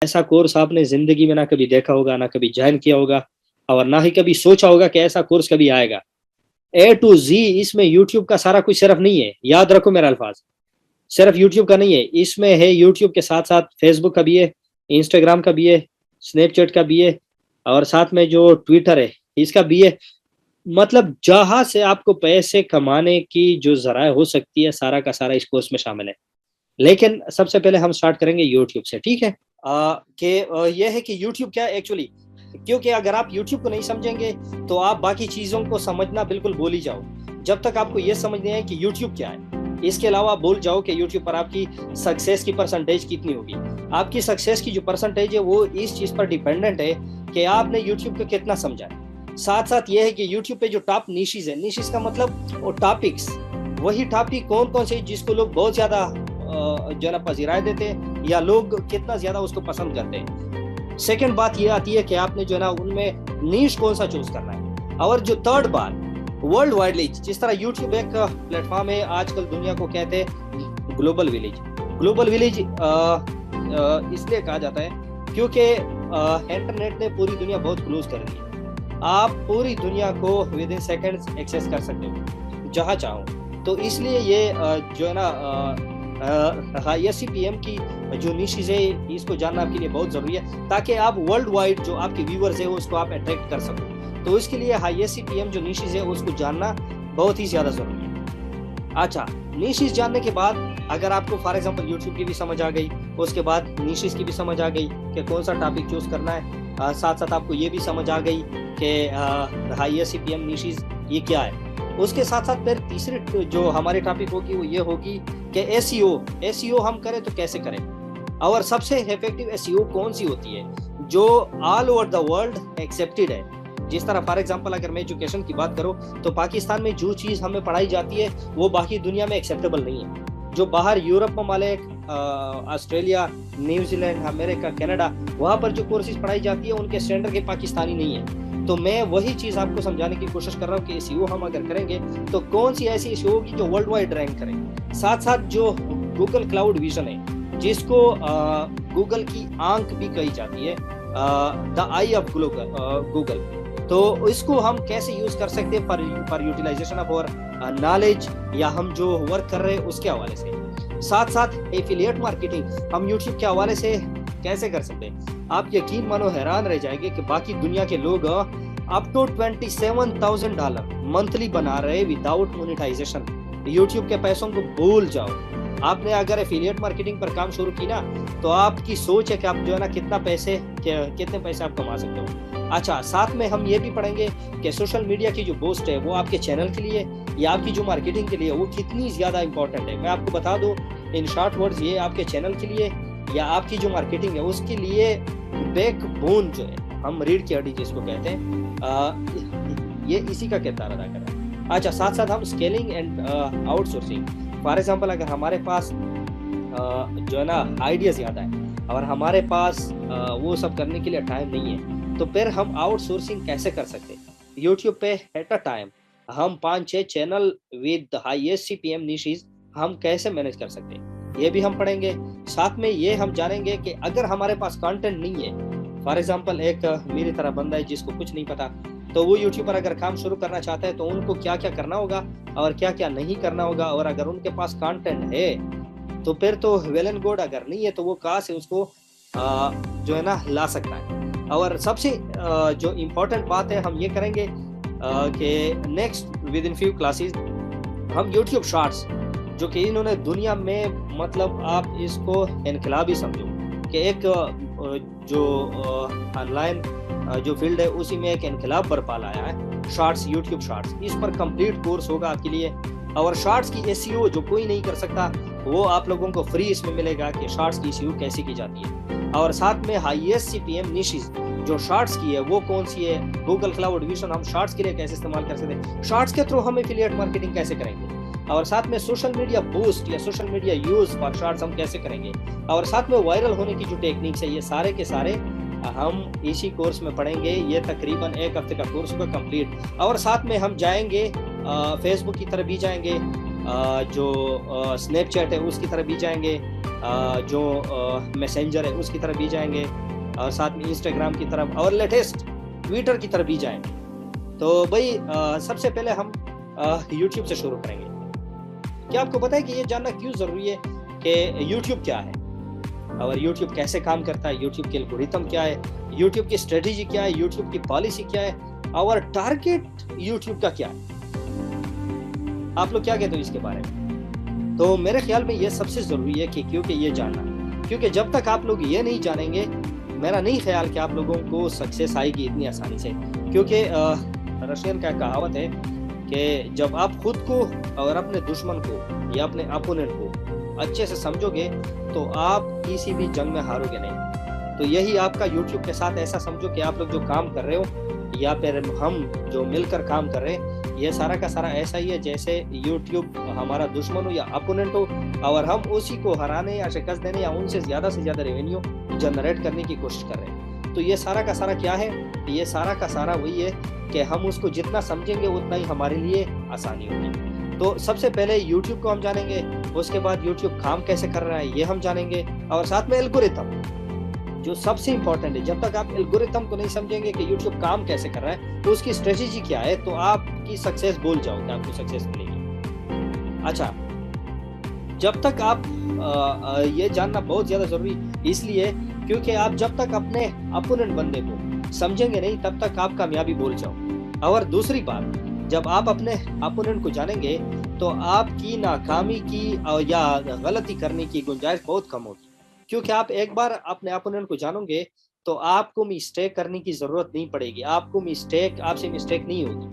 ऐसा कोर्स आपने ज़िंदगी में ना कभी देखा होगा, ना कभी जॉइन किया होगा और ना ही कभी सोचा होगा कि ऐसा कोर्स कभी आएगा। ए टू ज़ी इसमें यूट्यूब का सारा कुछ सिर्फ नहीं है, याद रखो मेरा अल्फाज़, सिर्फ यूट्यूब का नहीं है, इसमें है यूट्यूब के साथ-साथ फेसबुक का भी है, इंस्टाग्राम का भी है, स्नैपचैट का भी है और साथ में जो ट्विटर है, इसका भी है। मतलब जहाँ से आपको पैसे कमाने की जो ज़राए हो सकती है, सारा का सारा इस कोर्स में शामिल है। लेकिन सबसे पहले हम स्टार्ट करेंगे यूट्यूब से, ठीक है? ये है कि यूट्यूब क्या है एक्चुअली, क्योंकि अगर आप यूट्यूब को नहीं समझेंगे, तो आप बाकी चीज़ों को समझना बिल्कुल भूल ही जाओ। जब तक आपको ये समझ नहीं आए कि यूट्यूब क्या है, इसके अलावा आप भूल जाओ कि यूट्यूब पर आपकी सक्सेस की परसेंटेज कितनी होगी। आपकी सक्सेस की जो परसेंटेज है, वो इस चीज़ पर डिपेंडेंट है कि आपने यूट्यूब को कितना समझा है। साथ-साथ ये है कि यूट्यूब पे जो टॉप निशेज़ है, निशेज़ का मतलब वो टॉपिक्स, वही टॉपिक कौन-कौन से जिसको लोग बहुत ज़्यादा जो है ना पज़ीराई देते हैं या लोग कितना ज़्यादा उसको पसंद करते हैं। सेकंड बात ये आती है कि आपने जो है ना उनमें नीश कौन-सा चूज़ करना है। और जो थर्ड बात, वर्ल्ड वाइडली जिस तरह यूट्यूब एक प्लेटफ़ॉर्म है, आजकल दुनिया को कहते हैं ग्लोबल विलेज। ग्लोबल विलेज इसलिए कहा जाता है क्योंकि इंटरनेट ने पूरी दुनिया बहुत क्लोज़ कर दी है। आप पूरी दुनिया को विद इन सेकंड्स एक्सेस कर सकते हो, जहाँ चाहो। तो इसलिए ये जो है ना ISCPM की जो निशेज़ है, इसको जानना आपके लिए बहुत ज़रूरी है, ताकि आप वर्ल्ड वाइड जो आपके व्यूअर्स है उसको आप अट्रैक्ट कर सको। तो इसके लिए ISCPM जो निशेज़ है उसको जानना बहुत ही ज़्यादा ज़रूरी है। अच्छा, निशेज़ जानने के बाद अगर आपको फॉर एग्जांपल यूट्यूब की भी समझ आ गई, उसके बाद निशेज़ की भी समझ आ गई कि कौन सा टॉपिक चूज़ करना है, साथ-साथ आपको ये भी समझ आ गई कि ISCPM निशेज़ ये क्या है। उसके साथ-साथ फिर तीसरी जो हमारी टॉपिक होगी वो ये होगी कि एसईओ हम करें तो कैसे करें, और सबसे इफेक्टिव एसईओ कौन सी होती है जो all over the world accepted है। जिस तरह फॉर एग्जांपल अगर मैं एजुकेशन की बात करूं, तो पाकिस्तान में जो चीज़ हमें पढ़ाई जाती है वो बाकी दुनिया में एक्सेप्टेबल नहीं है। जो बाहर यूरोप ममालिक, ऑस्ट्रेलिया, न्यूजीलैंड, अमेरिका, कनाडा, वहाँ पर जो कोर्सेज पढ़ाई जाती है उनके स्टैंडर्ड के पाकिस्तानी नहीं है। तो मैं वही चीज़ आपको समझाने की कोशिश कर रहा हूँ कि एसईओ हम अगर करेंगे तो कौन सी ऐसी एसईओ होगी जो वर्ल्ड वाइड रैंक करे। साथ-साथ जो गूगल क्लाउड विजन है, जिसको गूगल की आंख भी कही जाती है, द आई ऑफ गूगल, तो इसको हम कैसे यूज़ कर सकते हैं for utilization of our knowledge, या हम जो वर्क कर रहे हैं उसके हवाले से। साथ-साथ एफिलिएट मार्केटिंग हम यूट्यूब के हवाले से कैसे कर सकते हैं। आप यकीन मानो हैरान रह जाएंगे कि बाकी दुनिया के लोग अप टू $27,000 मंथली बना रहे विदाउट मोनेटाइजेशन। यूट्यूब के पैसों को भूल जाओ। आपने अगर एफिलिएट मार्केटिंग पर काम शुरू की ना, तो आपकी सोच है कि आप जो है ना कितने पैसे आप कमा सकते हो। अच्छा, साथ में हम ये भी पढ़ेंगे कि सोशल मीडिया की जो पोस्ट है वो आपके चैनल के लिए या आपकी जो मार्केटिंग के लिए वो कितनी ज़्यादा इंपॉर्टेंट है। मैं आपको बता दूं इन शॉर्ट वर्ड्स, ये आपके चैनल के लिए या आपकी जो मार्केटिंग है उसके लिए बैकबोन जो है, हम रीढ़ की हड्डी जिसको कहते हैं, ये इसी का किरदार अदा कर रहा है। अच्छा, साथ साथ हम scaling and outsourcing, for example अगर हमारे पास जो है ना आइडिया ज़्यादा है और हमारे पास वो सब करने के लिए टाइम नहीं है, तो फिर हम आउटसोर्सिंग कैसे कर सकते हैं। यूट्यूब पे एट अ टाइम हम 5-6 चैनल विद ISCPM निशेज़ हम कैसे मैनेज कर सकते हैं, ये भी हम पढ़ेंगे। साथ में ये हम जानेंगे कि अगर हमारे पास कंटेंट नहीं है, फॉर एग्जांपल एक मेरी तरह बंदा है जिसको कुछ नहीं पता, तो वो यूट्यूब पर अगर काम शुरू करना चाहता है तो उनको क्या क्या करना होगा और क्या क्या नहीं करना होगा, और अगर उनके पास कंटेंट है तो फिर तो वेल एंड गुड, अगर नहीं है तो वो कहाँ से उसको जो है ना ला सकता है। और सबसे जो इम्पोर्टेंट बात है हम ये करेंगे कि next with in few classes हम यूट्यूब शॉर्ट्स, जो कि इन्होंने दुनिया में, मतलब आप इसको इनकलाबी समझो कि एक जो ऑनलाइन जो फील्ड है उसी में एक इनकलाब बरपा लाया है शॉर्ट्स, यूट्यूब शॉर्ट्स। इस पर कंप्लीट कोर्स होगा आपके लिए, और शॉर्ट्स की एसईओ जो कोई नहीं कर सकता वो आप लोगों को फ्री इसमें मिलेगा कि शॉर्ट्स की एसईओ कैसे की जाती है। और साथ में ISCPM निशेज़ जो शॉर्ट्स की है वो कौन सी है, गूगल क्लाउड विजन हम शॉर्ट्स के लिए कैसे इस्तेमाल कर सकते हैं, शॉर्ट्स के थ्रू हम एफिलिएट मार्केटिंग कैसे करेंगे, और साथ में सोशल मीडिया बूस्ट या social media use for shorts हम कैसे करेंगे, और साथ में वायरल होने की जो टेक्निक्स है, ये सारे के सारे हम इसी कोर्स में पढ़ेंगे। ये तकरीबन 1 हफ्ते का कोर्स होगा कंप्लीट। और साथ में हम जाएंगे फेसबुक की तरफ भी जाएंगे, जो स्नैपचैट है उसकी तरफ भी जाएंगे, जो मैसेंजर है उसकी तरफ भी जाएंगे, और साथ में इंस्टाग्राम की तरफ, और लेटेस्ट ट्विटर की तरफ भी जाएंगे। तो भाई सबसे पहले हम यूट्यूब से शुरू करेंगे। क्या आपको पता है कि ये जानना क्यों ज़रूरी है कि यूट्यूब क्या है और यूट्यूब कैसे काम करता है, यूट्यूब के एल्गोरिथम क्या है, यूट्यूब की स्ट्रेटेजी क्या है, यूट्यूब की पॉलिसी क्या है, और टारगेट यूट्यूब का क्या है? आप लोग क्या कहते हो इसके बारे में? तो मेरे ख्याल में ये सबसे ज़रूरी है कि क्योंकि ये जानना, क्योंकि जब तक आप लोग ये नहीं जानेंगे, मेरा नहीं ख्याल कि आप लोगों को सक्सेस आएगी इतनी आसानी से। क्योंकि रशियन का कहावत है कि जब आप खुद को और अपने दुश्मन को या अपने अपोनेंट को अच्छे से समझोगे तो आप किसी भी जंग में हारोगे नहीं। तो यही आपका यूट्यूब के साथ ऐसा समझो कि आप लोग जो काम कर रहे हो या फिर हम जो मिलकर काम कर रहे हैं, ये सारा का सारा ऐसा ही है जैसे यूट्यूब हमारा दुश्मन हो या अपोनेंट हो, और हम उसी को हराने या शिकस्त देने या उनसे ज़्यादा से ज़्यादा रेवेन्यू जनरेट करने की कोशिश कर रहे हैं। तो ये सारा का सारा क्या है? ये सारा का सारा वही है कि हम उसको जितना समझेंगे उतना ही हमारे लिए आसानी होगी। तो सबसे पहले यूट्यूब को हम जानेंगे, उसके बाद यूट्यूब काम कैसे कर रहा है ये हम जानेंगे, और साथ में एल्गोरिथम जो सबसे इंपॉर्टेंट है। जब तक आप एल्गोरिथम को नहीं समझेंगे कि यूट्यूब काम कैसे कर रहा है, तो उसकी स्ट्रेटेजी क्या है, तो आपकी सक्सेस भूल जाओगे, आपको सक्सेस मिलेगी। अच्छा, जब तक आप ये जानना बहुत ज़्यादा ज़रूरी इसलिए क्योंकि आप जब तक अपने अपोनेंट बंदे को समझेंगे नहीं तब तक आप कामयाबी भूल जाओ। और दूसरी बात, जब आप अपने अपोनेंट को जानेंगे तो आपकी नाकामी की या गलती करने की गुंजाइश बहुत कम होगी, क्योंकि आप एक बार अपने अपोनेंट को जानोगे तो आपको मिस्टेक करने की ज़रूरत नहीं पड़ेगी, आपसे मिस्टेक नहीं होगी।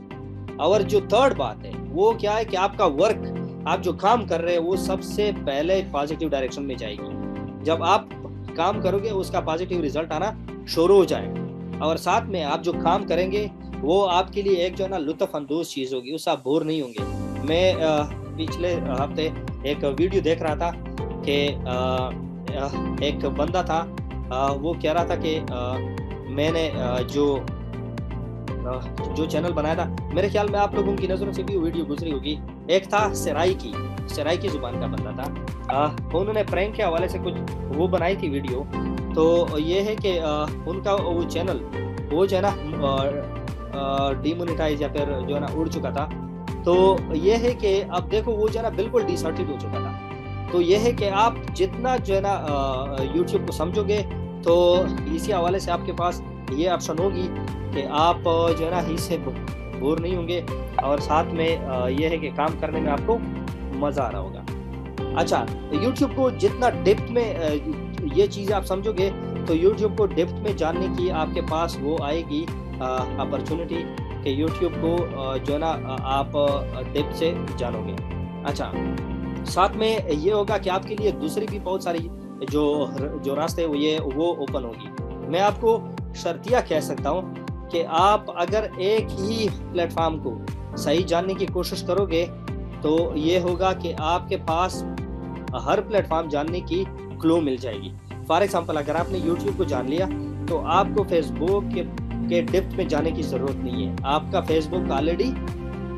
और जो थर्ड बात है वो क्या है कि आपका वर्क, आप जो काम कर रहे हैं वो सबसे पहले पॉजिटिव डायरेक्शन में जाएगी। जब आप काम करोगे उसका पॉजिटिव रिजल्ट आना शुरू हो जाएगा, और साथ में आप जो काम करेंगे वो आपके लिए एक जो है ना लुत्फ अंदोज चीज़ होगी, उससे आप बोर नहीं होंगे। मैं पिछले हफ्ते एक वीडियो देख रहा था कि एक बंदा था, वो कह रहा था कि मैंने जो चैनल बनाया था, मेरे ख्याल में आप लोगों की नज़रों से भी वीडियो गुजरी होगी। एक था सराई की ज़ुबान का बंदा था, उन्होंने प्रैंक के हवाले से कुछ वो बनाई थी वीडियो। तो ये है कि उनका वो चैनल वो जो है ना डिमोनेटाइज या फिर जो है ना उड़ चुका था। तो ये है कि अब देखो वो जो है ना बिल्कुल डिसर्टेड हो चुका था। तो ये है कि आप जितना जो है ना यूट्यूब को समझोगे तो इसी हवाले से आपके पास ये ऑप्शन होगी कि आप जो है ना इससे बोर नहीं होंगे, और साथ में ये है कि काम करने में आपको मज़ा आ रहा होगा। अच्छा, यूट्यूब को जितना डेप्थ में ये चीज़ें आप समझोगे तो यूट्यूब को डेप्थ में जानने की आपके पास वो आएगी अपॉर्चुनिटी कि यूट्यूब को जो है ना आप डेप्थ से जानोगे। अच्छा, साथ में ये होगा कि आपके लिए दूसरी भी बहुत सारी जो रास्ते वो ओपन होगी। मैं आपको शर्तिया कह सकता हूँ कि आप अगर एक ही प्लेटफॉर्म को सही जानने की कोशिश करोगे तो ये होगा कि आपके पास हर प्लेटफॉर्म जानने की क्लू मिल जाएगी। फॉर एग्जांपल, अगर आपने यूट्यूब को जान लिया तो आपको फेसबुक के डेप्थ में जाने की ज़रूरत नहीं है। आपका फेसबुक ऑलरेडी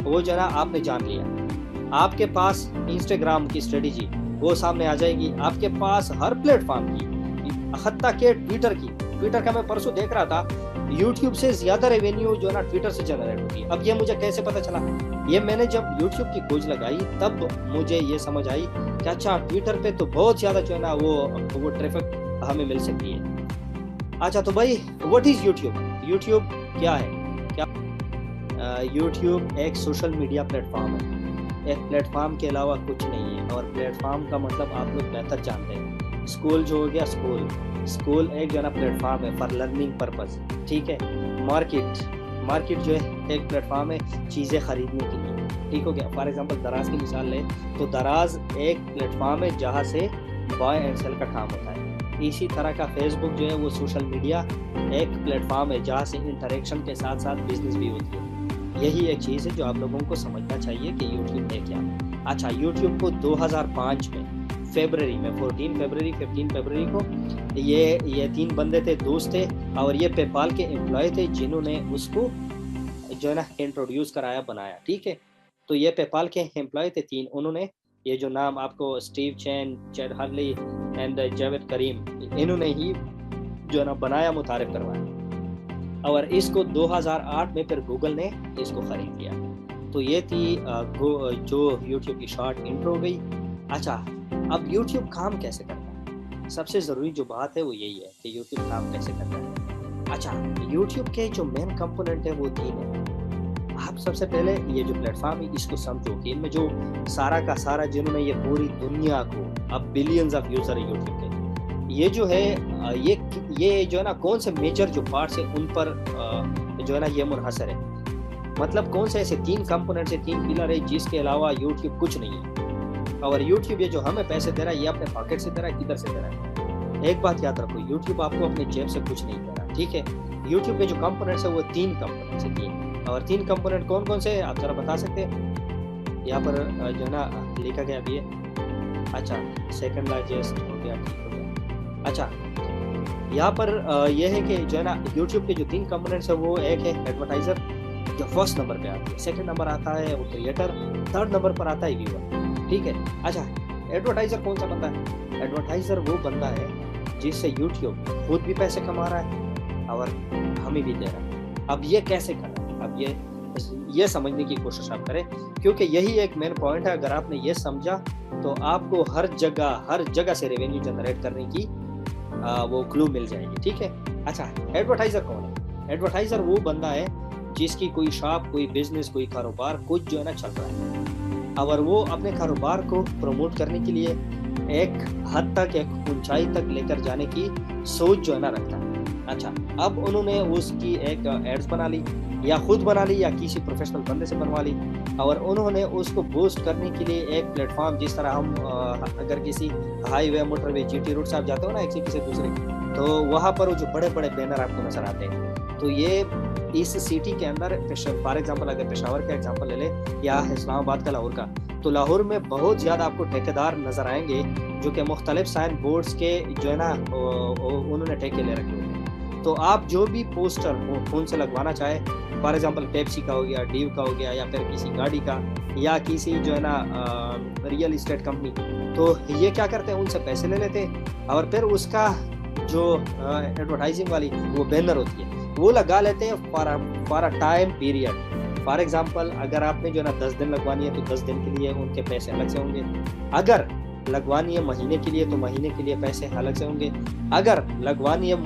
वो जरा आपने जान लिया। आपके पास इंस्टाग्राम की स्ट्रेटेजी वो सामने आ जाएगी, आपके पास हर प्लेटफॉर्म की, हत्ता के ट्विटर का मैं परसों देख रहा था, यूट्यूब से ज़्यादा रेवेन्यू जो है ना ट्विटर से जनरेट होगी। अब ये मुझे कैसे पता चला? ये मैंने जब यूट्यूब की खोज लगाई तब मुझे ये समझ आई कि अच्छा, ट्विटर पे तो बहुत ज़्यादा जो है ना वो ट्रैफिक हमें मिल सकती है। अच्छा, तो भाई व्हाट इज़ यूट्यूब? यूट्यूब क्या है? यूट्यूब एक सोशल मीडिया प्लेटफॉर्म है, एक प्लेटफॉर्म के अलावा कुछ नहीं है। और प्लेटफॉर्म का मतलब आप लोग बेहतर जानते हैं। स्कूल जो हो गया, स्कूल एक जो है ना प्लेटफॉर्म है फॉर लर्निंग पर्पस, ठीक है। मार्केट जो है एक प्लेटफॉर्म है चीज़ें खरीदने के लिए, ठीक हो गया। फॉर एग्जांपल दराज की मिसाल लें तो दराज एक प्लेटफॉर्म है जहाँ से बाय एंड सेल का काम होता है। इसी तरह का फेसबुक जो है वो सोशल मीडिया एक प्लेटफॉर्म है जहाँ से इंटरेक्शन के साथ साथ बिजनेस भी होती है। यही एक चीज़ है जो आप लोगों को समझना चाहिए कि यूट्यूब है क्या। अच्छा, यूट्यूब को 2005 में फरवरी में 15 फरवरी को ये 3 बंदे थे, दोस्त थे, और ये पेपाल के एम्प्लॉय थे जिन्होंने उसको जो है ना इंट्रोड्यूस कराया, बनाया, ठीक है। तो ये पेपाल के एम्प्लॉय थे 3, उन्होंने ये जो नाम आपको Steve Chen, Chad Hurley and Javed Karim, इन्होंने ही जो है ना बनाया, मुतारिफ करवाया। और इसको 2008 में फिर गूगल ने इसको खरीद लिया। तो ये थी जो यूट्यूब की शॉर्ट इंट्रो हो गई। अच्छा, अब यूट्यूब काम कैसे करता है? सबसे ज़रूरी जो बात है वो यही है कि यूट्यूब काम कैसे करता है। अच्छा, यूट्यूब के जो मेन कंपोनेंट है वो 3 है। आप सबसे पहले ये जो प्लेटफॉर्म है इसको समझो कि इनमें जो सारा का सारा, जिन्होंने ये पूरी दुनिया को, अब बिलियंस ऑफ यूजर है यूट्यूब के, ये जो है ये जो है ना कौन से मेजर जो पार्ट्स है उन पर जो है ना ये मुनहसर है। मतलब कौन से ऐसे 3 कंपोनेंट से 3 पिलर है जिसके अलावा यूट्यूब कुछ नहीं है। और यूट्यूब ये जो हमें पैसे दे रहा है ये अपने पॉकेट से दे रहा है, किधर से दे रहा है? एक बात याद रखो, यूट्यूब आपको अपने जेब से कुछ नहीं दे रहा, ठीक है। यूट्यूब के जो कंपोनेंट्स है वो 3 कंपोनेंट्स है, 3। और 3 कंपोनेंट कौन कौन से हैं आप जरा बता सकते हैं? यहाँ पर जो है ना लिखा गया अभी है। अच्छा, सेकंड लार्जेस्ट हो गया, ठीक हो गया। अच्छा, यहाँ पर यह है कि जो है ना यूट्यूब के जो 3 कंपोनेंट्स है वो एक है एडवर्टाइजर, जो फर्स्ट नंबर पे आती है, सेकंड नंबर आता है वो क्रिएटर, थर्ड नंबर पर आता है व्यूअर, ठीक है। अच्छा, एडवर्टाइजर कौन सा बंदा है? एडवर्टाइजर वो बंदा है जिससे यूट्यूब खुद भी पैसे कमा रहा है और हमें भी दे रहा है। अब ये कैसे कर रहा है? अब ये समझने की कोशिश आप करें, क्योंकि यही एक मेन पॉइंट है। अगर आपने ये समझा तो आपको हर जगह से रेवेन्यू जनरेट करने की वो क्लू मिल जाएगी, ठीक है। अच्छा, एडवर्टाइजर कौन है? एडवर्टाइजर वो बंदा है जिसकी कोई शॉप, कोई बिजनेस, कोई कारोबार कुछ जो है ना चल रहा है, और वो अपने कारोबार को प्रमोट करने के लिए एक हद तक, एक ऊंचाई तक लेकर जाने की सोच जो है ना रखता है। अच्छा, अब उन्होंने उसकी एक एड्स बना ली, या खुद बना ली या किसी प्रोफेशनल बंदे से बनवा ली, और उन्होंने उसको बूस्ट करने के लिए एक प्लेटफॉर्म, जिस तरह हम अगर किसी हाईवे, मोटरवे, जीटी रूट से आप जाते हो ना एक से किसी दूसरे, तो वहाँ पर वो जो बड़े बड़े बैनर आपको नजर आते हैं, तो ये इस सिटी के अंदर, फॉर एग्जांपल अगर पेशावर का एग्जांपल ले ले या इस्लामाबाद का, लाहौर का, तो लाहौर में बहुत ज़्यादा आपको ठेकेदार नजर आएंगे जो कि मुख्तलिफ साइन बोर्ड्स के जो है ना उन्होंने ठेके ले रखे होंगे। तो आप जो भी पोस्टर फोन से लगवाना चाहे, फॉर एग्जांपल पेप्सी का हो गया, डीव का हो गया, या फिर किसी गाड़ी का, या किसी जो है ना रियल इस्टेट कंपनी, तो ये क्या करते हैं, उनसे पैसे ले लेते हैं और फिर उसका जो एडवर्टाइजिंग वाली वो बैनर होती है वो लगा लेते हैं for a time period. For example अगर आपने जो है ना 10 दिन लगवानी है तो 10 दिन के लिए उनके पैसे अलग से होंगे, अगर लगवानी है महीने के लिए तो महीने के लिए पैसे अलग से होंगे, अगर लगवानी है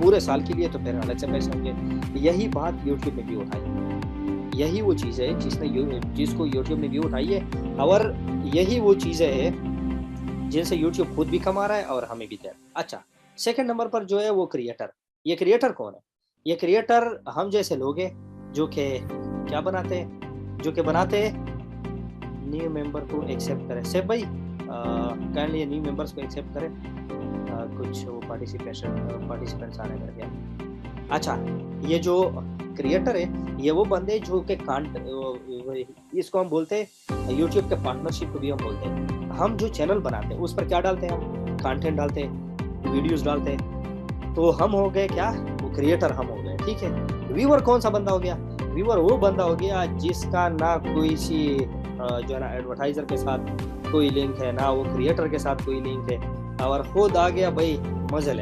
पूरे साल के लिए तो फिर अलग से पैसे होंगे। यही बात यूट्यूब में भी उठाई है, यही वो चीज़ है जिसको यूट्यूब ने भी उठाई है, और यही वो चीज़ें हैं जिनसे यूट्यूब खुद भी कमा रहा है और हमें भी दे रहा है। अच्छा, सेकंड नंबर पर जो है वो क्रिएटर। ये क्रिएटर कौन है? ये क्रिएटर हम जैसे लोग हैं जो कि क्या बनाते हैं, जो कि बनाते हैं न्यू मेंबर को एक्सेप्ट करें। सेफ भाई काइंडली न्यू मेंबर्स को एक्सेप्ट करें, कुछ वो पार्टिसिपेंट्स आने लग गया। अच्छा, ये जो क्रिएटर है ये वो बंदे जो कि इसको हम बोलते हैं यूट्यूब के पार्टनरशिप को भी हम बोलते हैं। हम जो चैनल बनाते हैं उस पर क्या डालते हैं, हम कंटेंट डालते हैं, वीडियोस डालते हैं, तो हम हो गए क्या, वो क्रिएटर हम हो गए, ठीक है। व्यूअर कौन सा बंदा हो गया? व्यूअर वो बंदा हो गया जिसका ना कोई सी जो है ना एडवर्टाइजर के साथ कोई लिंक है, ना वो क्रिएटर के साथ कोई लिंक है, और खुद आ गया भाई मजे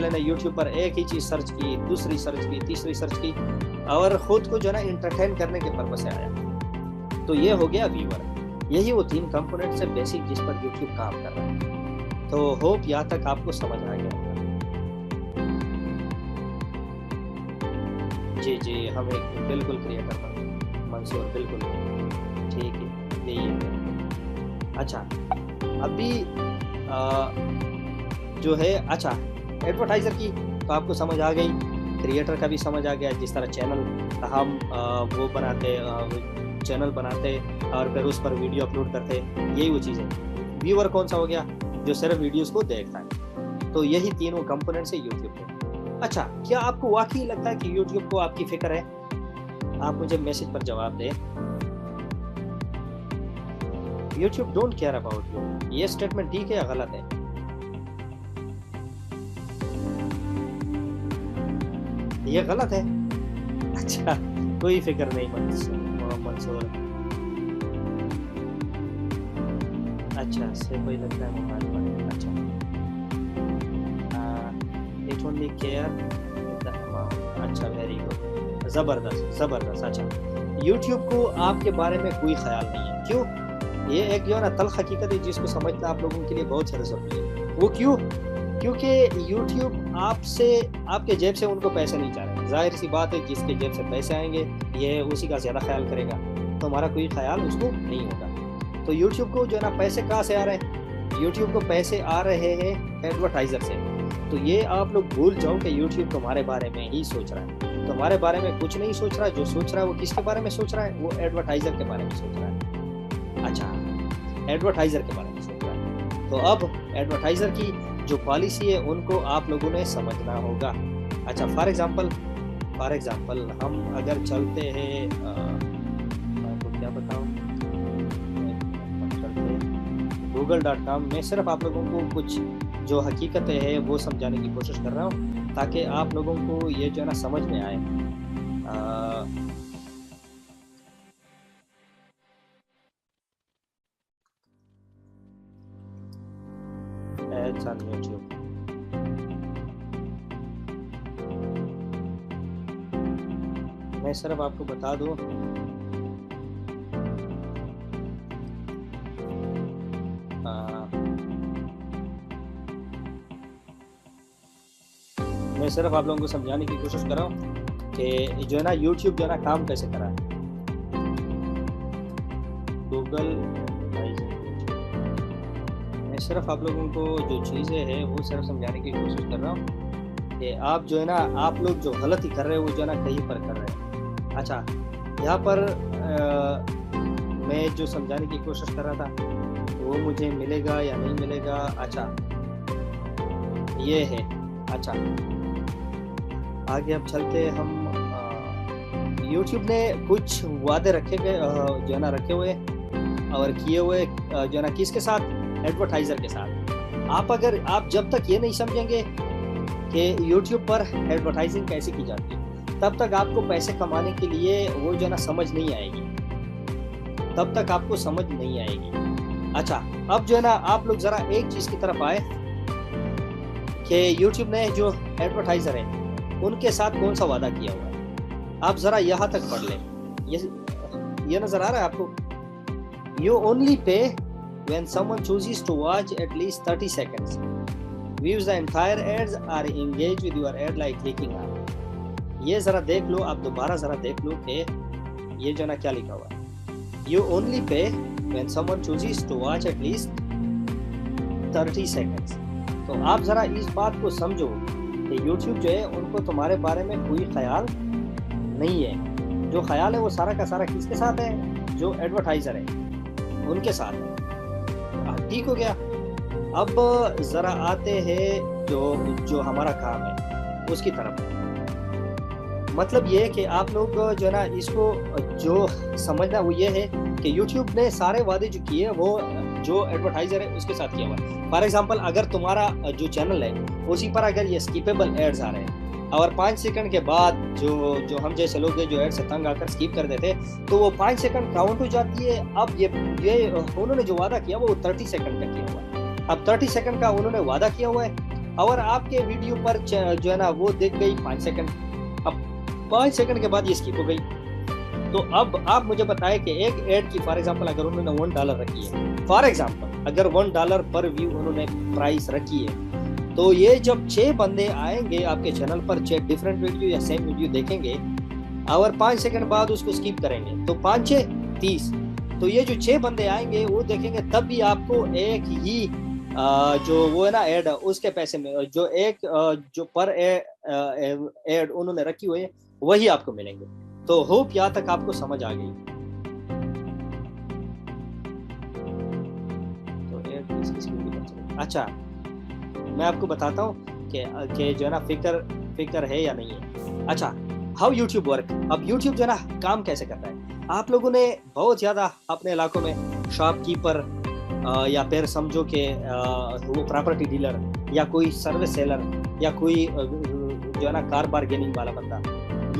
लेने यूट्यूब पर एक ही चीज सर्च की, दूसरी सर्च की, तीसरी सर्च की, और खुद को जो है ना इंटरटेन करने के पर्पस से आया। तो ये हो गया व्यूअर। यही वो 3 कंपोनेंट्स है बेसिक जिस पर यूट्यूब काम कर रहा है। तो होप यहाँ तक आपको समझ आ गया। जी हम एक बिल्कुल क्रिएटर बन मंसूर, बिल्कुल ठीक है, यही है। अच्छा, अभी जो है, अच्छा एडवर्टाइजर की तो आपको समझ आ गई, क्रिएटर का भी समझ आ गया। जिस तरह चैनल हम वो बनाते, चैनल बनाते और फिर उस पर वीडियो अपलोड करते, यही वो चीज़ है। व्यूअर कौन सा हो गया, जो सिर्फ वीडियोस को देखता है। तो यही तीनों कंपोनेंट्स है यूट्यूब के। अच्छा, क्या आपको वाकई लगता है कि यूट्यूब को आपकी फिक्र है? आप मुझे मैसेज पर जवाब दें। YouTube don't care about you, ये स्टेटमेंट ठीक है या गलत है? ये गलत है। अच्छा, कोई फिक्र नहीं मंसूर, अच्छा, इससे कोई लगता है मोबाइल पर। अच्छा, it only care the amount. अच्छा, वेरी गुड, ज़बरदस्त ज़बरदस्त। अच्छा, यूट्यूब को आपके बारे में कोई ख्याल नहीं है, क्यों? ये एक जो है ना तल्ख़ हकीकत है जिसको समझना आप लोगों के लिए बहुत ज़्यादा ज़रूरी है। वो क्यों? क्योंकि यूट्यूब आपसे, आपके जेब से उनको पैसे नहीं जा रहे। ज़ाहिर-सी बात है, जिसके जेब से पैसे आएँगे, ये उसी का ज़्यादा ख़्याल करेगा, तो हमारा कोई ख़्याल उसको नहीं होगा। तो यूट्यूब को जो है ना पैसे कहाँ से आ रहे हैं? यूट्यूब को पैसे आ रहे हैं एडवर्टाइज़र से। तो ये आप लोग भूल जाओ कि यूट्यूब तुम्हारे बारे में ही सोच रहा है। तुम्हारे बारे में कुछ नहीं सोच रहा है, जो सोच रहा है वो किसके बारे में सोच रहा है? वो एडवर्टाइज़र के बारे में सोच रहा है। अच्छा, एडवर्टाइज़र के बारे में सोच रहा है। तो अब एडवर्टाइज़र की जो पॉलिसी है उनको आप लोगों ने समझना होगा। अच्छा, फॉर एग्ज़ाम्पल हम अगर चलते हैं, मैं आपको क्या बताऊँ, google.com में सिर्फ आप लोगों को कुछ जो हकीकतें हैं वो समझाने की कोशिश कर रहा हूँ, ताकि आप लोगों को ये जो है ना समझ में आए। Ads on YouTube. मैं सिर्फ आपको बता दूँ, मैं सिर्फ आप लोगों को समझाने की कोशिश कर रहा हूँ कि जो है ना यूट्यूब जो है ना काम कैसे कर रहा है। गूगल, मैं सिर्फ आप लोगों को जो चीज़ें हैं वो सिर्फ समझाने की कोशिश कर रहा हूँ कि आप जो है ना, आप लोग जो गलती कर रहे हो वो जो है ना कहीं पर कर रहे हैं। अच्छा, यहाँ पर मैं जो समझाने की कोशिश कर रहा था वो मुझे मिलेगा या नहीं मिलेगा। अच्छा, ये है। अच्छा, आगे अब चलते हम। यूट्यूब ने कुछ वादे रखे गए, जो है ना रखे हुए और किए हुए, जो है ना किसके साथ? एडवर्टाइज़र के साथ। आप जब तक ये नहीं समझेंगे कि यूट्यूब पर एडवर्टाइजिंग कैसे की जाती है, तब तक आपको पैसे कमाने के लिए वो जो है ना समझ नहीं आएगी, तब तक आपको समझ नहीं आएगी। अच्छा, अब जो है ना आप लोग ज़रा एक चीज़ की तरफ आए कि यूट्यूब ने जो एडवर्टाइज़र है उनके साथ कौन सा वादा किया हुआ है। आप ज़रा यहाँ तक पढ़ लें, ये नज़र आ रहा है आपको? You only pay when someone chooses to watch at least 30 seconds. Views the entire ads are engaged with your ad like clicking on. ये ज़रा देख लो, आप दोबारा ज़रा देख लो कि ये जो ना क्या लिखा हुआ है। You only pay when someone chooses to watch at least 30 seconds. तो आप ज़रा इस बात को समझो कि YouTube जो है उनको तुम्हारे बारे में कोई ख्याल नहीं है। जो ख्याल है वो सारा का सारा किसके साथ है? जो एडवर्टाइज़र है उनके साथ है। ठीक हो गया। अब ज़रा आते हैं जो हमारा काम है उसकी तरफ। मतलब ये है कि आप लोग जो है ना इसको जो समझना वो ये है कि YouTube ने सारे वादे जो किए वो जो एडवर्टाइज़र है उसके साथ किया हुआ है। फॉर एग्जांपल, अगर तुम्हारा जो चैनल है उसी पर अगर ये स्किपेबल एड्स आ रहे हैं और 5 सेकंड के बाद जो हम जैसे लोग हैं जो एड से तंग आकर स्किप कर देते हैं, तो वो 5 सेकंड काउंट हो जाती है। अब ये उन्होंने जो वादा किया वो 30 सेकंड का किया हुआ है। अब 30 सेकंड का उन्होंने वादा किया हुआ है और आपके वीडियो पर जो है ना वो देख गई 5 सेकंड। अब 5 सेकंड के बाद ये स्किप हो गई। तो अब आप मुझे बताएं कि एक एड की फॉर एग्जांपल अगर उन्होंने $1 रखी है, फॉर एग्जांपल अगर $1 पर व्यू उन्होंने प्राइस रखी है, तो ये जब 6 बंदे आएंगे आपके चैनल पर, 6 डिफरेंट वीडियो या सेम वीडियो देखेंगे और 5 सेकंड बाद उसको स्किप करेंगे, तो 5 6 30। तो ये जो 6 बंदे आएंगे वो देखेंगे, तब भी आपको एक ही जो वो है ना एड उसके पैसे में जो एक जो पर एड उन्होंने रखी हुई है वही आपको मिलेंगे। तो होप यहाँ तक आपको समझ आ गई। तो एड किस अच्छा, मैं आपको बताता हूँ कि जो है ना फिक्र है या नहीं है। अच्छा, हाउ यूट्यूब वर्क। अब यूट्यूब जो है ना काम कैसे करता है, आप लोगों ने बहुत ज़्यादा अपने इलाकों में शॉपकीपर या फिर समझो कि वो प्रॉपर्टी डीलर या कोई सर्विस सेलर या कोई जो है ना कार बार्गेनिंग वाला बंदा,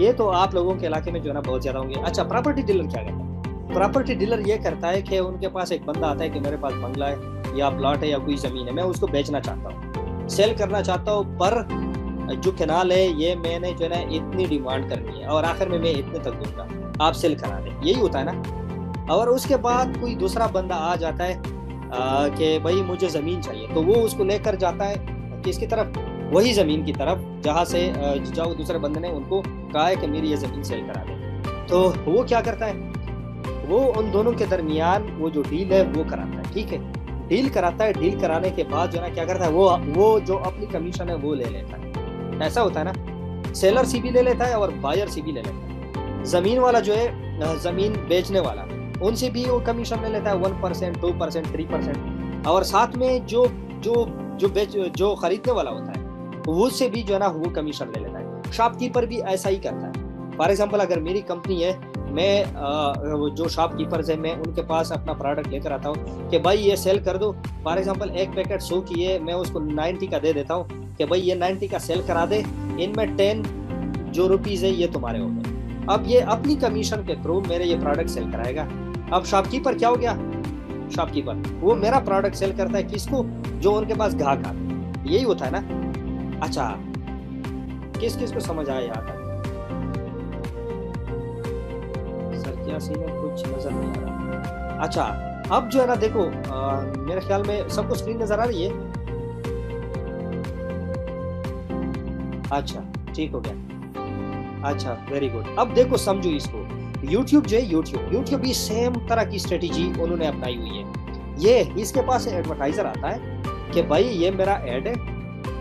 ये तो आप लोगों के इलाके में जो है ना बहुत ज़्यादा होंगे। अच्छा, प्रॉपर्टी डीलर क्या करता है? प्रॉपर्टी डीलर ये करता है कि उनके पास एक बंदा आता है कि मेरे पास बंगला है या प्लॉट है या कोई ज़मीन है, मैं उसको बेचना चाहता हूँ, सेल करना चाहता हूँ, पर जो कैनाल है ये मैंने जो है ना इतनी डिमांड करनी है और आखिर में मैं इतने तक दूंगा, आप सेल करा दें, यही होता है ना। और उसके बाद कोई दूसरा बंदा आ जाता है कि भाई मुझे ज़मीन चाहिए, तो वो उसको लेकर जाता है किसकी तरफ, वही ज़मीन की तरफ जहाँ से जो दूसरे बंदे ने उनको कहा है कि मेरी ये ज़मीन सेल करा दे। तो वो क्या करता है, वो उन दोनों के दरमियान वो जो डील है वो कराता है, ठीक है, डील कराता है। डील कराने के बाद जो है ना क्या करता है, वो जो अपनी कमीशन है वो ले लेता है। ऐसा होता है ना, सेलर सी भी ले लेता है और बायर सी भी ले लेता है। ज़मीन वाला जो है, ज़मीन बेचने वाला, उनसे भी वो कमीशन ले लेता है 1%, 2%, 3%, और साथ में जो खरीदने वाला होता है वो से भी जो है ना वो कमीशन ले लेता है। शॉपकीपर भी ऐसा ही करता है। फॉर एग्जांपल अगर मेरी कंपनी है, मैं जो शॉपकीपर्स है मैं उनके पास अपना प्रोडक्ट लेकर आता हूँ कि भाई ये सेल कर दो। फॉर एग्जांपल एक पैकेट 100 की है, मैं उसको 90 का दे देता हूँ कि भाई ये 90 का सेल करा दे, इनमें 10 जो रुपीज़ है ये तुम्हारे हो गए। अब ये अपनी कमीशन के थ्रू मेरे ये प्रोडक्ट सेल कराएगा। अब शॉपकीपर क्या हो गया, शॉपकीपर वो मेरा प्रोडक्ट सेल करता है किसको, जो उनके पास ग्राहक आते हैं, यही होता है ना। अच्छा, किस किस को समझ आया यहाँ तक? सर क्या सीन है, कुछ नजर नहीं आ रहा। अच्छा, अब जो है ना देखो, मेरे ख्याल में सबको स्क्रीन नजर आ रही है। अच्छा ठीक हो गया, अच्छा वेरी गुड। अब देखो समझो इसको, YouTube जो है, YouTube भी सेम तरह की स्ट्रेटेजी उन्होंने अपनाई हुई है। ये इसके पास एडवर्टाइजर आता है कि भाई ये मेरा एड है,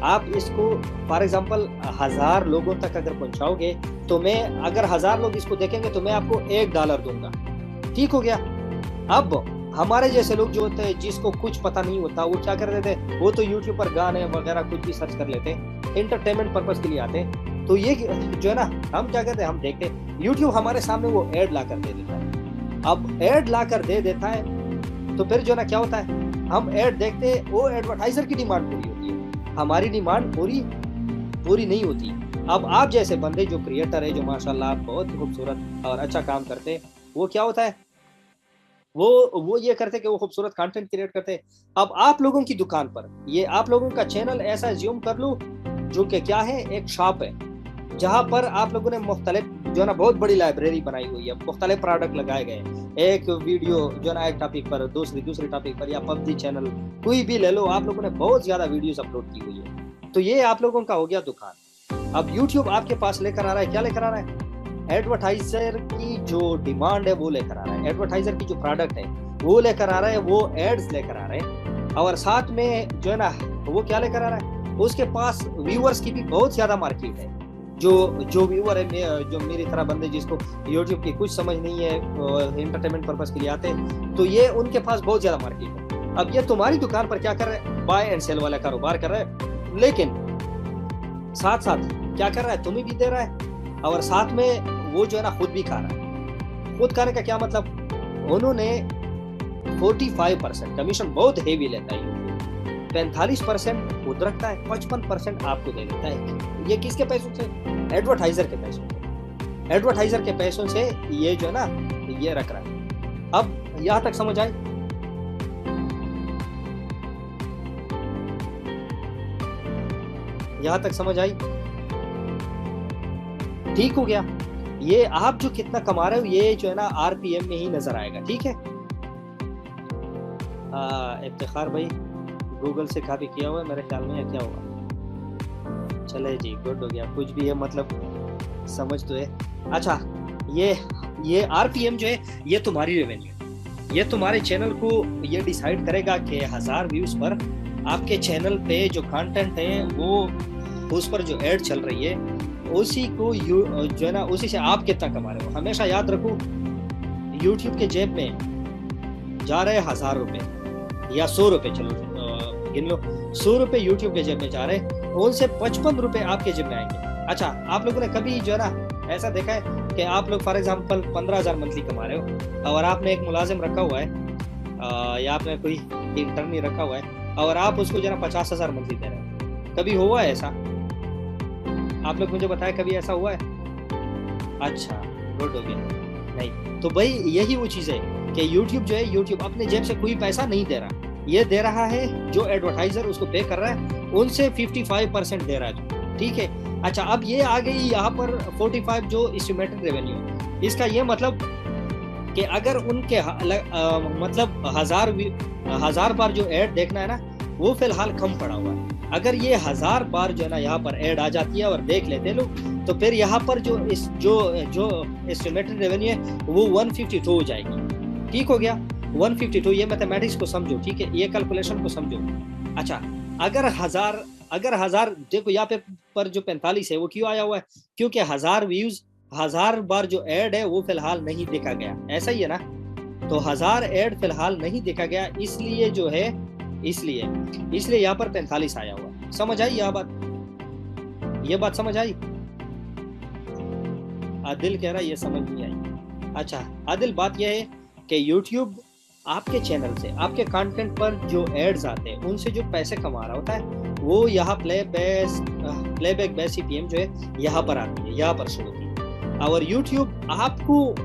आप इसको फॉर एग्जांपल 1000 लोगों तक अगर पहुंचाओगे तो मैं, अगर 1000 लोग इसको देखेंगे तो मैं आपको $1 दूंगा, ठीक हो गया। अब हमारे जैसे लोग जो होते हैं जिसको कुछ पता नहीं होता, वो क्या कर देते हैं, वो तो यूट्यूब पर गाने वगैरह कुछ भी सर्च कर लेते हैं, एंटरटेनमेंट पर्पस के लिए आते हैं। तो ये जो है ना, हम क्या करते हैं, हम देखते हैं यूट्यूब हमारे सामने वो एड ला कर दे देता है। अब एड ला कर दे देता है तो फिर जो है ना क्या होता है, हम एड देखते हैं, वो एडवर्टाइजर की डिमांड पूरी होती है, हमारी डिमांड पूरी नहीं होती। अब आप जैसे बंदे जो क्रिएटर है, जो माशाल्लाह बहुत खूबसूरत और अच्छा काम करते हैं, वो क्या होता है, वो ये करते कि वो खूबसूरत कंटेंट क्रिएट करते हैं। अब आप लोगों की दुकान पर, ये आप लोगों का चैनल ऐसा ज्यूम कर लो जो कि क्या है, एक शॉप है जहां पर आप लोगों ने मुख्तलिफ जो है ना बहुत बड़ी लाइब्रेरी बनाई हुई है, मुख्तलिफ प्रोडक्ट लगाए गए, एक वीडियो जो है ना एक टॉपिक पर, दूसरी टॉपिक पर, या पबजी चैनल कोई भी ले लो, आप लोगों ने बहुत ज्यादा वीडियोस अपलोड की हुई है। तो ये आप लोगों का हो गया दुकान। अब यूट्यूब आपके पास लेकर आ रहा है, क्या लेकर आ रहा है, एडवर्टाइजर की जो डिमांड है वो लेकर आ रहा है, एडवर्टाइजर की जो प्रोडक्ट है वो लेकर आ रहा है, वो एड्स लेकर आ रहे हैं, और साथ में जो है ना वो क्या लेकर आ रहा है, उसके पास व्यूअर्स की भी बहुत ज्यादा मार्केट है। जो व्यूअर है, जो मेरी तरह बंदे जिसको यूट्यूब की कुछ समझ नहीं है, एंटरटेनमेंट पर्पस के लिए आते हैं, तो ये उनके पास बहुत ज्यादा मार्केट है। अब ये तुम्हारी दुकान पर क्या कर रहे हैं, बाय एंड सेल वाला कारोबार कर रहा है, लेकिन साथ साथ क्या कर रहा है, तुम्हें भी दे रहा है और साथ में वो जो है ना खुद भी खा रहा है। खुद खाने का क्या मतलब, उन्होंने 45% कमीशन बहुत हेवी लेता है, 45% खुद रखता है, 55% आपको दे देता है। ये किसके पैसों से, एडवर्टाइजर के पैसों से, एडवर्टाइजर के पैसों से ये जो है ना ये रख रहा है। अब यहां तक समझ आई, यहां तक समझ आई, ठीक हो गया। ये आप जो कितना कमा रहे हो ये जो है ना आरपीएम में ही नजर आएगा, ठीक है। इफ्तिखार भाई गूगल से कॉपी किया हुआ है मेरे ख्याल में, या क्या हुआ, चले जी गुड हो गया, कुछ भी है मतलब समझ तो है। अच्छा, ये आरपीएम जो है ये तुम्हारी रेवेन्यू, ये तुम्हारे चैनल को ये डिसाइड करेगा कि 1000 व्यूज पर आपके चैनल पे जो कंटेंट है वो, उस पर जो एड चल रही है उसी को जो है ना उसी से आप कितना कमा रहे हो। हमेशा याद रखो, यूट्यूब के जेब में जा रहे 1000 रुपए या 100 रुपए, चलो गिन लो, 100 रुपए यूट्यूब के जेब में जा रहे, उनसे 55 रुपए आपके जेब में आएंगे। अच्छा, आप लोगों ने कभी जो है ना ऐसा देखा है कि आप लोग फॉर एग्जांपल 15,000 मंथली कमा रहे हो और आपने एक मुलाजिम रखा हुआ है या आपने कोई इंटर्नी रखा हुआ है और आप उसको जो है ना 50,000 मंथली दे रहे हो, कभी हुआ है ऐसा? आप लोग मुझे बताएं, कभी ऐसा हुआ है? अच्छा गुड हो गया, नहीं। तो भाई यही वो चीज़ है कि YouTube जो है, YouTube अपने जेब से कोई पैसा नहीं दे रहा, ये दे रहा है जो एडवर्टाइजर उसको पे कर रहा है, उनसे 55% दे रहा है, ठीक है। अच्छा, अब ये आ गई यहाँ पर 45 जो एस्टिमेटेड रेवेन्यू, इसका ये मतलब कि अगर उनके मतलब 1000 बार जो ऐड देखना है ना, वो फिलहाल कम पड़ा हुआ है। अगर ये 1000 बार जो है ना यहाँ पर ऐड आ जाती है और देख लेते लोग, तो फिर यहाँ पर जो एस्टिमेटेड रेवेन्यू है वो 152 हो जाएगी। ठीक हो गया, 152। ये मैथमेटिक्स को समझो, ठीक है, ये कैलकुलेशन को समझो। अच्छा, अगर हजार देखो यहाँ पे पर जो 45 है वो क्यों आया हुआ है, क्योंकि 1000 व्यूज 1000 बार जो ऐड है वो फिलहाल नहीं देखा गया, ऐसा ही है ना। तो 1000 ऐड फिलहाल नहीं देखा गया, इसलिए जो है इसलिए यहाँ पर 45 आया हुआ। समझ आई ये बात समझ आई? आदिल कह रहा है ये समझ नहीं आई। अच्छा आदिल, बात यह है कि YouTube आपके चैनल से, आपके कंटेंट पर जो एड्स आते हैं उनसे जो पैसे कमा रहा होता है वो यहाँ प्लेबैक बेस CPM जो है यहाँ पर आती है, यहाँ पर शो होती है। और YouTube आपको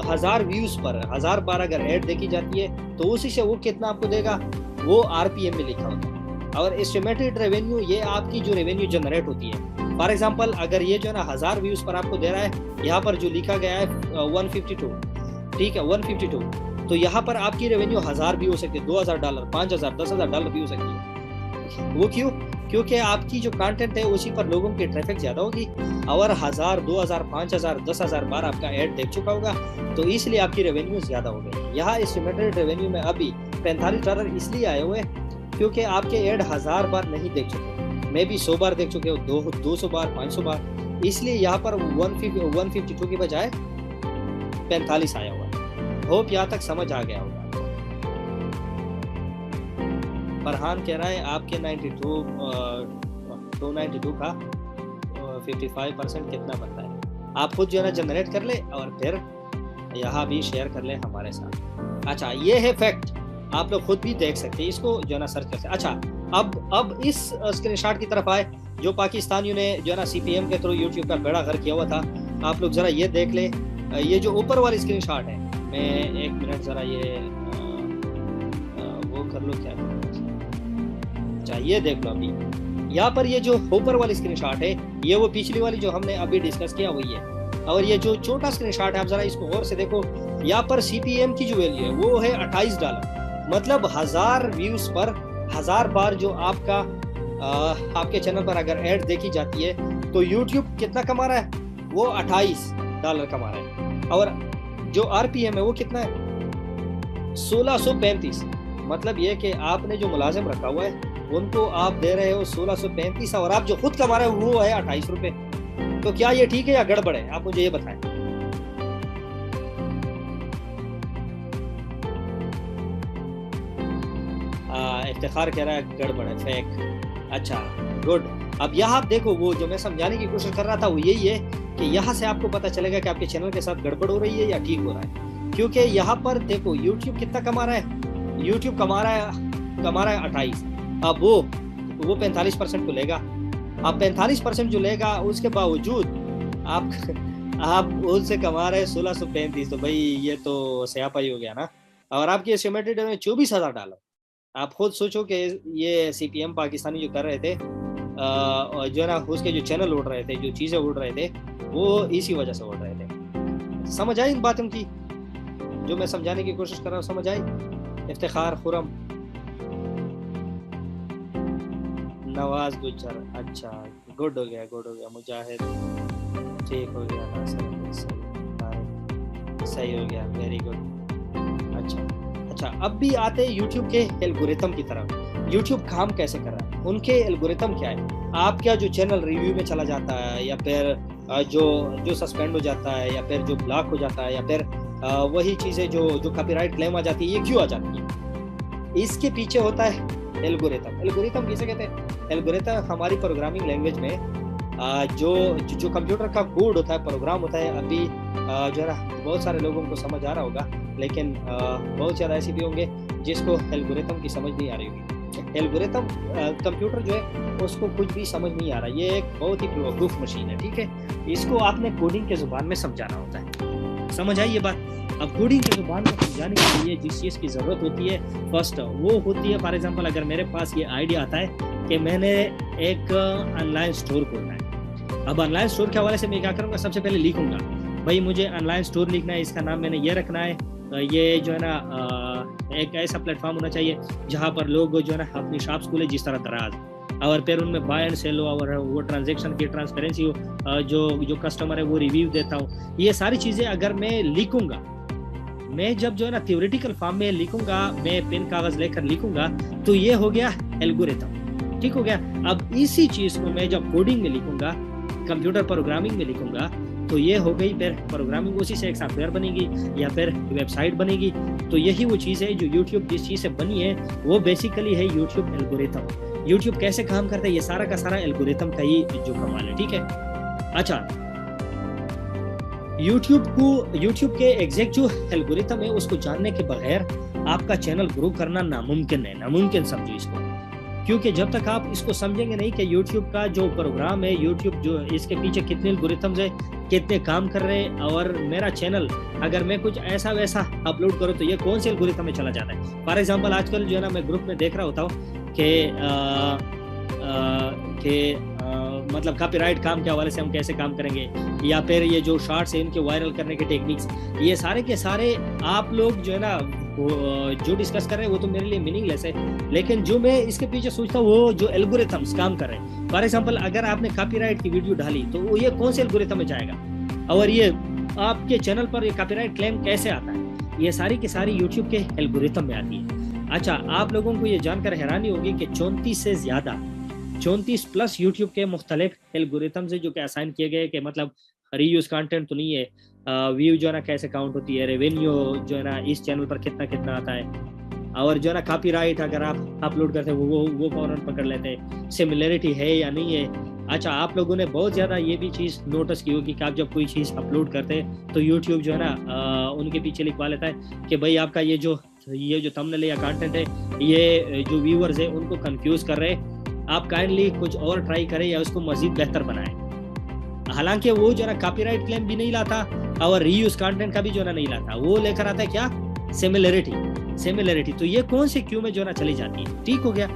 1000 व्यूज पर 1000 बार अगर ऐड देखी जाती है तो उसी से वो कितना आपको देगा, वो RPM में लिखा होता है। और एस्टिमेटेड रेवेन्यू ये आपकी जो रेवेन्यू जनरेट होती है। फॉर एग्जांपल अगर ये जो है ना 1000 व्यूज पर आपको दे रहा है, यहाँ पर जो लिखा गया है 152, ठीक है 152, तो यहाँ पर आपकी रेवेन्यू 1000 भी हो सकती है, $2000, $5000, $10,000 भी हो सकती है। वो क्यों? क्योंकि आपकी जो कंटेंट है उसी पर लोगों की ट्रैफिक ज्यादा होगी और 1000, 2000, 5000, 10,000 बार आपका ऐड देख चुका होगा, तो इसलिए आपकी रेवेन्यू ज्यादा हो गई। यहाँ एस्टिमेटेड रेवेन्यू में अभी $45 इसलिए आए हुए क्योंकि आपके ऐड 1000 बार नहीं देख चुके, मे भी 100 बार देख चुके हो, 200 बार, 500 बार, इसलिए यहाँ पर 152 की बजाय 45 आया हुआ। होप यहाँ तक समझ आ गया होगा। फरहान कह रहा है आपके 292 का 55% कितना बनता है, आप खुद जो है ना जनरेट कर ले और फिर यहाँ भी शेयर कर ले हमारे साथ। अच्छा ये है फैक्ट, आप लोग खुद भी देख सकते हैं, इसको जो है ना सर्च कर सकते हैं। अच्छा अब इस स्क्रीनशॉट की तरफ आए जो पाकिस्तानियों ने जो है ना CPM के थ्रू YouTube का बेड़ा गर्क किया हुआ था। आप लोग जरा ये देख ले, ये जो ऊपर वाली स्क्रीनशॉट है, मैं 1 मिनट जरा ये वो कर लो क्या। अच्छा ये देख लो, अभी यहाँ पर ये जो ऊपर वाली स्क्रीनशॉट है ये वो पिछली वाली जो हमने अभी डिस्कस किया वही है। और ये जो छोटा स्क्रीनशॉट है आप जरा इसको और से देखो, यहाँ पर CPM की जो वैल्यू है वो है $28। मतलब 1000 व्यूज पर 1000 बार जो आपके चैनल पर अगर ऐड देखी जाती है तो YouTube कितना कमा रहा है, वो $28 कमा रहा है। और जो RPM है वो कितना है, 1635। मतलब ये कि आपने जो मुलाजिम रखा हुआ है उनको आप दे रहे हो 1635 और आप जो खुद कमा रहे हो वो है ₹28। तो क्या ये ठीक है या गड़बड़ है, आप मुझे ये बताएं। इफ्तिखार कह रहा है गड़बड़ है, फेक। अच्छा गुड। अब यहाँ आप देखो, वो जो मैं समझाने की कोशिश कर रहा था वो यही है कि यहाँ से आपको पता चलेगा कि आपके चैनल के साथ गड़बड़ हो रही है या ठीक हो रहा है। क्योंकि यहाँ पर देखो YouTube कितना कमा रहा है, YouTube कमा रहा है 28। अब वो 45% को लेगा। अब 45% जो लेगा उसके बावजूद आप उससे कमा रहे 1635, तो भाई ये तो स्यापाई हो गया ना। और आपकी एस्टिमेटेड में $24,000। आप खुद सोचो कि ये CPM पाकिस्तानी जो कर रहे थे जो है ना, उसके जो चैनल उड़ रहे थे, जो चीज़ें उड़ रहे थे, वो इसी वजह से उड़ रहे थे। समझ आई इन बातों की जो मैं समझाने की कोशिश कर रहा हूँ? समझ आई? इफ्तिखार, खुरम, नवाज गुजर, अच्छा गुड हो गया। मुजाहिद ठीक हो गया, सही हो गया, वेरी गुड। अच्छा अब भी आते हैं YouTube के एल्गोरिथम की तरफ। YouTube काम कैसे कर रहा है, उनके एल्गोरिथम क्या है। आपका जो चैनल रिव्यू में चला जाता है या फिर जो सस्पेंड हो जाता है या फिर जो ब्लॉक हो जाता है या फिर वही चीज़ें जो कॉपीराइट क्लेम आ जाती है, ये क्यों आ जाती है? इसके पीछे होता है एल्गोरिथम। एल्गोरिथम किसे कहते हैं? एल्गोरिथम हमारी प्रोग्रामिंग लैंग्वेज में जो कंप्यूटर का कोड होता है, प्रोग्राम होता है। अभी जो है ना बहुत सारे लोगों को समझ आ रहा होगा, लेकिन बहुत ज़्यादा ऐसे भी होंगे जिसको एल्गोरिथम की समझ नहीं आ रही होगी। एल्गोरिथम कंप्यूटर जो है उसको कुछ भी समझ नहीं आ रहा, ये एक बहुत ही बेवकूफ़ मशीन है, ठीक है। इसको आपने कोडिंग के ज़ुबान में समझाना होता है। समझ आई ये बात? अब कोडिंग की जुबान में समझाने के लिए जिस चीज़ की ज़रूरत होती है फर्स्ट वो होती है, फॉर एग्जांपल अगर मेरे पास ये आइडिया आता है कि मैंने एक ऑनलाइन स्टोर खोलना है। अब ऑनलाइन स्टोर के हवाले से मैं क्या करूँगा, सबसे पहले लिखूंगा भाई मुझे ऑनलाइन स्टोर लिखना है, इसका नाम मैंने ये रखना है, ये जो है ना एक ऐसा प्लेटफॉर्म होना चाहिए जहाँ पर लोग जो है ना अपनी शॉप्स खोले जिस तरह दराज, और फिर उनमें बाय एंड सेल हो और वो ट्रांजेक्शन की ट्रांसपेरेंसी हो, जो कस्टमर है वो रिव्यू देता हूँ। ये सारी चीज़ें अगर मैं लिखूंगा, मैं जब जो है ना थियोरेटिकल फॉर्म में लिखूंगा, मैं पेन कागज लेकर लिखूंगा, तो ये हो गया एल्गोरिथम, ठीक हो गया। अब इसी चीज को मैं जब कोडिंग में लिखूंगा, कंप्यूटर प्रोग्रामिंग में लिखूंगा, तो ये हो गई फिर प्रोग्रामिंग, उसी से एक सॉफ्टवेयर बनेगी या फिर वेबसाइट बनेगी। तो यही वो चीज़ है जो यूट्यूब जिस चीज़ से बनी है वो बेसिकली है यूट्यूब एल्गोरिथम। यूट्यूब कैसे काम करता है ये सारा का सारा एल्गोरिथम का ही जो कमाल है, ठीक है। अच्छा, यूट्यूब के एग्जैक्ट जो एल्गोरिथम है उसको जानने के बगैर आपका चैनल ग्रो करना नामुमकिन है, नामुमकिन समझो इसको। क्योंकि जब तक आप इसको समझेंगे नहीं कि यूट्यूब का जो प्रोग्राम है, यूट्यूब जो इसके पीछे कितने एल्गोरिथम्स है, कितने काम कर रहे हैं, और मेरा चैनल अगर मैं कुछ ऐसा वैसा अपलोड करूँ तो ये कौन से एल्गोरिथम में चला जाता है। फॉर एग्जांपल आजकल जो है ना मैं ग्रुप में देख रहा होता हूँ कि मतलब कॉपीराइट काम के हवाले से हम कैसे काम करेंगे, या फिर ये जो शॉर्ट्स है इनके वायरल करने के टेक्निक्स, ये सारे के सारे आप लोग जो है ना जो डिस्कस कर रहे हैं वो तो मेरे लिए मीनिंगलेस है, लेकिन जो मैं इसके पीछे सोचता हूँ वो जो एल्गोरिथम्स काम कर रहे हैं। फॉर एग्जांपल अगर आपने कॉपीराइट की वीडियो डाली तो वो ये कौन से एल्गोरिथम में जाएगा, और ये आपके चैनल पर ये कॉपीराइट क्लेम कैसे आता है, ये सारी की सारी यूट्यूब के एल्गोरिथम में आती है। अच्छा, आप लोगों को ये जानकर हैरानी होगी कि 34 प्लस यूट्यूब के मुख्तलिफ एल्गोरिथम्स है जो कि असाइन किए गए, कि मतलब रीयूज कंटेंट तो नहीं है, व्यू जो है ना कैसे काउंट होती है, रेवेन्यू जो है ना इस चैनल पर कितना कितना आता है, और जो है ना कॉपीराइट अगर आप अपलोड करते हैं वो फौरन पकड़ लेते हैं, सिमिलरिटी है या नहीं है। अच्छा, आप लोगों ने बहुत ज़्यादा ये भी चीज़ नोटिस की होगी कि आप जब कोई चीज़ अपलोड करते हैं तो यूट्यूब जो है ना उनके पीछे लिखवा लेता है कि भाई आपका ये जो थंबनेल या कंटेंट है ये जो व्यूअर्स है उनको कंफ्यूज कर रहे हैं, आप काइंडली कुछ और ट्राई करें या उसको मजीद बेहतर बनाएं। हालांकि वो जो है ना कॉपीराइट क्लेम भी नहीं लाता और रीयूज कंटेंट का भी जो है ना नहीं लाता, वो लेकर आता है क्या, सिमिलरिटी। तो ये कौन से क्यू में जो है ना चली जाती है, ठीक हो गया।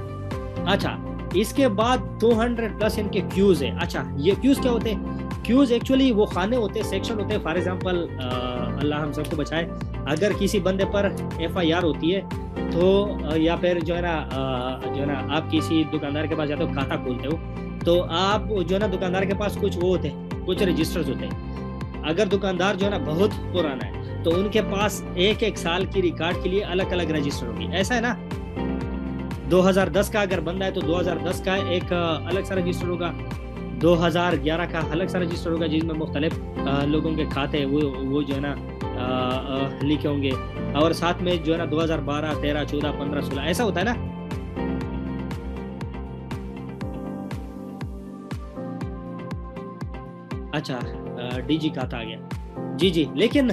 अच्छा, इसके बाद 200 प्लस इनके क्यूज है। अच्छा, ये क्यूज क्या होते हैं? क्यूज एक्चुअली वो खाने होते हैं, सेक्शन होते हैं। फॉर एग्जांपल अल्लाह हम सबको बचाए, अगर किसी बंदे पर FIR होती है तो या फिर जो है ना आप किसी दुकानदार के पास जाते हो, खाता खोलते हो, तो आप जो है ना दुकानदार के पास कुछ वो होते हैं, कुछ रजिस्टर्स होते हैं। अगर दुकानदार जो है ना बहुत पुराना है तो उनके पास एक साल की रिकॉर्ड के लिए अलग अलग रजिस्टर होगी, ऐसा है ना। 2010 का अगर बंदा है तो 2010 का एक अलग सा रजिस्टर होगा, 2011 का अलग सा रजिस्टर होगा जिसमें मुख्तलिफ लोगों के खाते वो जो है ना लिखे होंगे, और साथ में जो है ना 2012, 13, 14, 15, 16 ऐसा होता है ना। अच्छा, DG खाता आ गया, जी, लेकिन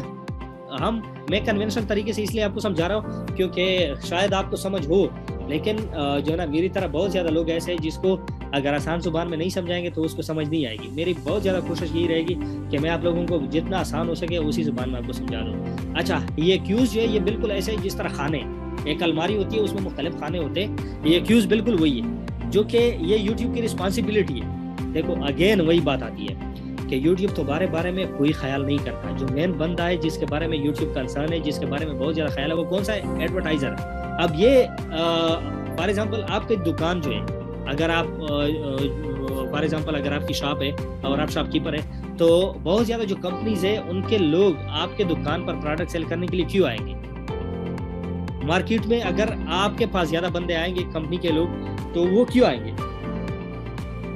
मैं कन्वेंशनल तरीके से इसलिए आपको समझा रहा हूँ क्योंकि शायद आपको समझ हो, लेकिन जो है ना मेरी तरह बहुत ज़्यादा लोग ऐसे हैं जिसको अगर आसान जुबान में नहीं समझाएंगे तो उसको समझ नहीं आएगी। मेरी बहुत ज़्यादा कोशिश यही रहेगी कि मैं आप लोगों को जितना आसान हो सके उसी जुबान में आपको समझा दूँ। अच्छा, ये क्यूज़ जो है ये बिल्कुल ऐसे जिस तरह खाने, एक अलमारी होती है उसमें मुख्तलिफ खाने होते हैं, ये क्यूज़ बिल्कुल वही है जो कि ये यूट्यूब की रिस्पॉन्सिबिलिटी है। देखो अगेन वही बात आती है कि यूट्यूब तो बारे में कोई ख्याल नहीं करता। जो मेन बंदा है जिसके बारे में यूट्यूब कंसर्न है, जिसके बारे में बहुत ज़्यादा ख्याल है, वो कौन सा है, एडवर्टाइज़र। अब ये फॉर एग्जांपल आपकी दुकान जो है, अगर आप फॉर एग्जांपल अगर आपकी शॉप है और आप शॉपकीपर है, तो बहुत ज़्यादा जो कंपनीज है उनके लोग आपके दुकान पर प्रोडक्ट सेल करने के लिए क्यों आएंगे मार्केट में। अगर आपके पास ज़्यादा बंदे आएंगे कंपनी के लोग, तो वो क्यों आएंगे?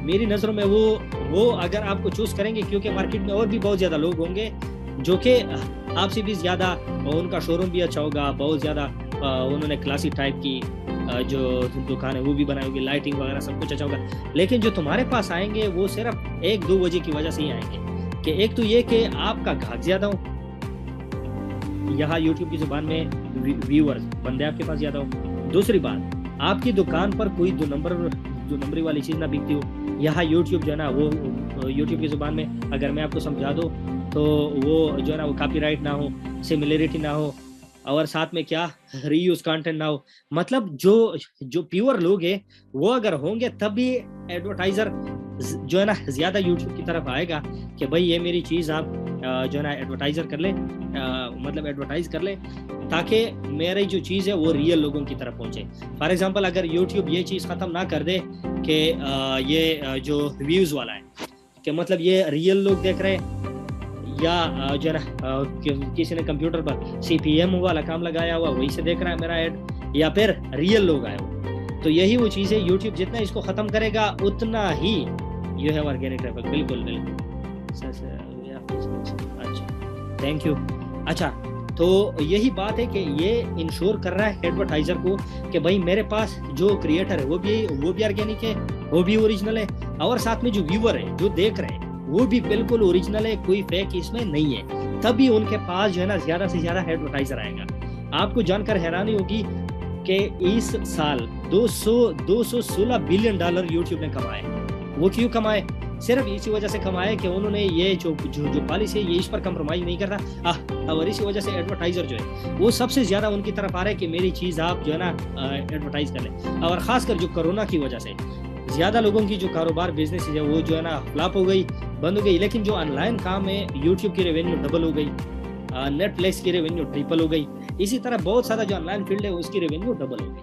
मेरी नज़रों में वो अगर आपको चूज करेंगे क्योंकि मार्केट में और भी बहुत ज़्यादा लोग होंगे जो कि आपसे भी ज़्यादा, उनका शोरूम भी अच्छा होगा, बहुत ज़्यादा उन्होंने क्लासी टाइप की जो दुकान है वो भी बनाई होगी, लाइटिंग वगैरह सब कुछ अच्छा होगा। लेकिन जो तुम्हारे पास आएंगे वो सिर्फ 1-2 वजह की वजह से ही आएंगे कि एक तो ये कि आपका ग्राहक ज़्यादा हो, यहाँ यूट्यूब की जुबान में व्यूअर्स बंदे आपके पास ज़्यादा हो। दूसरी बात, आपकी दुकान पर कोई दो नंबरी वाली चीज़ ना बिकती हो। यहाँ यूट्यूब जो है ना वो यूट्यूब की ज़ुबान में अगर मैं आपको समझा दूँ तो वो जो है ना वो कॉपीराइट ना हो, सिमिलरिटी ना हो, और साथ में क्या रीयूज कंटेंट ना हो। मतलब जो जो प्योर लोग हैं वो अगर होंगे तभी एडवर्टाइजर जो है ना ज्यादा यूट्यूब की तरफ आएगा कि भाई ये मेरी चीज आप जो है ना एडवर्टाइजर कर ले, मतलब एडवर्टाइज कर ले, ताकि मेरी जो चीज है वो रियल लोगों की तरफ पहुंचे। फॉर एग्जांपल अगर यूट्यूब ये चीज खत्म ना कर दे कि ये जो व्यूज वाला है कि मतलब ये रियल लोग देख रहे हैं या जो है ना किसी ने कंप्यूटर पर सीपीएम वाला काम लगाया हुआ वही से देख रहा है मेरा ऐड, या फिर रियल लोग आए हुए, तो यही वो चीज़ है। यूट्यूब जितना इसको खत्म करेगा उतना ही यू हैव ऑर्गेनिक ट्रैफिक। बिल्कुल बिल्कुल। अच्छा, थैंक यू। अच्छा, तो यही बात है कि ये इंश्योर कर रहा है एडवर्टाइजर को कि भाई मेरे पास जो क्रिएटर है वो भी ऑर्गेनिक है, वो भी ओरिजिनल है, और साथ में जो व्यूअर है जो देख रहे हैं वो भी बिल्कुल ओरिजिनल है, कोई फेक इसमें नहीं है। तभी उनके पास जो है ना ज्यादा से ज्यादा एडवर्टाइजर आएगा। आपको जानकर हैरानी होगी कि इस साल 216 बिलियन डॉलर यूट्यूब ने कमाए। वो क्यों कमाए? सिर्फ इसी वजह से कमाए कि उन्होंने ये जो पॉलिसी है ये इस पर कंप्रोमाइज नहीं करता, और इसी वजह से एडवर्टाइजर जो है वो सबसे ज्यादा उनकी तरफ आ रहा है कि मेरी चीज आप जो है ना एडवर्टाइज कर लें। और खासकर जो कोरोना की वजह से ज्यादा लोगों की जो कारोबार बिजनेस है वो जो है ना फ्लॉप हो गई, बंद हो गई, लेकिन जो ऑनलाइन काम है यूट्यूब की रेवेन्यू डबल हो गई, नेटफ्लिक्स की रेवेन्यू ट्रिपल हो गई, इसी तरह बहुत सारा जो ऑनलाइन फील्ड है उसकी रेवेन्यू डबल हो गई।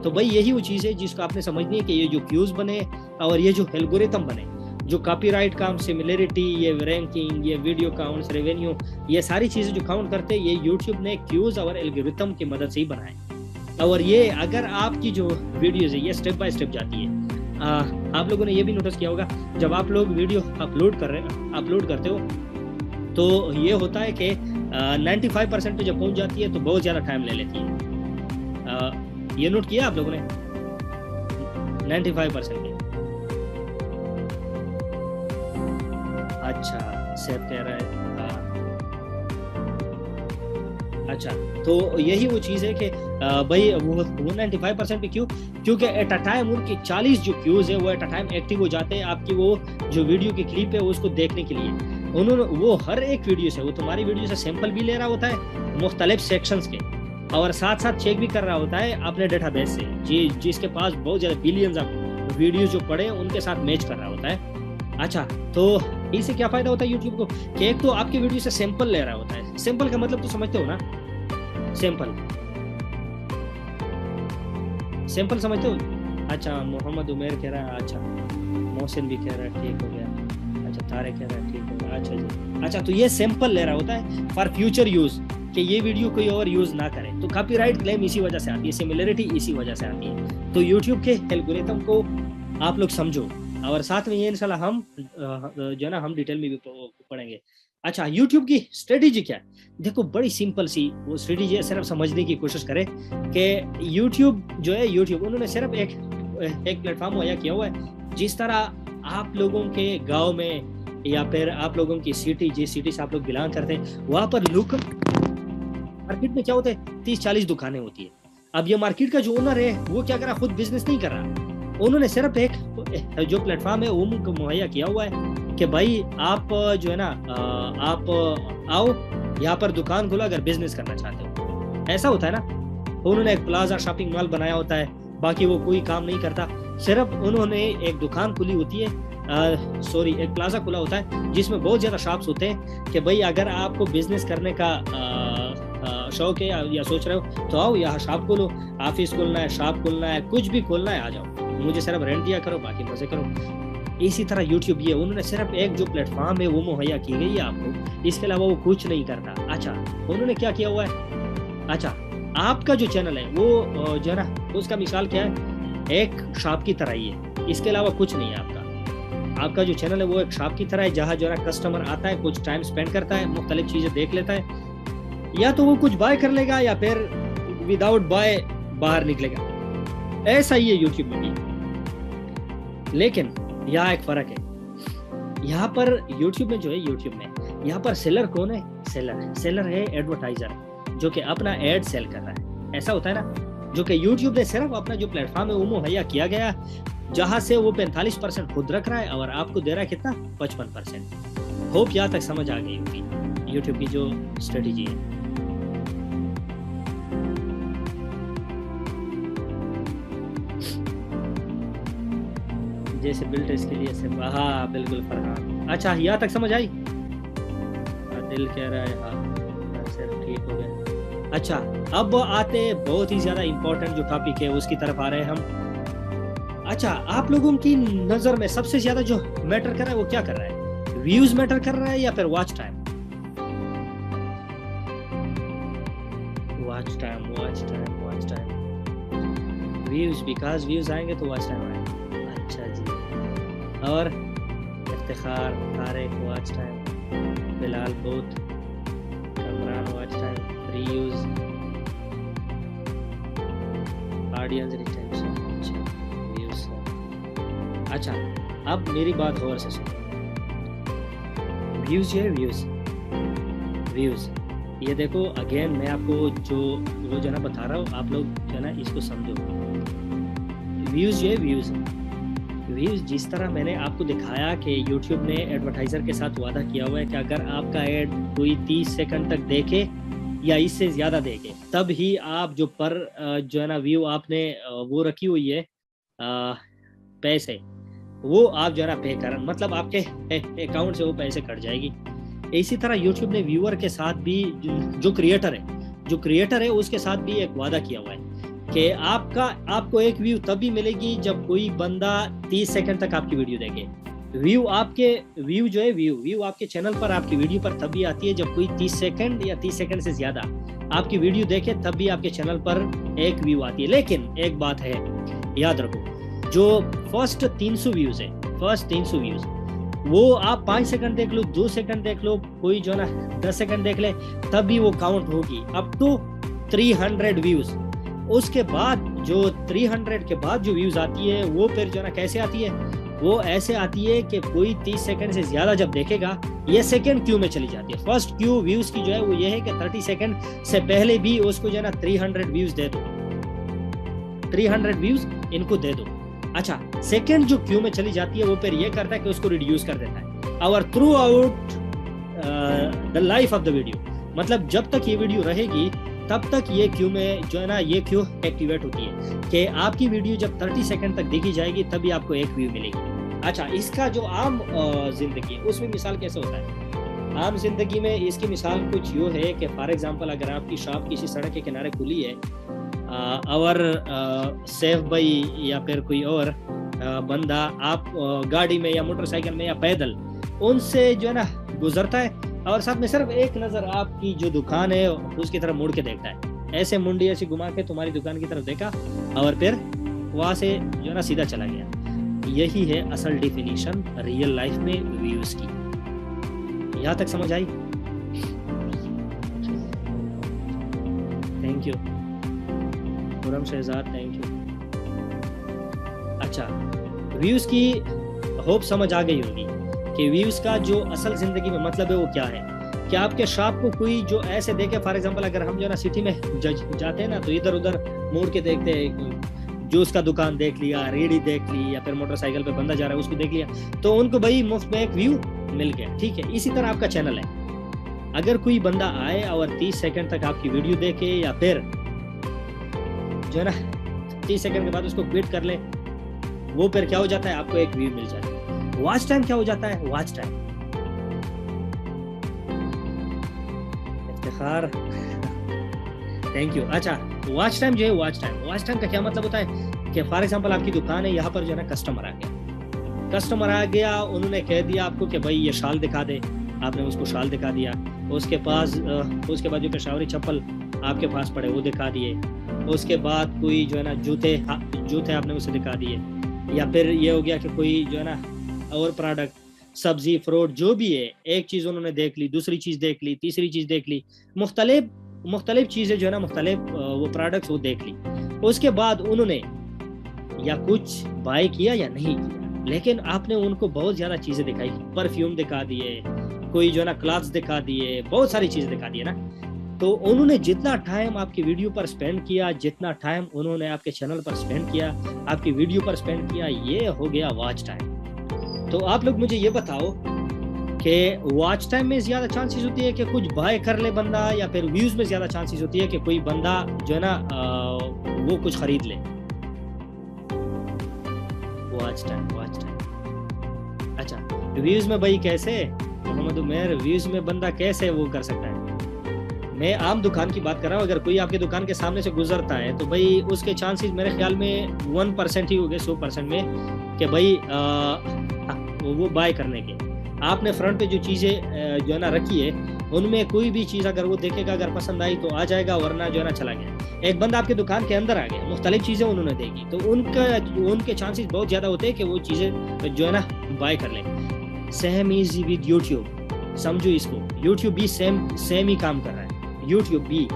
तो भाई यही वो चीज़ है जिसको आपने समझनी है कि ये जो क्यूज बने और ये जो एल्गोरिथम बने, जो कॉपीराइट काम, सिमिलरिटी, ये रैंकिंग, ये वीडियो काउंट्स, रेवेन्यू, ये सारी चीज़ें जो काउंट करते हैं ये यूट्यूब ने क्यूज और एल्गोरिथम की मदद से ही बनाए। और ये अगर आपकी जो वीडियोज है ये स्टेप बाय स्टेप जाती है। आप लोगों ने ये भी नोटिस किया होगा जब आप लोग वीडियो अपलोड करते हो तो ये होता है कि 95% पे जब पहुंच जाती है तो बहुत ज़्यादा टाइम ले लेती है। ये नोट किया आप लोगों ने? 95% पे। अच्छा, सेव कह रहा है। अच्छा, तो यही वो चीज़ है कि भाई वो 95% पे क्यों? क्योंकि एट अ टाइम उनकी 40 जो क्यूज है वो एट अ टाइम एक्टिव हो जाते हैं आपकी वो जो वीडियो की क्लिप है उसको देखने के लिए। उन्होंने वो हर एक वीडियो से, वो तुम्हारी वीडियो से सैंपल भी ले रहा होता है मुख्तलिफ सेक्शंस के, और साथ साथ चेक भी कर रहा होता है अपने डेटाबेस से जिसके पास बहुत ज़्यादा बिलियंस ऑफ वीडियो जो पड़े उनके साथ मैच कर रहा होता है। अच्छा, तो इससे क्या फायदा होता है यूट्यूब को कि एक तो आपकी वीडियो से सैंपल ले रहा होता है। सैंपल का मतलब तो समझते हो ना? सैंपल समझते हो? अच्छा, मोहम्मद उमेर कह रहा है, अच्छा मोहसिन भी कह रहा है ठीक हो गया, अच्छा तारे कह रहा है ठीक हो गया, अच्छा जी। अच्छा, तो ये सैंपल ले रहा होता है फॉर फ्यूचर यूज कि ये वीडियो कोई और यूज ना करे। तो कॉपीराइट क्लेम इसी वजह से आती है, सिमिलरिटी इसी वजह से आती है। तो यूट्यूब के एल्गोरिथम को आप लोग समझो, और साथ में ये इंशाल्लाह हम जो है ना हम डिटेल में भी पढ़ेंगे। अच्छा, यूट्यूब की स्ट्रेटेजी क्या है? देखो, बड़ी सिंपल सी वो स्ट्रेटेजी है, सिर्फ समझने की कोशिश करें कि यूट्यूब जो है, यूट्यूब उन्होंने सिर्फ एक प्लेटफॉर्म मुहैया किया हुआ है। जिस तरह आप लोगों के गांव में या फिर आप लोगों की सिटी, जिस सिटी से आप लोग बिलोंग करते हैं, वहां पर लोकल मार्केट में क्या होता है, 30-40 दुकानें होती है। अब ये मार्केट का जो ओनर है वो क्या कर रहा, खुद बिजनेस नहीं कर रहा, उन्होंने सिर्फ एक जो प्लेटफॉर्म है वो मुहैया किया हुआ है कि भाई आप जो है ना आप आओ यहाँ पर दुकान खोलो अगर बिजनेस करना चाहते हो। ऐसा होता है ना। उन्होंने एक प्लाजा शॉपिंग मॉल बनाया होता है, बाकी वो कोई काम नहीं करता, सिर्फ उन्होंने एक दुकान खुली होती है, एक प्लाजा खुला होता है जिसमें बहुत ज़्यादा शॉप्स होते हैं कि भाई अगर आपको बिजनेस करने का शौक है या सोच रहे हो तो आओ यहाँ शॉप खोलो, ऑफिस खोलना है, शॉप खोलना है, कुछ भी खोलना है आ जाओ, मुझे सिर्फ रेंट दिया करो, बाकी मजे करो। इसी तरह यूट्यूब ये उन्होंने सिर्फ एक जो प्लेटफॉर्म है वो मुहैया की गई है आपको, इसके अलावा वो कुछ नहीं करता। अच्छा, उन्होंने क्या किया हुआ है? अच्छा, आपका जो चैनल है वो जो है ना उसका मिसाल क्या है, एक शॉप की तरह ही है, इसके अलावा कुछ नहीं है आपका जो चैनल है वो एक शॉप की तरह है, जहाँ जो है ना कस्टमर आता है, कुछ टाइम स्पेंड करता है, मुख्तलिफ चीजें देख लेता है, या तो वो कुछ बाय कर लेगा या फिर विदाउट बाय बाहर निकलेगा। ऐसा ही है यूट्यूब में भी, लेकिन यहाँ एक फर्क है। यहाँ पर यूट्यूब में जो है, यूट्यूब में यहाँ पर सेलर कौन है? सेलर है एडवर्टाइजर, जो कि अपना एड सेल कर रहा है। ऐसा होता है ना, जो कि यूट्यूब ने सिर्फ अपना जो प्लेटफॉर्म है वो मुहैया किया गया जहां से वो 45% खुद रख रहा है और आपको दे रहा है कितना, 55%। होप यहाँ तक समझ आ गई होगी यूट्यूब की जो स्ट्रेटेजी है। जैसे बिल्ट इसके लिए से, हाँ बिल्कुल फरहान। अच्छा यहाँ तक समझ आई? दिल कह रहा है हाँ सर ठीक हो गया। अच्छा अब आते बहुत ही ज्यादा इंपॉर्टेंट जो टॉपिक है उसकी तरफ आ रहे हैं हम। अच्छा आप लोगों की नजर में सबसे ज्यादा जो मैटर कर रहा है वो क्या कर रहा है? व्यूज मैटर कर रहा है या फिर watch time? Watch time, watch time, watch time. Views, because views आएंगे तो वॉच टाइम आएगा। अच्छा जी। और Iftikhar, Tariq watch time, Bilal both, Kamran watch time, reuse, audience retention, views. अच्छा अब मेरी बात गौर से सुनो। व्यूज है, व्यूज व्यूज ये देखो अगेन मैं आपको जो वो जो ना बता रहा हूँ, आप लोग जो ना इसको समझो। व्यूज है, व्यूज व्यूज जिस तरह मैंने आपको दिखाया कि YouTube ने एडवर्टाइजर के साथ वादा किया हुआ है कि अगर आपका एड कोई 30 सेकंड तक देखे या इससे ज्यादा देखे तब ही आप जो पर जो है ना व्यू आपने वो रखी हुई है पैसे, वो आप जो है ना पे करन, मतलब आपके अकाउंट से वो पैसे कट जाएगी। इसी तरह YouTube ने व्यूअर के साथ भी जो क्रिएटर है उसके साथ भी एक वादा किया हुआ है कि आपको एक व्यू तब भी मिलेगी जब कोई बंदा 30 सेकंड तक आपकी वीडियो देखे। व्यू जो है व्यू आपके चैनल पर, आपकी वीडियो पर तब भी आती है जब कोई 30 सेकंड या 30 सेकंड से ज्यादा आपकी वीडियो देखे, तब भी आपके चैनल पर एक व्यू आती है। लेकिन एक बात है याद रखो, जो फर्स्ट 300 व्यूज है, फर्स्ट 300 व्यूज वो आप 5 सेकंड देख लो, 2 सेकंड देख लो, कोई जो ना 10 सेकंड देख ले, तब भी वो काउंट होगी अप टू 300 व्यूज। उसके बाद जो 300 के बाद जो व्यूज आती है वो फिर जो ना कैसे आती है, वो ऐसे आती है कि कोई 30 सेकंड से ज्यादा जब देखेगा ये सेकंड क्यू में चली जाती है। फर्स्ट क्यू व्यूज की जो है वो ये है कि 30 सेकंड से पहले भी उसको जो है ना 300 व्यूज दे दो, 300 व्यूज इनको दे दो। अच्छा सेकंड जो क्यू में चली जाती है वो फिर ये करता है कि उसको रिड्यूस कर देता है और through out the life of the video, मतलब जब तक ये वीडियो रहेगी तब तक ये क्यू में जो है ना ये क्यू एक्टिवेट होती है कि आपकी वीडियो जब 30 सेकंड तक देखी जाएगी तभी आपको एक व्यू मिलेगी। अच्छा इसका जो आम जिंदगी है उसमें मिसाल कैसे होता है? आम जिंदगी में इसकी मिसाल कुछ यूँ है कि फॉर एग्जांपल अगर आपकी शॉप किसी सड़क के किनारे खुली है और सेफ भाई या फिर कोई और बंदा आप गाड़ी में या मोटरसाइकिल में या पैदल उनसे जो है ना गुजरता है और साथ में सिर्फ एक नजर आपकी जो दुकान है उसकी तरफ मुड़ के देखता है, ऐसे मुंडी ऐसी घुमा के तुम्हारी दुकान की तरफ देखा और फिर वहां से जो है ना सीधा चला गया। यही है असल डेफिनेशन रियल लाइफ में व्यूज की। यहाँ तक समझ आई? Thank you Khurram Shahzad, thank you. अच्छा व्यूज की होप समझ आ गई होगी कि व्यूज का जो असल जिंदगी में मतलब है वो क्या है। कि आपके शॉप को कोई जो ऐसे देखे, फॉर एग्जांपल अगर हम जो ना सिटी में जाते हैं ना तो इधर उधर मुड़ के देखते हैं, जूस का दुकान देख लिया, रेडी देख ली या फिर मोटरसाइकिल पे बंदा जा रहा है उसको देख लिया, तो उनको भाई मुफ्त में एक व्यू मिल गया। ठीक है, इसी तरह आपका चैनल है, अगर कोई बंदा आए और 30 सेकंड तक आपकी वीडियो देखे या फिर जो है ना 30 सेकंड के बाद उसको क्विट कर ले, वो फिर क्या हो जाता है, आपको एक व्यू मिल जाता है। वॉच टाइम क्या हो जाता है? Watch time, Iftikhar thank you. अच्छा वॉच टाइम जो है, वॉच टाइम का क्या मतलब होता है कि फॉर एग्जांपल आपकी दुकान है, यहाँ पर जो है ना कस्टमर आ गया, उन्होंने कह दिया आपको कि भाई ये शाल दिखा दे, आपने उसको शाल दिखा दिया, उसके बाद जो पेशावरी चप्पल आपके पास पड़े वो दिखा दिए, उसके बाद कोई जो है ना जूते आपने उसे दिखा दिए, या फिर ये हो गया कि कोई जो है ना और प्रोडक्ट सब्जी फ्रूट जो भी है, एक चीज़ उन्होंने देख ली, दूसरी चीज़ देख ली, तीसरी चीज़ देख ली, मुख्तलिफ चीज़ें जो है ना मुख्तलिफ वो प्रोडक्ट्स वो देख ली। उसके बाद उन्होंने या कुछ बाय किया या नहीं किया, लेकिन आपने उनको बहुत ज़्यादा चीज़ें दिखाई, परफ्यूम दिखा दिए, कोई जो है ना क्लॉथ्स दिखा दिए, बहुत सारी चीज़ें दिखा दिए ना। तो उन्होंने जितना टाइम आपकी वीडियो पर स्पेंड किया, जितना टाइम उन्होंने आपके चैनल पर स्पेंड किया, आपकी वीडियो पर स्पेंड किया, ये हो गया वॉच टाइम। तो आप लोग मुझे ये बताओ कि वॉच टाइम में ज्यादा चांसेस होती है कि कुछ बाय कर ले बंदा, या फिर व्यूज में ज्यादा चांसेस होती है कि कोई बंदा जो है ना वो कुछ खरीद ले? Watch time, watch time. अच्छा, व्यूज में भाई कैसे मोहम्मद उमर, व्यूज में बंदा कैसे वो कर सकता है? मैं आम दुकान की बात कर रहा हूँ। अगर कोई आपके दुकान के सामने से गुजरता है तो भाई उसके चांसेस मेरे ख्याल में 1% ही हो गए 100% में कि भाई वो बाय करने के। आपने फ्रंट पे जो चीज़ें जो है ना रखी है, उनमें कोई भी चीज़ अगर वो देखेगा, अगर पसंद आई तो आ जाएगा, वरना जो है ना चला गया। एक बंदा आपके दुकान के अंदर आ गया, मुख्तलिफ चीज़ें उन्होंने देखी, तो उनके चांसेस बहुत ज़्यादा होते हैं कि वो चीज़ें जो है ना बाय कर लें। सेम इज विद यूट्यूब, समझो इसको, यूट्यूब भी सेम ही काम कर रहा है। यूट्यूब भी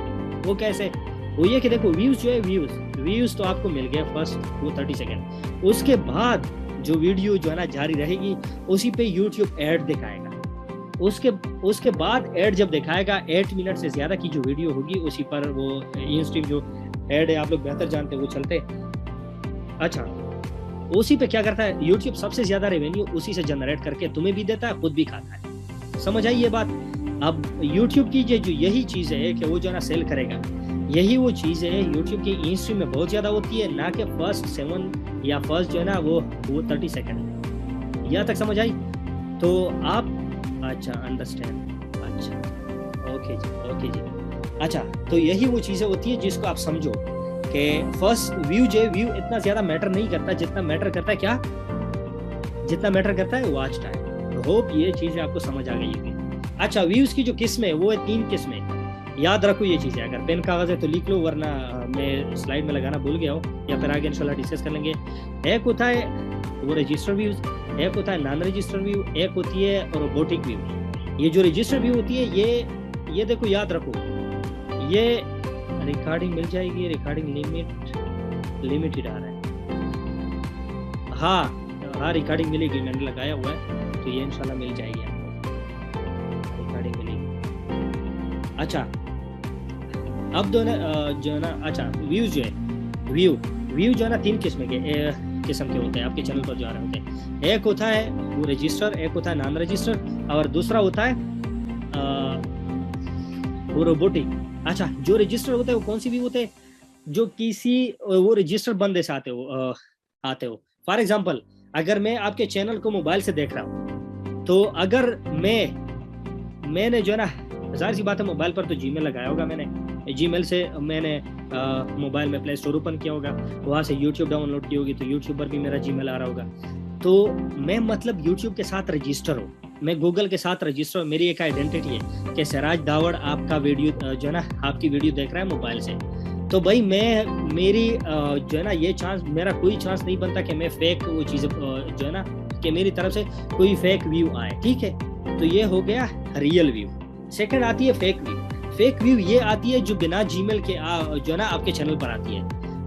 वो कैसे? वो ये कि देखो व्यूज जो है, व्यूज तो आपको मिल गया फर्स्ट वो 30 सेकेंड, उसके बाद जो वीडियो जो है ना जारी रहेगी उसी पे यूट्यूब ऐड दिखाएगा। उसके बाद ऐड जब दिखाएगा 8 मिनट से ज्यादा की जो वीडियो होगी उसी पर वो इन स्ट्रीम जो ऐड है, आप लोग बेहतर जानते हैं, वो चलते। अच्छा, उसी पे क्या करता है यूट्यूब? सबसे ज्यादा रेवेन्यू उसी से जनरेट करके तुम्हें भी देता है, खुद भी खाता है। समझ आई ये बात? अब YouTube की जो यही चीज़ है कि वो जो है ना सेल करेगा, यही वो चीज़ है YouTube की इन स्ट्रीम में बहुत ज़्यादा होती है, ना कि फर्स्ट 7 या फर्स्ट जो है ना वो 30 सेकंड। यहाँ तक समझ आई? तो आप अच्छा अंडरस्टैंड, अच्छा ओके जी। अच्छा, तो यही वो चीज़ें होती है जिसको आप समझो कि फर्स्ट व्यू इतना ज़्यादा मैटर नहीं करता जितना मैटर करता है क्या? जितना मैटर करता है वॉच टाइम। होप ये चीज़ें आपको समझ आ गई है। अच्छा, व्यूज की जो किस्में है वो है 3 किस्में। याद रखो ये चीज़ें, अगर पेन कागज है तो लिख लो, वरना मैं स्लाइड में लगाना भूल गया हूँ, या फिर आगे इंशाल्लाह डिस्कस कर लेंगे। एक होता है वो रजिस्टर व्यूज, एक होता है नॉन रजिस्टर व्यू, एक होती है रोबोटिक व्यू। ये जो रजिस्टर व्यू होती है ये देखो, याद रखो, ये रिकॉर्डिंग मिल जाएगी, रिकॉर्डिंग लिमिटेड आ रहा है। हाँ रिकॉर्डिंग मिलेगी, मैंने लगाया हुआ है, तो ये इंशाल्लाह मिल जाएगी आपको, रिकॉर्डिंग मिलेगी। अच्छा, अब जो है ना अच्छा व्यूज जो है व्यू जो है ना 3 किस्म के होते हैं आपके चैनल पर जो आ रहे होते हैं। एक होता है वो रजिस्टर, एक होता है नॉन रजिस्टर, और दूसरा होता है वो रोबोटिक। अच्छा, जो रजिस्टर होते हैं वो कौन सी व्यू होते हैं? जो किसी वो रजिस्टर बंदे से आते हो। फॉर एग्जाम्पल, अगर मैं आपके चैनल को मोबाइल से देख रहा हूँ, तो अगर मैंने जो है ना, ज़ाहिर सी बात है मोबाइल पर तो जीमेल लगाया होगा, मैंने जीमेल से मैंने मोबाइल में प्ले स्टोर ओपन किया होगा, वहाँ से यूट्यूब डाउनलोड की होगी, तो यूट्यूब पर भी मेरा जीमेल आ रहा होगा। तो मैं मतलब यूट्यूब के साथ रजिस्टर हूँ, मैं गूगल के साथ रजिस्टर हूँ, मेरी एक आइडेंटिटी है कि सिराज दावड़ आपका वीडियो जो है ना, आपकी वीडियो देख रहा है मोबाइल से। तो भाई मेरी जो है ना ये चांस, मेरा कोई चांस नहीं बनता कि मैं फेक वो चीज़ जो है ना, कि मेरी तरफ से कोई फेक व्यू आए। ठीक है, तो ये हो गया रियल व्यू। सेकंड आती है फेक व्यू। फेक व्यू ये आती है जो बिना जीमेल के जो है ना आपके चैनल पर आती है,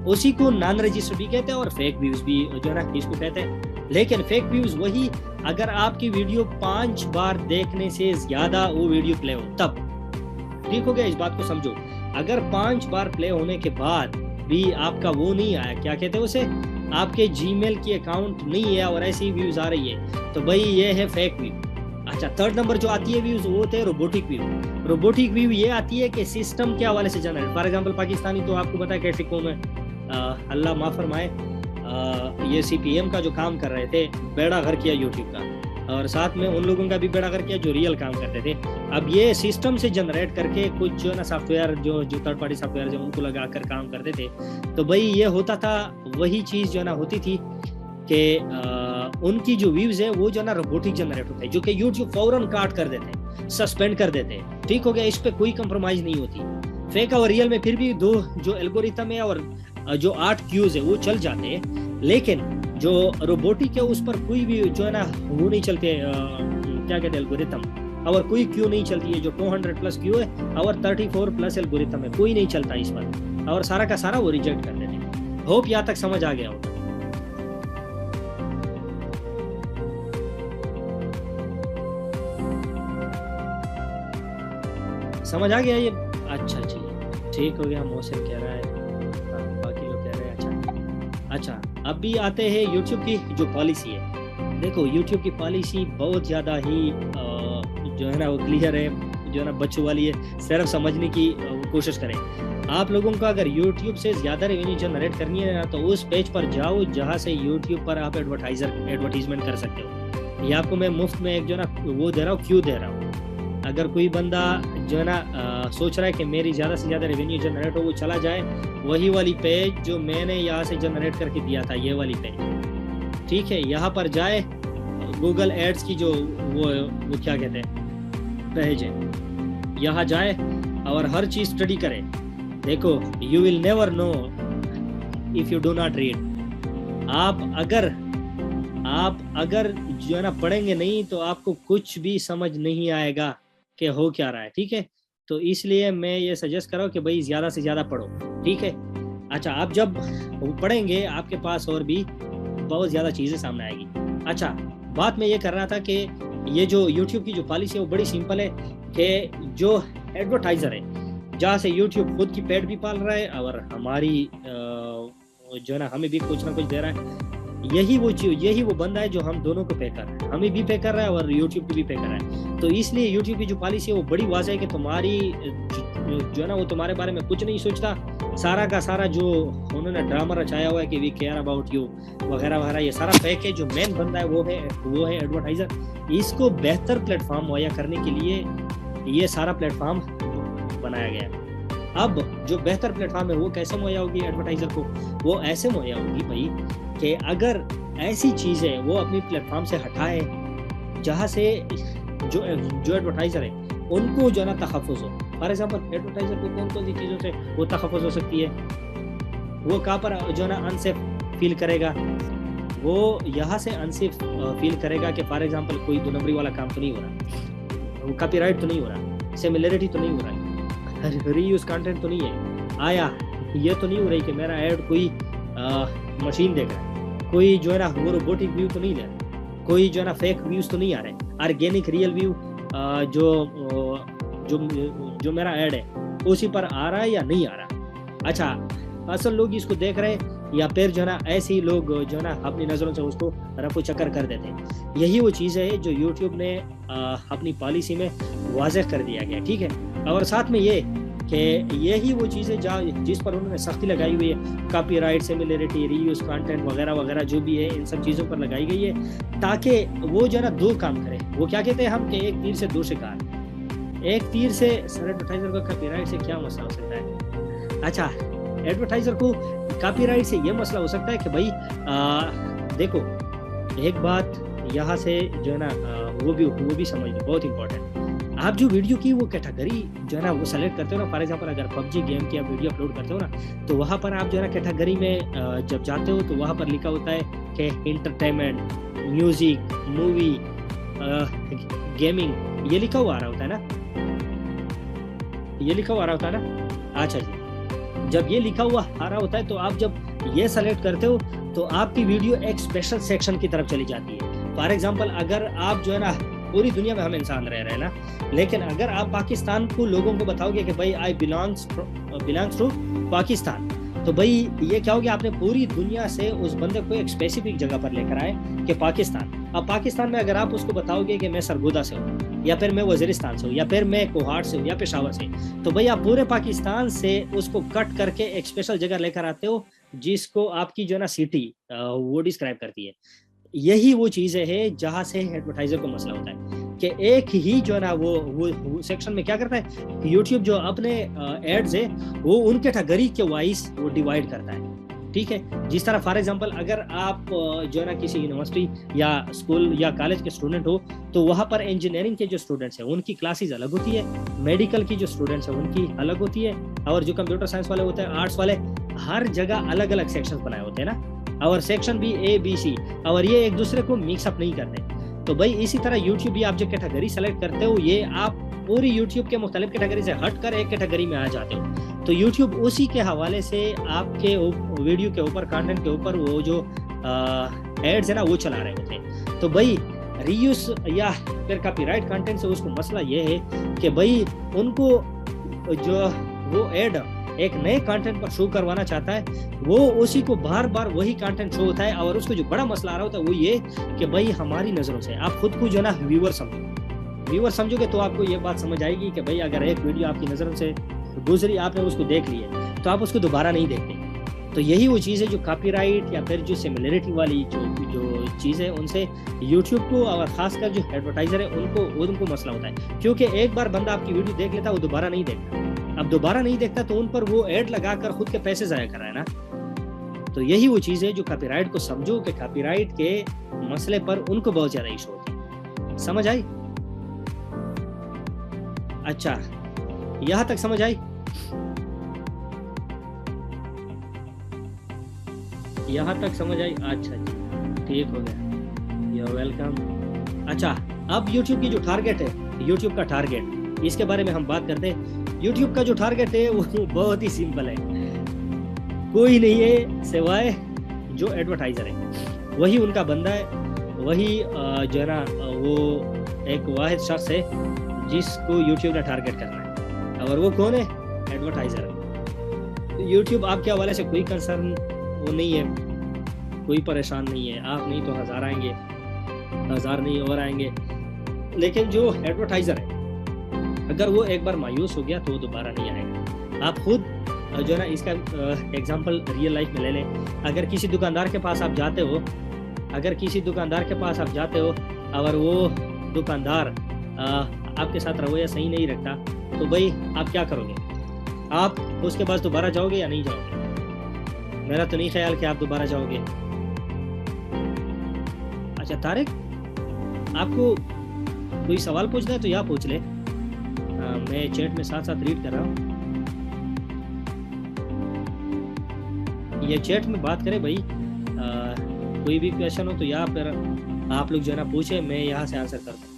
उसी को नॉन रजिस्टर भी कहते हैं, और फेक व्यूज भी जो है ना इसको कहते हैं। लेकिन फेक व्यूज वही अगर आपकी वीडियो 5 बार देखने से ज्यादा वो वीडियो प्ले हो तब। ठीक हो गया, इस बात को समझो। अगर 5 बार प्ले होने के बाद भी आपका वो नहीं आया, क्या कहते हैं उसे, आपके जीमेल की अकाउंट नहीं है और ऐसी व्यूज आ रही है, तो भाई ये है फेक व्यू। अच्छा, थर्ड नंबर जो आती है व्यूज, वो होते हैं रोबोटिक व्यू। रोबोटिक व्यू ये आती है कि सिस्टम के हवाले से जनरेट। फॉर एग्जांपल, पाकिस्तानी तो आपको पता है कैसी कौम है, अल्लाह माफ फरमाए, ये CPM का जो काम कर रहे थे, बेड़ा घर किया यूट्यूब का, और साथ में उन लोगों का भी बेड़ा घर किया जो रियल काम करते थे। अब ये सिस्टम से जनरेट करके कुछ जो है ना सॉफ्टवेयर, जो थर्ड पार्टी सॉफ्टवेयर जो उनको लगा कर काम करते थे, तो भाई ये होता था, वही चीज़ जो है ना होती थी कि उनकी जो व्यूज है वो जो है ना रोबोटिक जनरेट होते हैं, जो कि यूट्यूब फौरन काट कर देते हैं, सस्पेंड कर देते हैं। ठीक हो गया, इस पे कोई कंप्रोमाइज नहीं होती। फेक और रियल में फिर भी दो जो एल्गोरिथम है और जो 8 क्यूज है वो चल जाते हैं, लेकिन जो रोबोटिक है उस पर कोई भी जो है ना वो नहीं चलते, क्या कहते हैं एल्गोरिथम, और कोई क्यू नहीं चलती है। जो 200 प्लस क्यू है और 34 प्लस एल्गोरिथम है, कोई नहीं चलता इस पर, और सारा का सारा वो रिजेक्ट कर देते हैं। होप यहाँ तक समझ आ गया होगा। समझ आ गया ये अच्छा जी, ठीक हो गया। मोहसिन कह रहा है, बाकी लोग कह रहे हैं अच्छा। अच्छा, अब आते हैं यूट्यूब की जो पॉलिसी है। देखो यूट्यूब की पॉलिसी बहुत ज़्यादा ही जो है ना वो क्लियर है, जो है ना बच्चों वाली है, सिर्फ समझने की कोशिश करें। आप लोगों को अगर यूट्यूब से ज़्यादा रेवेन्यू जनरेट करनी है ना, तो उस पेज पर जाओ जहाँ से यूट्यूब पर आप एडवर्टाइजमेंट कर सकते हो। ये आपको मैं मुफ्त में एक जो है ना वो दे रहा हूँ, क्यों दे रहा हूँ। अगर कोई बंदा जो है ना सोच रहा है कि मेरी ज़्यादा से ज़्यादा रेवेन्यू जनरेट हो, वो चला जाए वही वाली पेज जो मैंने यहाँ से जनरेट करके दिया था, ये वाली पेज, ठीक है। यहाँ पर जाए, गूगल एड्स की जो वो क्या कहते हैं पेज है, यहाँ जाए और हर चीज़ स्टडी करे। देखो, you will never know if you do not read. आप अगर जो है ना पढ़ेंगे नहीं तो आपको कुछ भी समझ नहीं आएगा कि हो क्या रहा है, ठीक है। तो इसलिए मैं ये सजेस्ट कर रहा हूँ कि भाई ज़्यादा से ज़्यादा पढ़ो, ठीक है। अच्छा, आप जब पढ़ेंगे आपके पास और भी बहुत ज़्यादा चीज़ें सामने आएगी। अच्छा, बात मैं ये कर रहा था कि ये जो यूट्यूब की जो पॉलिसी है वो बड़ी सिंपल है कि जो एडवर्टाइज़र है, जहाँ से यूट्यूब खुद की पेट भी पाल रहा है और हमारी जो है ना हमें भी कुछ ना कुछ दे रहा है, यही वो बंदा है जो हम दोनों को पे कर रहा है, हमें भी पे कर रहा है और यूट्यूब को भी पे कर रहा है। तो इसलिए यूट्यूब की जो पॉलिसी है वो बड़ी वाज़ेह है कि तुम्हारी जो है ना वो तुम्हारे बारे में कुछ नहीं सोचता। सारा का सारा जो उन्होंने ड्रामा रचाया हुआ है कि वी केयर अबाउट यू वगैरह वगैरह, ये सारा फेक है। जो मेन बंदा है वो है एडवर्टाइज़र। इसको बेहतर प्लेटफॉर्म मुहैया करने के लिए ये सारा प्लेटफॉर्म बनाया गया है। अब जो बेहतर प्लेटफॉर्म है वो कैसे मुहैया होगी एडवर्टाइज़र को? वो ऐसे मुहैया होगी भाई कि अगर ऐसी चीज़ें वो अपनी प्लेटफॉर्म से हटाए जहाँ से जो एडवर्टाइज़र है उनको जो है ना तहफ़्फ़ुज़ हो। फॉर एग्जाम्पल, एडवर्टाइज़र को कौन कौन सी चीज़ों से वो तहफ़्फ़ुज़ हो सकती है? वो कहाँ पर जो है ना अनसेफ फील करेगा? वो यहाँ से अनसेफ फील करेगा कि फॉर एग्जाम्पल कोई 2 नंबरी वाला काम तो नहीं हो रहा, वो कॉपीराइट तो नहीं हो रहा, सिमिलरिटी तो नहीं हो रहा है, रीयूज कंटेंट तो नहीं है, आया ये तो नहीं हो रही कि मेरा ऐड कोई मशीन देख रहा है, कोई जो है ना वो रोबोटिक व्यू तो नहीं दे रहा, कोई जो है ना फेक व्यूज तो नहीं आ रहे, ऑर्गेनिक रियल व्यू जो मेरा ऐड है उसी पर आ रहा है या नहीं आ रहा। अच्छा, असल लोग इसको देख रहे हैं या फिर जो है ना ऐसे ही लोग जो है ना अपनी नज़रों से उसको रफू चक्कर कर देते हैं। यही वो चीज़ है जो यूट्यूब ने अपनी पॉलिसी में वाज़ेह कर दिया गया, ठीक है। और साथ में ये कि यही वो चीज़ है जिस पर उन्होंने सख्ती लगाई हुई है, कॉपीराइट, सिमिलरिटी, रीयूज कंटेंट वगैरह वगैरह जो भी है, इन सब चीज़ों पर लगाई गई है ताकि वो जो है ना 2 काम करे। वो क्या कहते हैं हम कि एक तीर से 2 शिकार। एक तीर से सर एडवर्टाइज़र का कॉपीराइट से क्या मसला हो सकता है? अच्छा, एडवर्टाइज़र को कॉपीराइट से ये मसला हो सकता है कि भाई देखो, एक बात यहाँ से जो है ना वो भी समझ लो, बहुत इंपॉर्टेंट। आप जो वीडियो की वो कैटेगरी जो है ना वो सेलेक्ट करते हो ना, फॉर एग्जांपल अगर पबजी गेम की आप वीडियो अपलोड करते हो ना, तो वहाँ पर आप जो है ना कैटेगरी में जब जाते हो तो वहाँ पर लिखा होता है कि एंटरटेनमेंट, म्यूजिक, मूवी, गेमिंग, ये लिखा हुआ आ रहा होता है ना, ये लिखा हुआ आ रहा होता है ना। अच्छा जी, जब ये लिखा हुआ आ रहा होता है तो आप जब ये सेलेक्ट करते हो तो आपकी वीडियो एक स्पेशल सेक्शन की तरफ चली जाती है। फॉर एग्जांपल, अगर आप जो है ना पूरी दुनिया में हम इंसान रह रहे हैं ना, लेकिन अगर आप पाकिस्तान को लोगों को बताओगे कि भाई आई बिलोंग्स टू पाकिस्तान, तो भाई ये क्या हो गया, आपने पूरी दुनिया से उस बंदे को एक स्पेसिफिक जगह पर लेकर आए कि पाकिस्तान। अब पाकिस्तान में अगर आप उसको बताओगे कि मैं सरगोदा से हूँ, या फिर मैं वजीरिस्तान से हूँ, या फिर मैं कोहाट से हूँ, या पेशावर से, तो भाई आप पूरे पाकिस्तान से उसको कट करके एक स्पेशल जगह लेकर आते हो जिसको आपकी जो है ना सिटी वो डिस्क्राइब करती है। यही वो चीज़ें हैं जहाँ से एडवर्टाइजर को मसला होता है कि एक ही जो है ना वो सेक्शन में क्या करता है, यूट्यूब जो अपने एड्स है वो उन कैटेगरी के वाइज वो डिवाइड करता है, ठीक है। जिस तरह फॉर एग्जांपल अगर आप जो है ना किसी यूनिवर्सिटी या स्कूल या कॉलेज के स्टूडेंट हो, तो वहाँ पर इंजीनियरिंग के जो स्टूडेंट्स हैं उनकी क्लासेस अलग होती है, मेडिकल की जो स्टूडेंट्स हैं उनकी अलग होती है, और जो कंप्यूटर साइंस वाले होते हैं, आर्ट्स वाले, हर जगह अलग अलग सेक्शन बनाए होते हैं ना, और सेक्शन भी ABC, और ये एक दूसरे को मिक्सअप नहीं करते। तो भाई इसी तरह यूट्यूब भी आप जो कैटेगरी सेलेक्ट करते हो, ये आप पूरी यूट्यूब के मुख्तलिफ कैटेगरी से हट कर एक कैटेगरी में आ जाते हो। तो यूट्यूब उसी के हवाले से आपके वीडियो के ऊपर, कंटेंट के ऊपर वो जो एड्स है ना वो चला रहे होते हैं। तो भाई रीयूज या फिर कॉपीराइट कंटेंट से उसको मसला ये है कि भाई उनको जो वो एड एक नए कंटेंट पर शो करवाना चाहता है, वो उसी को बार बार वही कंटेंट शो होता है। और उसको जो बड़ा मसला आ रहा होता है वो ये कि भाई हमारी नजरों से आप खुद को जो ना व्यूअर समझोगे तो आपको ये बात समझ आएगी कि भाई अगर एक वीडियो आपकी नजरों से गुजरी, आपने उसको देख लिया, तो आप उसको दोबारा नहीं देखते। तो यही वो चीज़ है जो कॉपीराइट या फिर जो सिमिलरिटी वाली जो चीज़ है, उनसे यूट्यूब को और खासकर जो एडवर्टाइजर है उनको मसला होता है। क्योंकि एक बार बंदा आपकी वीडियो देख लेता, वो दोबारा नहीं देखता। अब दोबारा नहीं देखता तो उन पर वो ऐड लगाकर खुद के पैसे ज़ाया कर रहा है ना। तो यही वो चीज़ है जो कॉपीराइट को समझो कि कॉपीराइट के मसले पर उनको बहुत ज़्यादा इशू होती है। समझ आई? अच्छा, यहाँ तक समझ आई? यहाँ तक समझ आई? अच्छा जी, ठीक हो गया, यू आर वेलकम। अच्छा, अब YouTube की जो टारगेट है, YouTube का टारगेट, इसके बारे में हम बात करते हैं। YouTube का जो टारगेट है वो बहुत ही सिंपल है, कोई नहीं है सिवाय जो एडवर्टाइजर है, वही उनका बंदा है, वही जो है ना वो एक वाहिद शख्स है जिसको YouTube ने टारगेट करना है। और वो कौन है? एडवर्टाइजर है। YouTube आपके हवाले से कोई कंसर्न वो नहीं है, कोई परेशान नहीं है। आप नहीं तो हज़ार आएंगे, हज़ार नहीं और आएंगे। लेकिन जो एडवर्टाइजर है, अगर वो एक बार मायूस हो गया तो वो दोबारा नहीं आएगा। आप खुद जो है ना इसका एग्जांपल रियल लाइफ में ले लें। अगर किसी दुकानदार के पास आप जाते हो, और वो दुकानदार आपके साथ रवैया सही नहीं रखता, तो भाई आप क्या करोगे? आप उसके पास दोबारा जाओगे या नहीं जाओगे? मेरा तो नहीं ख्याल कि आप दोबारा जाओगे। अच्छा तारिक, आपको कोई सवाल पूछना है तो या पूछ ले, मैं चैट में साथ साथ रीड कर रहा हूँ। ये चैट में बात करें भाई, कोई भी क्वेश्चन हो तो या फिर आप लोग जो है ना पूछे, मैं यहाँ से आंसर करता हूँ।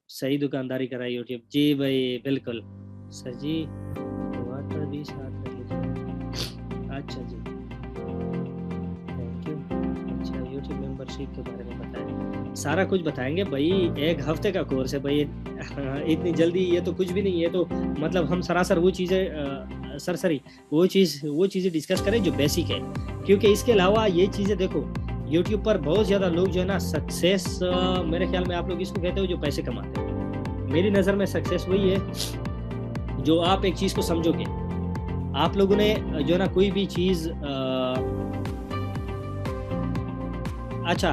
सही दुकानदारी करा यूट्यूब। जी भाई बिल्कुल सर जी, वाटर भी साथ कर लीजिए। अच्छा जी, थैंक यू। अच्छा, यूट्यूब मेंबरशिप के बारे में बताएं। सारा कुछ बताएंगे भाई, एक हफ्ते का कोर्स है भाई। इतनी जल्दी ये तो कुछ भी नहीं है। तो मतलब हम सरासर वो चीज़ें सरसरी वो चीज़ें डिस्कस करें जो बेसिक है। क्योंकि इसके अलावा ये चीज़ें देखो, यूट्यूब पर बहुत ज़्यादा लोग जो है ना सक्सेस, मेरे ख्याल में आप लोग इसको कहते हो जो पैसे कमाते हैं। मेरी नज़र में सक्सेस वही है जो आप एक चीज़ को समझोगे। आप लोगों ने जो है ना कोई भी चीज़ अच्छा,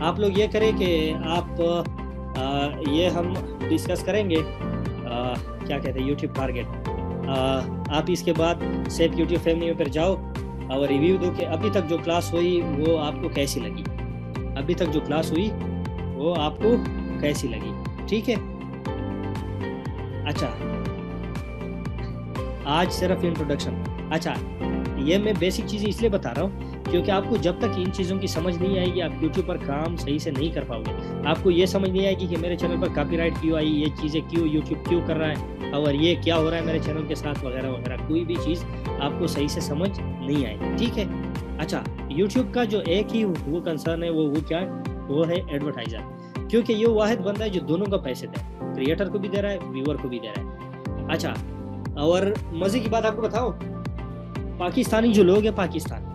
आप लोग ये करें कि आप ये हम डिस्कस करेंगे क्या कहते हैं यूट्यूब टारगेट। आप इसके बाद सेफ यूट्यूब फैमिली में फिर जाओ और रिव्यू दो कि अभी तक जो क्लास हुई वो आपको कैसी लगी, कैसी लगी, ठीक है। अच्छा, आज सिर्फ इंट्रोडक्शन। अच्छा, ये मैं बेसिक चीज़ें इसलिए बता रहा हूँ क्योंकि आपको जब तक इन चीज़ों की समझ नहीं आएगी, आप यूट्यूब पर काम सही से नहीं कर पाओगे। आपको ये समझ नहीं आएगी कि मेरे चैनल पर कॉपीराइट क्यों आई, ये चीज़ें क्यों यूट्यूब क्यों कर रहा है, और ये क्या हो रहा है मेरे चैनल के साथ, वगैरह वगैरह। कोई भी चीज़ आपको सही से समझ नहीं आएगी, ठीक है। अच्छा, यूट्यूब का जो एक ही वो कंसर्न है वो क्या है? वो है एडवर्टाइजर। क्योंकि ये वाहिद बंदा है जो दोनों का पैसे दे, क्रिएटर को भी दे रहा है, व्यूअर को भी दे रहा है। अच्छा, और मज़े की बात आपको बताओ, पाकिस्तानी जो लोग हैं, पाकिस्तान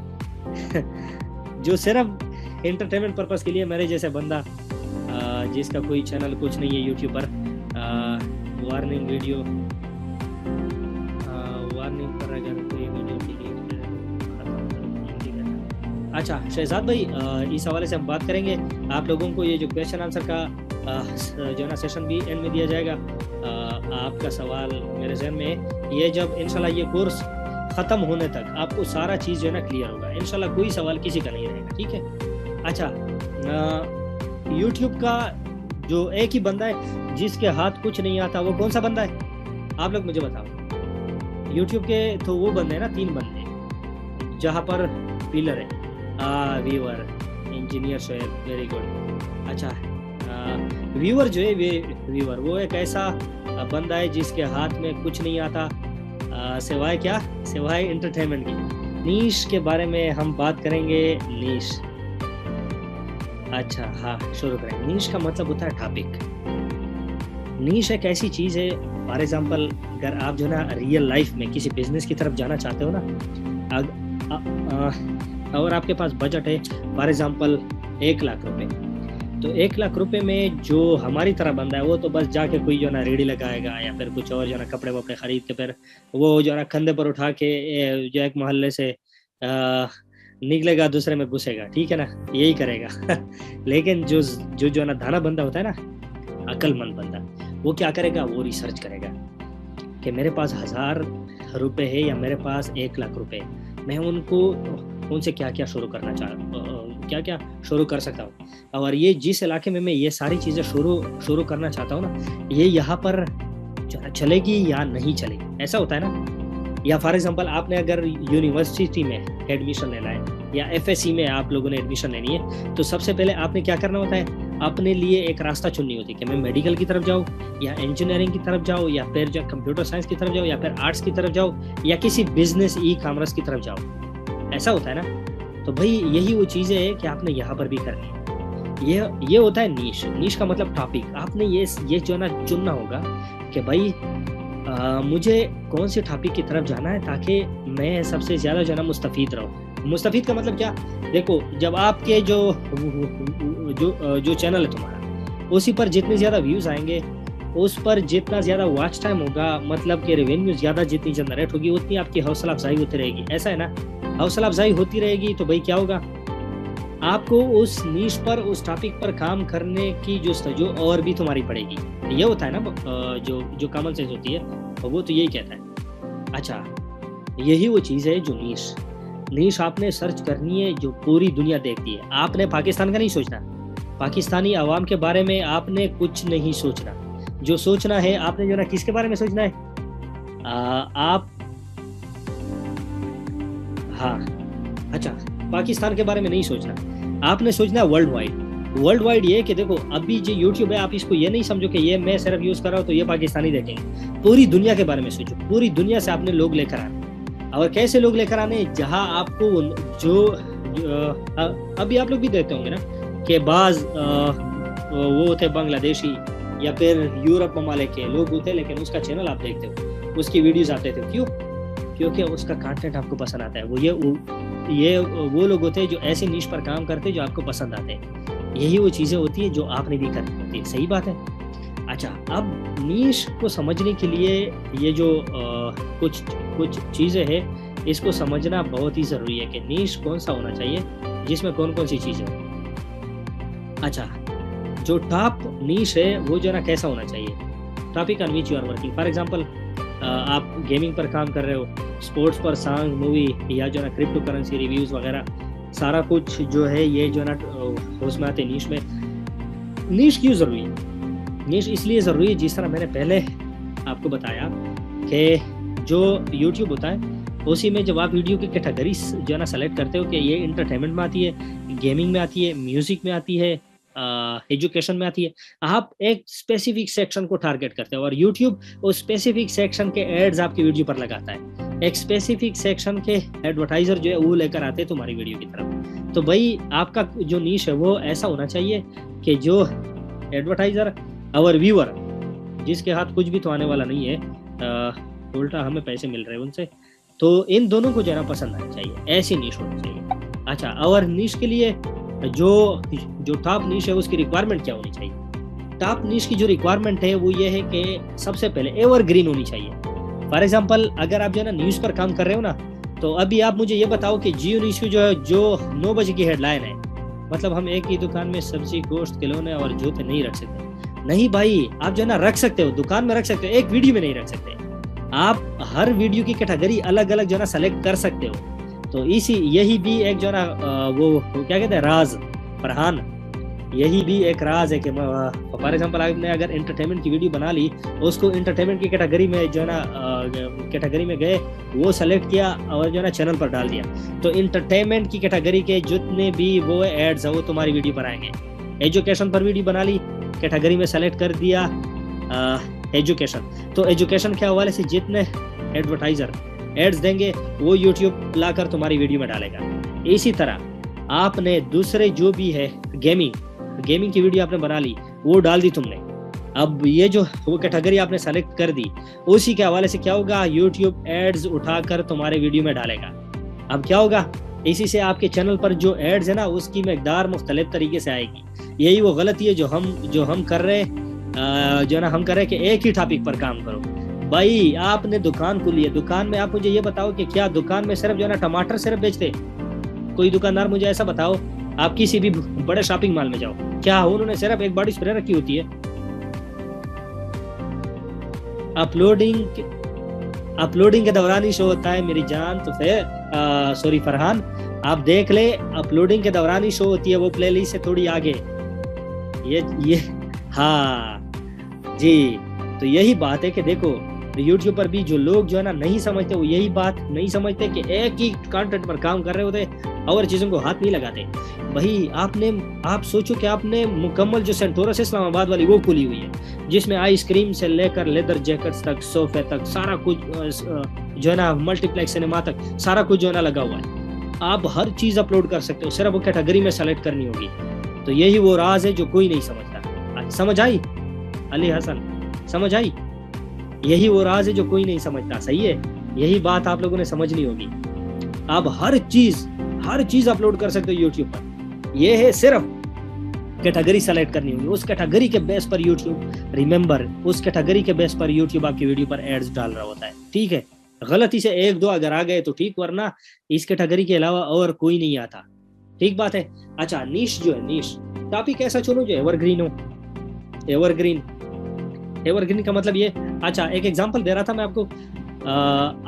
जो सिर्फ एंटरटेनमेंट पर्पस के लिए, मेरे जैसे बंदा जिसका कोई चैनल कुछ नहीं है यूट्यूब पर, वार्निंग वीडियो, वार्निंग पर अगर कोई वीडियो अच्छा शहजाद भाई, इस हवाले से हम बात करेंगे। आप लोगों को ये जो क्वेश्चन आंसर का जो है ना सेशन भी एंड में दिया जाएगा। आपका सवाल मेरे जहन में ये, जब इंशाल्लाह ये कोर्स ख़त्म होने तक आपको सारा चीज़ जो है ना क्लियर होगा इंशाल्लाह, कोई सवाल किसी का नहीं रहेगा, ठीक है। अच्छा, यूट्यूब का जो एक ही बंदा है जिसके हाथ कुछ नहीं आता, वो कौन सा बंदा है? आप लोग मुझे बताओ। यूट्यूब के तो वो बंदे हैं ना, 3 बंदे जहाँ पर पिलर है, viewer, engineer, Shoaib, very good. अच्छा, व्यूअर जो है, व्यूअर वो एक ऐसा बंदा है जिसके हाथ में कुछ नहीं आता सिवाय क्या? सिवाय एंटरटेनमेंट की। नीश के बारे में हम बात करेंगे। नीश, अच्छा हाँ, शुरू करें। नीश का मतलब होता है टॉपिक। नीश एक ऐसी चीज है, फॉर एग्जाम्पल अगर आप जो ना रियल लाइफ में किसी बिजनेस की तरफ जाना चाहते हो ना, और आपके पास बजट है फॉर एग्जाम्पल 1 लाख रुपए, तो 1 लाख रुपए में जो हमारी तरह बंदा है वो तो बस जाके कोई जो ना रेडी लगाएगा या फिर कुछ और जो ना कपड़े वपड़े खरीद के फिर वो जो ना कंधे पर उठा के जो एक मोहल्ले से निकलेगा दूसरे में घुसेगा, ठीक है ना, यही करेगा। लेकिन जो ना दाना बंदा होता है ना, अक्लमंद बंदा, वो क्या करेगा, वो रिसर्च करेगा कि मेरे पास 1000 रुपए है या मेरे पास 1 लाख रुपए, मैं उनसे क्या क्या शुरू करना क्या क्या शुरू कर सकता हूँ, और ये जिस इलाके में मैं ये सारी चीज़ें शुरू करना चाहता हूँ ना, ये यहाँ पर चलेगी या नहीं चलेगी, ऐसा होता है ना। या फॉर एग्जांपल आपने अगर यूनिवर्सिटी में एडमिशन लेना है या एफएससी में आप लोगों ने एडमिशन लेनी है, तो सबसे पहले आपने क्या करना होता है, अपने लिए एक रास्ता चुननी होती है कि मैं मेडिकल की तरफ जाऊँ या इंजीनियरिंग की तरफ जाऊँ या फिर जो कंप्यूटर साइंस की तरफ जाऊँ या फिर आर्ट्स की तरफ जाऊँ या किसी बिजनेस ई-कॉमर्स की तरफ जाऊँ, ऐसा होता है ना। तो भाई यही वो चीज़ें है कि आपने यहाँ पर भी करनी है। ये होता है नीश का मतलब टॉपिक। आपने ये जो ना चुनना होगा कि भाई मुझे कौन से टॉपिक की तरफ जाना है ताकि मैं सबसे ज़्यादा जो ना मुस्तफ़ीद रहूँ। मुस्तफ़ीद का मतलब क्या, देखो जब आपके जो चैनल है तुम्हारा, उसी पर जितने ज़्यादा व्यूज़ आएंगे, उस पर जितना ज़्यादा वॉच टाइम होगा, मतलब कि रेवेन्यू ज़्यादा जितनी जनरेट होगी, उतनी आपकी हौसला अफजाई होती रहेगी, ऐसा है ना। हौसला अफजाई होती रहेगी तो भाई क्या होगा, आपको उस नीश पर, उस टॉपिक पर काम करने की जो और भी तुम्हारी पड़ेगी। ये होता है ना, जो कॉमन सेंस होती है वो तो यही कहता है। अच्छा, यही वो चीज़ है जो नीश आपने सर्च करनी है जो पूरी दुनिया देखती है। आपने पाकिस्तान का नहीं सोचना, पाकिस्तानी अवाम के बारे में आपने कुछ नहीं सोचना। जो सोचना है आपने जो ना किसके बारे में सोचना है, अच्छा, पाकिस्तान के बारे में नहीं सोचना, आपने सोचना वर्ल्ड वाइड। ये कि देखो अभी जो यूट्यूब है, आप इसको ये नहीं समझो कि ये मैं सिर्फ यूज कर रहा हूँ तो ये पाकिस्तानी देखेंगे, पूरी दुनिया के बारे में सोचो। पूरी दुनिया से आपने लोग लेकर आने, और कैसे लोग लेकर आने, जहां आपको अभी आप लोग भी देखते होंगे ना कि बाज वो होते बांग्लादेशी या फिर यूरोप ममालिक के लोग होते, लेकिन उसका चैनल आप देखते हो, उसकी वीडियोस आते थे, क्यों? क्योंकि उसका कंटेंट आपको पसंद आता है। वो लोग होते हैं जो ऐसे नीश पर काम करते हैं जो आपको पसंद आते हैं। यही वो चीज़ें होती है जो आपने भी करनी होती है, सही बात है। अच्छा, अब नीश को समझने के लिए ये जो कुछ चीज़ें हैं, इसको समझना बहुत ही ज़रूरी है कि नीश कौन सा होना चाहिए, जिसमें कौन कौन सी चीज़ें हो। अच्छा, जो टॉप नीश है वो जो ना कैसा होना चाहिए, topic on which you are working. For example आप गेमिंग पर काम कर रहे हो, स्पोर्ट्स पर, सॉन्ग, मूवी या जो ना क्रिप्टो करेंसी रिव्यूज़ वगैरह, सारा कुछ जो है ये जो ना उसमें आते नीश में। नीश क्यों ज़रूरी है? नीश इसलिए ज़रूरी है, जिस तरह मैंने पहले आपको बताया कि जो यूट्यूब होता है उसी में जब आप वीडियो की कैटेगरी जो है ना सेलेक्ट करते हो कि ये इंटरटेनमेंट में आती है, गेमिंग में आती है, म्यूज़िक में आती है, एजुकेशन में आती है, आप एक स्पेसिफिक सेक्शन को टारगेट करते हो और यूट्यूब उस स्पेसिफिक सेक्शन के एड्स आपकी वीडियो पर लगाता है। एक स्पेसिफिक सेक्शन के एडवर्टाइजर जो है वो लेकर आते हैं तुम्हारी वीडियो की तरफ। तो भाई आपका जो नीश है वो ऐसा होना चाहिए कि जो एडवर्टाइजर और व्यूअर, जिसके हाथ कुछ भी तो आने वाला नहीं है, उल्टा हमें पैसे मिल रहे हैं उनसे, तो इन दोनों को जरा पसंद आना चाहिए, ऐसी नीश होनी चाहिए। अच्छा, और नीश के लिए जो टॉप नीश है उसकी रिक्वायरमेंट क्या होनी चाहिए? टॉप नीश की जो रिक्वायरमेंट है वो ये है कि सबसे पहले एवरग्रीन होनी चाहिए। फॉर एग्जांपल अगर आप जो है ना न्यूज़ पर काम कर रहे हो ना, तो अभी आप मुझे ये बताओ कि जियो न्यूज़ की जो 9 बजे की हेडलाइन है, मतलब हम एक ही दुकान में सब्जी, गोश्त, खिलौने और जूते नहीं रख सकते। नहीं भाई, आप जो है ना रख सकते हो, दुकान में रख सकते हो, एक वीडियो में नहीं रख सकते। आप हर वीडियो की कैटेगरी अलग अलग जो है ना सेलेक्ट कर सकते हो। तो यही भी एक जो है ना वो क्या कहते हैं, राज, फरहान, यही भी एक राज है कि फॉर एग्जांपल आपने अगर एंटरटेनमेंट की वीडियो बना ली, उसको एंटरटेनमेंट की कैटेगरी में जो है ना कैटेगरी में गए, वो सेलेक्ट किया और जो है ना चैनल पर डाल दिया, तो एंटरटेनमेंट की कैटेगरी के जितने भी वो एड्स है वो तुम्हारी वीडियो पर आएंगे। एजुकेशन पर वीडियो बना ली, कैटेगरी में सेलेक्ट कर दिया एजुकेशन, तो एजुकेशन के हवाले से जितने एडवर्टाइजर एड्स देंगे वो यूट्यूब लाकर तुम्हारी वीडियो में डालेगा। इसी तरह आपने दूसरे जो भी है गेमिंग की वीडियो आपने बना ली, वो डाल दी तुमने, अब ये जो वो कैटेगरी आपने सेलेक्ट कर दी, उसी के हवाले से क्या होगा, यूट्यूब एड्स उठाकर तुम्हारे वीडियो में डालेगा। अब क्या होगा, इसी से आपके चैनल पर जो एड्स है ना उसकी मकदार मुख्तलिफ तरीके से आएगी। यही वो गलती है जो हम कर रहे जो है ना हम कर रहे हैं कि एक ही टॉपिक पर काम करो। भाई आपने दुकान खोली है, दुकान में आप मुझे ये बताओ कि क्या दुकान में सिर्फ जो है ना टमाटर सिर्फ बेचते? कोई दुकानदार मुझे ऐसा बताओ, आप किसी भी बड़े शॉपिंग मॉल में जाओ, क्या उन्होंने सिर्फ एक बॉडी स्प्रे रखी होती है? अपलोडिंग के दौरान ही शो होता है मेरी जान। तो फिर सॉरी फरहान, आप देख ले, अपलोडिंग के दौरान ही शो होती है, वो प्लेलिस्ट से थोड़ी आगे। ये हाँ जी, तो यही बात है कि देखो यूट्यूब पर भी जो लोग जो है ना नहीं समझते, वो यही बात नहीं समझते कि एक ही कंटेंट पर काम कर रहे होते और चीजों को हाथ नहीं लगाते। भाई आप सोचो कि आपने मुकम्मल जो सेंटोरस इस्लामाबाद वाली वो खुली हुई है, जिसमें आइसक्रीम से लेकर लेदर जैकेट्स तक, सोफे तक, सारा कुछ जो है ना मल्टीप्लेक्स सिनेमा तक सारा कुछ जो है ना लगा हुआ है। आप हर चीज अपलोड कर सकते हो, सिर्फ वो कैटेगरी में सेलेक्ट करनी होगी। तो यही वो राज है जो कोई नहीं समझता। समझ आई अली हसन? समझ आई? यही वो राज है जो कोई नहीं समझता। सही है, यही बात आप लोगों ने समझनी होगी। आप हर चीज अपलोड कर सकते हो यूट्यूब पर, ये है सिर्फ कैटेगरी सेलेक्ट करनी होगी। उस कैटेगरी के बेस पर यूट्यूब, रिमेंबर, उस कैटेगरी के बेस पर यूट्यूब आपकी वीडियो पर एड्स डाल रहा होता है। ठीक है, गलती से एक दो अगर आ गए तो ठीक, वरना इस कैटेगरी के अलावा और कोई नहीं आता। ठीक बात है। अच्छा, नीश जो है, नीश टॉपिक ऐसा चुनो जो एवरग्रीन हो। एवरग्रीन का मतलब ये, अच्छा एक एग्जांपल दे रहा था मैं आपको।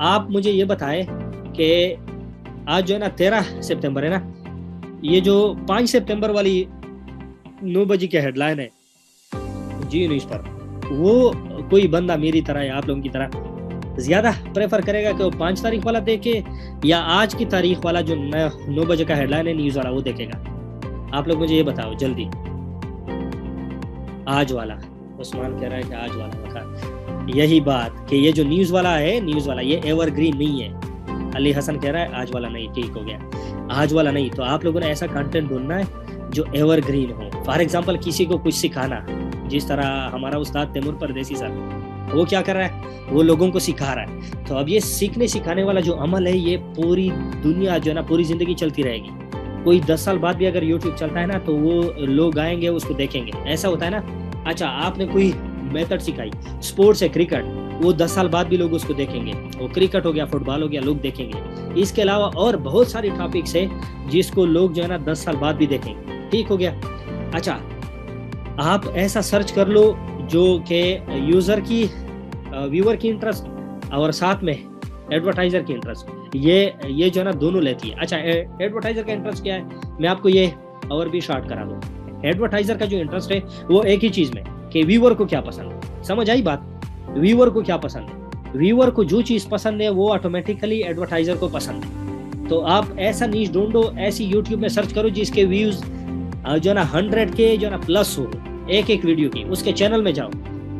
आप मुझे ये बताएं कि आज जो है ना 13 सितंबर है ना, ये जो 5 सितंबर वाली 9 बजे की हेडलाइन है जी न्यूज पर, वो कोई बंदा मेरी तरह या आप लोगों की तरह ज्यादा प्रेफर करेगा कि वो 5 तारीख वाला देखे या आज की तारीख वाला जो 9 बजे का हेडलाइन है न्यूज वाला वो देखेगा? आप लोग मुझे ये बताओ जल्दी। आज वाला, उस्मान कह रहा है कि आज वाला बता। यही बात कि ये जो न्यूज वाला है, न्यूज वाला ये एवरग्रीन नहीं है। अली हसन कह रहा है आज वाला नहीं, ठीक हो गया, आज वाला नहीं। तो आप लोगों ने ऐसा कंटेंट ढूंढना है जो एवरग्रीन हो। फॉर एग्जांपल किसी को कुछ सिखाना, जिस तरह हमारा उस्ताद तैमूर परदेसी सर, वो क्या कर रहा है, वो लोगों को सिखा रहा है। तो अब ये सीखने सिखाने वाला जो अमल है, ये पूरी दुनिया जो है ना, पूरी जिंदगी चलती रहेगी। कोई 10 साल बाद भी अगर यूट्यूब चलता है ना, तो वो लोग आएंगे उसको देखेंगे। ऐसा होता है ना। अच्छा, आपने कोई मेथड सिखाई, स्पोर्ट्स है क्रिकेट, वो 10 साल बाद भी लोग उसको देखेंगे। वो क्रिकेट हो गया, फुटबॉल हो गया, लोग देखेंगे। इसके अलावा और बहुत सारी टॉपिक्स है जिसको लोग जो है ना 10 साल बाद भी देखेंगे। ठीक हो गया। अच्छा, आप ऐसा सर्च कर लो जो कि यूजर की, व्यूअर की इंटरेस्ट और साथ में एडवर्टाइजर की इंटरेस्ट, ये जो है ना दोनों लेती है। अच्छा, एडवर्टाइजर का इंटरेस्ट क्या है, मैं आपको ये और भी शॉर्ट करा दूं। एडवर्टाइजर का जो इंटरेस्ट है वो एक ही चीज में, कि व्यूअर को क्या पसंद है। समझ आई बात? व्यूअर को क्या पसंद है, व्यूअर को जो चीज पसंद है वो ऑटोमेटिकली एडवर्टाइजर को पसंद है। तो आप ऐसा नीश ढूंढो, ऐसी यूट्यूब में सर्च करो जिसके व्यूज जो है ना 100 के जो है ना प्लस हो एक वीडियो की। उसके चैनल में जाओ,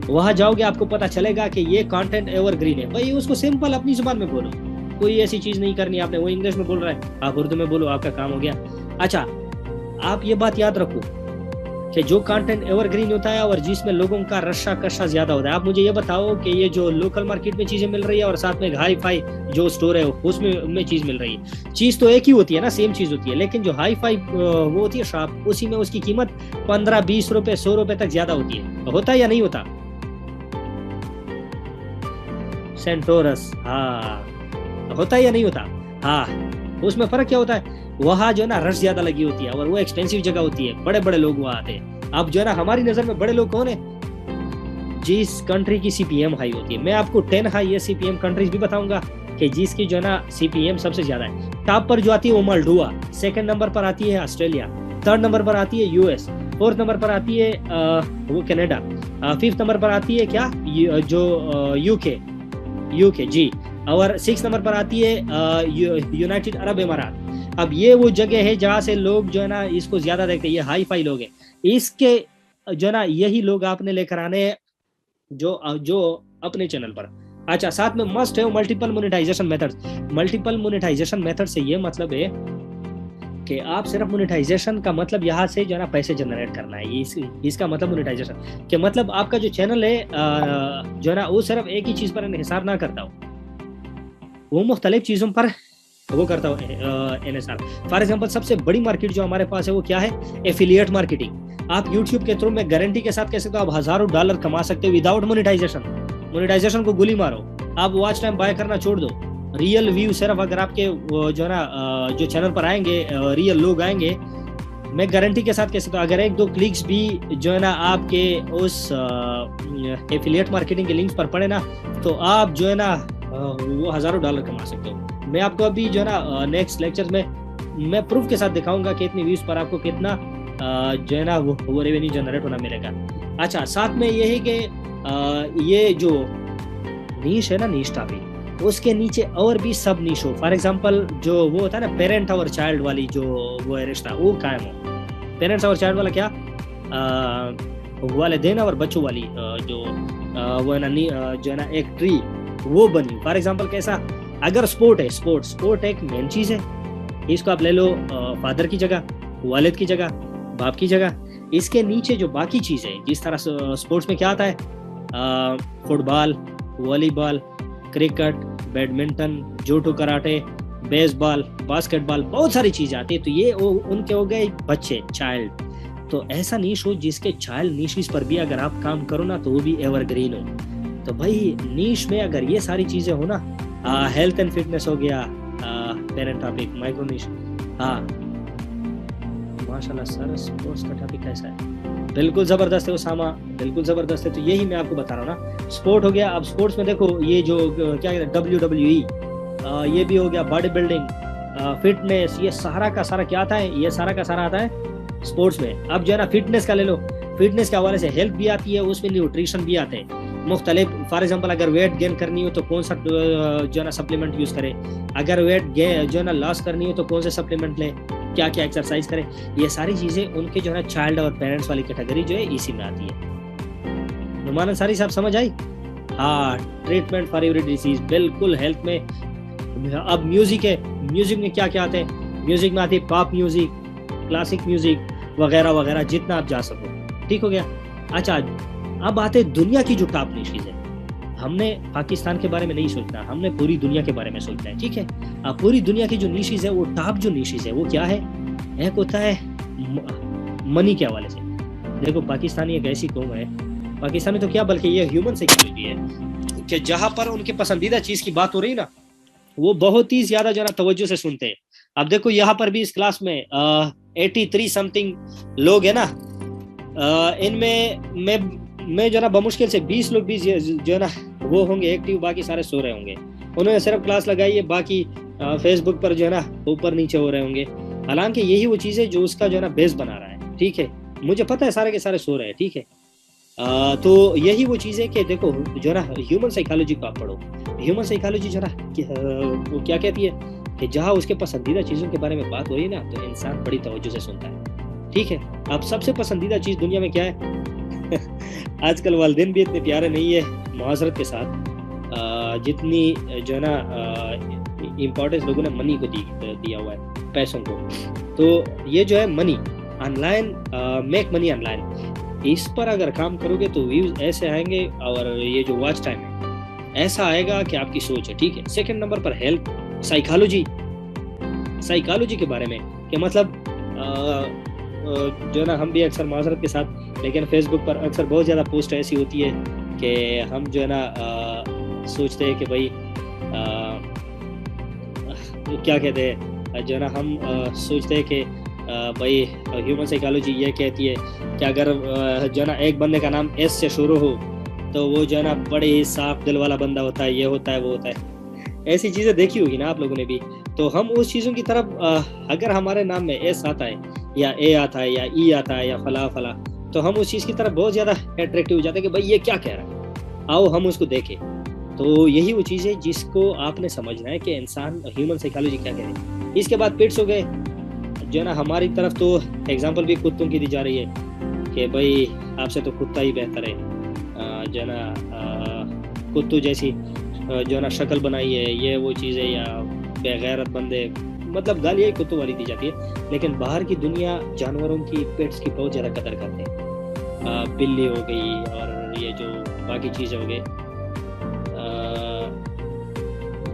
वहां जाओगे आपको पता चलेगा कि ये कंटेंट एवरग्रीन है। भाई उसको सिंपल अपनी जुबान में बोलो, कोई ऐसी चीज नहीं करनी आपने। वो इंग्लिश में बोल रहा है, आप उर्दू में बोलो, आपका काम हो गया। अच्छा, आप ये बात याद रखो कि जो कंटेंट एवरग्रीन होता है और जिसमें लोगों का रशा कशा ज्यादा होता है। आप मुझे ये बताओ कि ये जो लोकल मार्केट में चीजें मिल रही है और साथ में हाई फाई जो स्टोर है उसमें चीज मिल रही है, चीज तो एक ही होती है ना, सेम चीज होती है। लेकिन जो हाई फाई वो होती है शॉप, उसी में उसकी कीमत 15-20 रुपए 100 रुपए तक ज्यादा होती है। होता है या नहीं होता? सेंटोरस, हाँ, होता है या नहीं होता? हाँ, उसमें फर्क क्या होता है, वहाँ जो है ना रश ज्यादा लगी होती है और वो एक्सपेंसिव जगह होती है, बड़े बड़े लोग वहाँ आते हैं। अब जो है ना हमारी नजर में बड़े लोग कौन है, जिस कंट्री की सीपीएम हाई होती है। मैं आपको 10 हाई सीपीएम कंट्रीज भी बताऊंगा कि जिसकी जो है ना सीपीएम सबसे ज्यादा है। टॉप पर जो आती है वो मालडोवा, सेकंड नंबर पर आती है ऑस्ट्रेलिया, थर्ड नंबर पर आती है यूएस, फोर्थ नंबर पर आती है वो कनाडा, फिफ्थ नंबर पर आती है क्या जो यूके जी, और 6 नंबर पर आती है यूनाइटेड अरब अमीरात। अब ये वो जगह है जहाँ से लोग जो है ना इसको ज्यादा देखते हैं, ये हाई फाई लोग हैं। इसके जो है ना यही लोग आपने लेकर आने हैं जो अपने चैनल पर। अच्छा, साथ में मस्ट है multiple monetization methods. Multiple monetization method से ये मतलब है कि आप सिर्फ मोनेटाइजेशन का मतलब यहाँ से जो है ना पैसे जनरेट करना है, इसका मतलब मोनेटाइजेशन के मतलब आपका जो चैनल है जो है ना वो सिर्फ एक ही चीज़ पर इन्हिसार ना करता हो, वो मुख्तलिफ चीज़ों पर वो करता हो इन्हिसार। फॉर एग्जांपल सबसे बड़ी मार्केट जो हमारे पास है वो क्या है? Affiliate marketing. आप यूट्यूब के थ्रू में गारंटी के साथ कह सकते हो आप हज़ारों डॉलर कमा सकते हो विदाउट मोनेटाइजेशन। मोनेटाइजेशन को गोली मारो, आप वॉच टाइम बाय करना छोड़ दो, रियल व्यू सिर्फ अगर आपके जो है ना जो चैनल पर आएंगे रियल लोग आएंगे, मैं गारंटी के साथ कह सकता हूँ अगर 1-2 क्लिक्स भी जो है ना आपके उस एफिलिएट मार्केटिंग के लिंक्स पर पड़े ना, तो आप जो है ना वो हज़ारों डॉलर कमा सकते हो। मैं आपको अभी जो है ना नेक्स्ट लेक्चर में मैं प्रूफ के साथ दिखाऊंगा कि इतनी व्यूज पर आपको कितना जो है ना वो रेवेन्यू जनरेट होना मिलेगा। अच्छा, साथ में ये है कि ये जो नीश है ना, नीश टॉपिक, उसके नीचे और भी सब नीश हो। फॉर एग्जांपल जो वो होता है ना पेरेंट और चाइल्ड वाली जो वो है रिश्ता, वो कायम हो। पेरेंट्स और चाइल्ड वाला क्या, वालिदैन और बच्चों वाली जो वो है ना जो है ना एक ट्री वो बनी। फॉर एग्जांपल कैसा, अगर स्पोर्ट है, स्पोर्ट एक मेन चीज़ है, इसको आप ले लो फादर की जगह, वालिद की जगह, बाप की जगह। इसके नीचे जो बाकी चीज़ है, जिस तरह स्पोर्ट्स में क्या आता है, football, volleyball, cricket, badminton, judo, karate, baseball, basketball, बहुत सारी चीज़ें आती है। तो ये उनके हो गए बच्चे, चाइल्ड। तो ऐसा नीश हो जिसके चाइल्ड नीशिस पर भी अगर आप काम करो ना तो वो भी एवरग्रीन हो। तो भाई नीश में अगर ये सारी चीज़ें हो ना, हेल्थ एंड फिटनेस हो गया, पेरेंट टॉपिक, माइक्रो नीश। हाँ माशाल्लाह सर, स्पोर्ट्स का टॉपिक कैसा है? बिल्कुल ज़बरदस्त है उसामा, बिल्कुल ज़बरदस्त है। तो यही मैं आपको बता रहा हूँ ना, स्पोर्ट हो गया। अब स्पोर्ट्स में देखो ये जो क्या कहते हैं WWE, ये भी हो गया, बॉडी बिल्डिंग, फिटनेस, ये सारा का सारा क्या आता है? ये सारा का सारा आता है स्पोर्ट्स में। अब जो है ना फिटनेस का ले लो, फिटनेस के हवाले से हेल्थ भी आती है, उसमें न्यूट्रिशन भी आते हैं मुख्तलिफ। फॉर एग्जांपल अगर वेट गेन करनी हो तो कौन सा जो है ना सप्लीमेंट यूज़ करें, अगर वेट जो है ना लॉस करनी हो तो कौन से सप्लीमेंट लें, क्या क्या एक्सरसाइज करें, ये सारी चीज़ें उनके जो है ना चाइल्ड और पेरेंट्स वाली कैटेगरी जो है इसी में आती है। नुमान अंसारी साहब समझ आई? हाँ, ट्रीटमेंट फॉर एवरी डिजीज, बिल्कुल हेल्थ में। अब म्यूजिक है, म्यूजिक में क्या क्या आते हैं? म्यूजिक में आती है पॉप म्यूजिक, क्लासिक म्यूजिक वगैरह वगैरह, जितना आप जा सको। ठीक हो गया। अच्छा, अब आते दुनिया की जो टॉप निशीज है। हमने पाकिस्तान के बारे में नहीं सोचना, हमने पूरी दुनिया के बारे में सोचना है। ठीक है, अब पूरी दुनिया की जो निशीज है, वो टॉप जो निशीज है वो क्या है? एक होता है मनी के हवाले से। देखो पाकिस्तानी एक ऐसी कौम है, पाकिस्तानी तो क्या बल्कि ये ह्यूमन साइकोलॉजी है कि जहाँ पर उनकी पसंदीदा चीज़ की बात हो रही ना, वो बहुत ही ज्यादा जो है ना तवज्जो से सुनते हैं। अब देखो यहाँ पर भी इस क्लास में 83 समथिंग लोग है ना, इनमें मैं जो है ना बमुश्किल से 20 लोग भी जो है ना वो होंगे एक्टिव, बाकी सारे सो रहे होंगे। उन्होंने सिर्फ क्लास लगाई है, बाकी फेसबुक पर जो है ना ऊपर नीचे हो रहे होंगे। हालांकि यही वो चीज़ है जो उसका जो है ना बेस बना रहा है। ठीक है, मुझे पता है सारे के सारे सो रहे हैं। ठीक है, तो यही वो चीज़ है कि देखो जो है ना ह्यूमन साइकोलॉजी को आप पढ़ो। ह्यूमन साइकोलॉजी जो है ना वो क्या कहती है कि जहाँ उसके पसंदीदा चीज़ों के बारे में बात हो रही है ना, तो इंसान बड़ी तवज्जो से सुनता है। ठीक है, अब सबसे पसंदीदा चीज़ दुनिया में क्या है? आजकल वालिदैन भी इतने प्यारे नहीं है मुआशरत के साथ, जितनी जो है ना इम्पोर्टेंस लोगों ने मनी को दिया हुआ है, पैसों को। तो ये जो है money online, make money online, इस पर अगर काम करोगे तो व्यूज ऐसे आएंगे, और ये जो वॉच टाइम है ऐसा आएगा कि आपकी सोच है। ठीक है, सेकंड नंबर पर हेल्थ, साइकोलॉजी के बारे में कि मतलब जो है ना हम भी अक्सर माजरत के साथ, लेकिन फेसबुक पर अक्सर बहुत ज़्यादा पोस्ट ऐसी होती है कि हम जो है ना सोचते हैं कि भाई क्या कहते हैं, जो है ना हम सोचते हैं कि भाई ह्यूमन साइकोलॉजी ये कहती है कि अगर जो है ना एक बंदे का नाम एस से शुरू हो तो वो जो है ना बड़े ही साफ दिल वाला बंदा होता है, ये होता है वो होता है। ऐसी चीज़ें देखी होगी ना आप लोगों ने भी। तो हम उस चीज़ों की तरफ अगर हमारे नाम में एस आता है या ए आता है या ई आता है या फला फला, तो हम उस चीज़ की तरफ बहुत ज़्यादा अट्रैक्टिव हो जाते हैं कि भाई ये क्या कह रहा है, आओ हम उसको देखें। तो यही वो चीज़ है जिसको आपने समझना है कि इंसान ह्यूमन साइकोलॉजी क्या कह रही है। इसके बाद पेट्स हो गए, जो है ना हमारी तरफ तो एग्जाम्पल भी कुत्तों की दी जा रही है कि भाई आपसे तो कुत्ता ही बेहतर है, जो है ना कुत्तों जैसी जो है ना शक्ल बनाई है, ये वो चीज़ें, या बेगैरत बंदे, मतलब गालियाँ ही कुत्तों वाली दी जाती है, लेकिन बाहर की दुनिया जानवरों की, पेट्स की बहुत ज़्यादा कदर करते हैं। बिल्ली हो गई और ये जो बाकी चीज़ें हो गई।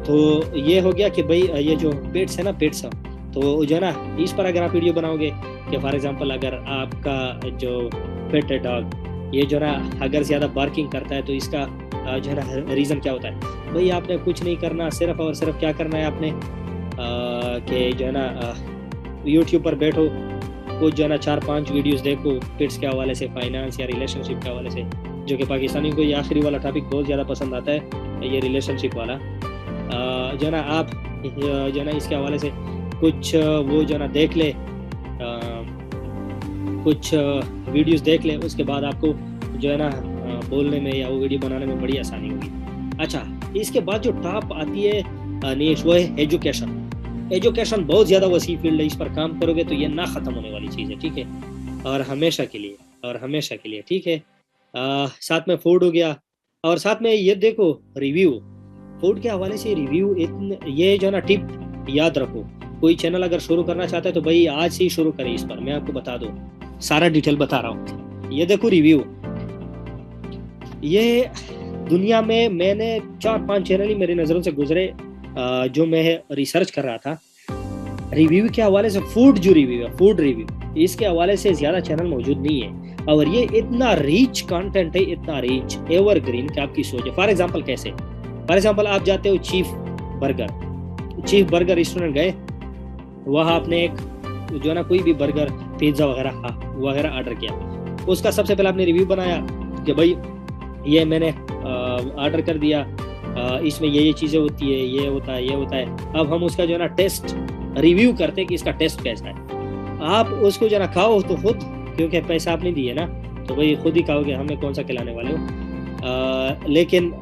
तो ये हो गया कि भाई ये जो पेट्स है ना, पेट्स तो जो है ना, इस पर अगर आप वीडियो बनाओगे कि फॉर एग्जांपल अगर आपका जो पेट है डॉग, ये जो ना अगर ज़्यादा बार्किंग करता है तो इसका जो है ना रीज़न क्या होता है। भाई आपने कुछ नहीं करना, सिर्फ और सिर्फ क्या करना है आपने कि जो है ना यूट्यूब पर बैठो, कुछ जो है ना 4-5 वीडियोस देखो पेट्स के हवाले से, फाइनेंस या रिलेशनशिप के हवाले से, जो कि पाकिस्तानी को ये आखिरी वाला टॉपिक बहुत ज़्यादा पसंद आता है, ये रिलेशनशिप वाला। जो है ना आप जो है ना इसके हवाले से कुछ वो जो है ना देख ले, कुछ वीडियोस देख ले, उसके बाद आपको जो है ना बोलने में या वो वीडियो बनाने में बड़ी आसानी होगी। अच्छा, इसके बाद जो टॉप आती है नीश, वो है एजुकेशन। एजुकेशन बहुत ज़्यादा वसी फील्ड है, इस पर काम करोगे तो ये ना ख़त्म होने वाली चीज़ है, ठीक है, और हमेशा के लिए, और हमेशा के लिए, ठीक है। साथ में फूड हो गया, और साथ में ये देखो रिव्यू, फूड के हवाले से रिव्यू, ये जो है ना टिप याद रखो। कोई चैनल अगर शुरू करना चाहता है तो भाई आज से ही शुरू करें इस पर, मैं आपको बता दूं, सारा डिटेल बता रहा हूँ। ये देखो रिव्यू, ये दुनिया में मैंने 4-5 चैनल ही मेरी नज़रों से गुजरे जो मैं रिसर्च कर रहा था रिव्यू के हवाले से। फूड जो रिव्यू है, फूड रिव्यू, इसके हवाले से ज़्यादा चैनल मौजूद नहीं है, और ये इतना रिच कंटेंट है, इतना रिच, एवरग्रीन कि आपकी सोच है। फॉर एग्जांपल कैसे, फॉर एग्जांपल आप जाते हो चीफ बर्गर रेस्टोरेंट गए, वहाँ आपने एक जो है ना कोई भी बर्गर, पिज्ज़ा वगैरह ऑर्डर किया, उसका सबसे पहले आपने रिव्यू बनाया कि भाई ये मैंने ऑर्डर कर दिया, इसमें ये चीज़ें होती है, ये होता है। अब हम उसका जो है ना टेस्ट रिव्यू करते हैं कि इसका टेस्ट कैसा है। आप उसको जो है ना खाओ तो खुद, क्योंकि पैसा आपने दिए ना, तो भाई खुद ही खाओगे, हमें कौन सा खिलाने वाले हो। लेकिन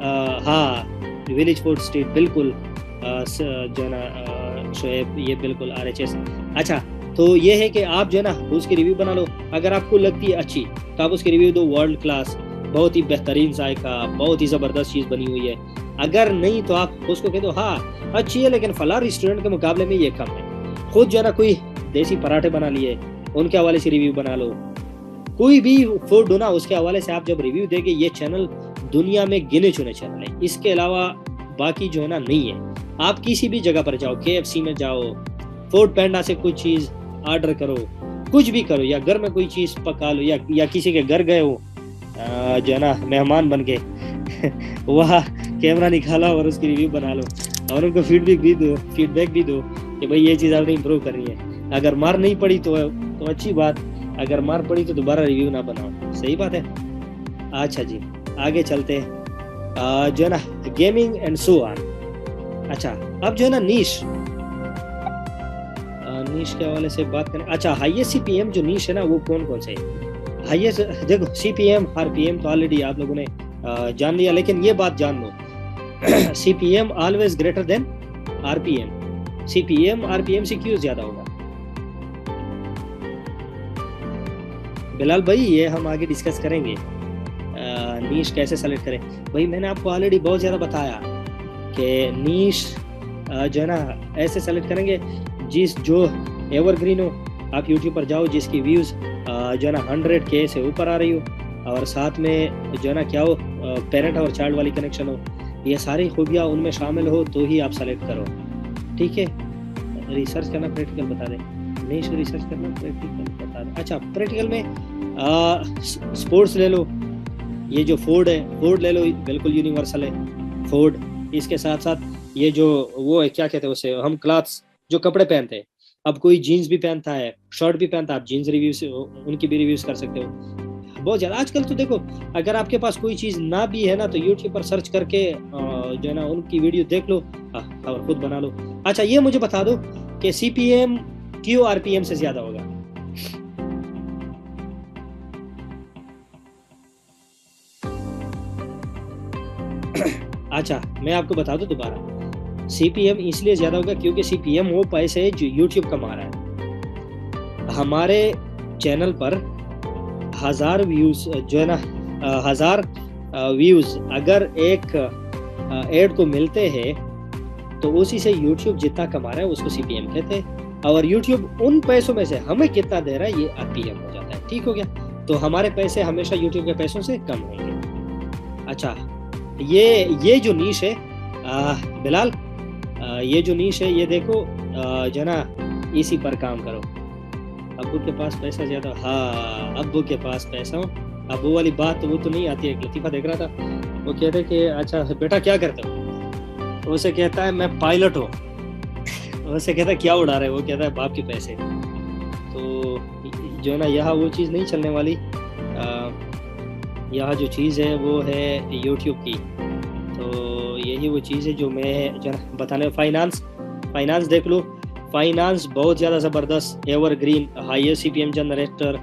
हाँ, विलेज फूड स्ट्रीट बिल्कुल जो है ना शोएब, ये बिल्कुल RHS। अच्छा, तो ये है कि आप जो है ना उसकी रिव्यू बना लो, अगर आपको लगती है अच्छी तो आप उसकी रिव्यू दो वर्ल्ड क्लास, बहुत ही बेहतरीन जायका, बहुत ही ज़बरदस्त चीज़ बनी हुई है। अगर नहीं तो आप उसको कह दो हाँ अच्छी है, लेकिन फलां रेस्टोरेंट के मुकाबले में ये कम है। खुद जो है ना कोई देसी पराठे बना लिए, उनके हवाले से रिव्यू बना लो। कोई भी फूड हो ना, उसके हवाले से आप जब रिव्यू देंगे, ये चैनल दुनिया में गिने चुने चैनल है, इसके अलावा बाकी जो है ना नहीं है। आप किसी भी जगह पर जाओ, KFC में जाओ, फूड पैंडा से कुछ चीज़ ऑर्डर करो, कुछ भी करो, या घर में कोई चीज़ पका लो, या किसी के घर गए हो जो है ना मेहमान बन के वहाँ कैमरा निकाला और उसकी रिव्यू बना लो, और उनको फीडबैक भी दो कि भाई ये चीज़ आपने इम्प्रूव करनी है। अगर मार नहीं पड़ी तो अच्छी बात, अगर मार पड़ी तो दोबारा रिव्यू ना बनाओ, सही बात है। अच्छा जी, आगे चलते हैं, जो है ना गेमिंग एंड सो ऑन। अच्छा, अब जो है ना नीश के हवाले से बात करें। अच्छा, हाईएस्ट CPM जो नीश है ना, वो कौन से है हाईएस्ट? देखो CPM RPM तो ऑलरेडी आप लोगों ने जान लिया, लेकिन ये बात जान लो CPM always greater than RPM। CPM RPM से क्यों ज्यादा होगा बिलाल भाई? ये हम आगे डिस्कस करेंगे, नीश कैसे सेलेक्ट करें। भाई मैंने आपको ऑलरेडी बहुत ज़्यादा बताया कि नीश जो है ना ऐसे सेलेक्ट करेंगे जो एवरग्रीन हो। आप यूट्यूब पर जाओ जिसकी व्यूज़ जो है ना 100K से ऊपर आ रही हो, और साथ में जो है ना क्या हो, पेरेंट और चाइल्ड वाली कनेक्शन हो, ये सारी खूबियाँ उनमें शामिल हो तो ही आप सेलेक्ट करो, ठीक है। रिसर्च करना प्रैक्टिकल बता दें, नीश रिसर्च करना प्रैक्टिकल बता दें। अच्छा, प्रैक्टिकल में स्पोर्ट्स ले लो, ये जो फूड है, फूड ले लो, बिल्कुल यूनिवर्सल है फूड। इसके साथ साथ ये जो वो है, क्या कहते हैं उसे, हम क्लॉथ्स जो कपड़े पहनते हैं, अब कोई जीन्स भी पहनता है, शर्ट भी पहनता है, आप जीन्स रिव्यू से उनकी भी रिव्यूज कर सकते हो बहुत ज़्यादा। आजकल तो देखो, अगर आपके पास कोई चीज़ ना भी है ना, तो यूट्यूब पर सर्च करके जो है ना उनकी वीडियो देख लो और खुद बना लो। अच्छा, ये मुझे बता दो कि CPM क्यों RPM से ज़्यादा होगा? अच्छा, मैं आपको बता दूं दोबारा, CPM इसलिए ज़्यादा होगा क्योंकि CPM वो पैसे है जो YouTube कमा रहा है। हमारे चैनल पर 1000 व्यूज़ जो है ना 1000 व्यूज़ अगर एक ऐड को मिलते हैं तो उसी से यूट्यूब जितना कमा रहा है उसको CPM कहते हैं, और यूट्यूब उन पैसों में से हमें कितना दे रहा है ये RPM हो जाता है। ठीक हो गया, तो हमारे पैसे हमेशा यूट्यूब के पैसों से कम होंगे। अच्छा, ये जो नीश है बिलाल, ये जो नीश है ये देखो, जो ना इसी पर काम करो। अब्बू के पास पैसा ज्यादा, हाँ अब्बू के पास पैसा हो। अब वो वाली बात वो तो नहीं आती है। लतीफ़ा देख रहा था, वो कहते कि अच्छा बेटा क्या करते हो, उसे कहता है मैं पायलट हूँ। उसे कहता है क्या उड़ा रहे हो, वो कहता है बाप के पैसे। तो जो है ना यहाँ वो चीज़ नहीं चलने वाली, यहाँ जो चीज़ है वो है यूट्यूब की। तो यही वो चीज़ है जो मैं जो है बताने। फाइनेंस देख लो, फाइनेंस बहुत ज़्यादा ज़बरदस्त, एवरग्रीन, हाईएस्ट CPM जनरेटर,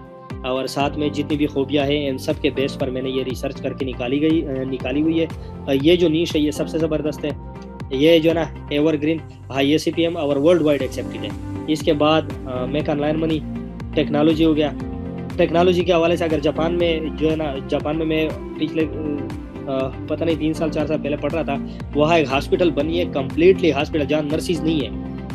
और साथ में जितनी भी खूबियाँ हैं इन सब के बेस पर मैंने ये रिसर्च करके निकाली हुई है। ये जो नीश है ये सबसे ज़बरदस्त है। ये जो है ना एवरग्रीन, हाईएस्ट CPM और वर्ल्ड वाइड एक्सेप्टेड है। इसके बाद मेक ऑनलाइन मनी, टेक्नोलॉजी हो गया। टेक्नोलॉजी के हवाले से अगर जापान में जो है ना, जापान में मैं पिछले पता नहीं 3 साल 4 साल पहले पढ़ रहा था, वहाँ एक हॉस्पिटल बनी है, कम्प्लीटली हॉस्पिटल जहाँ नर्सिस नहीं है,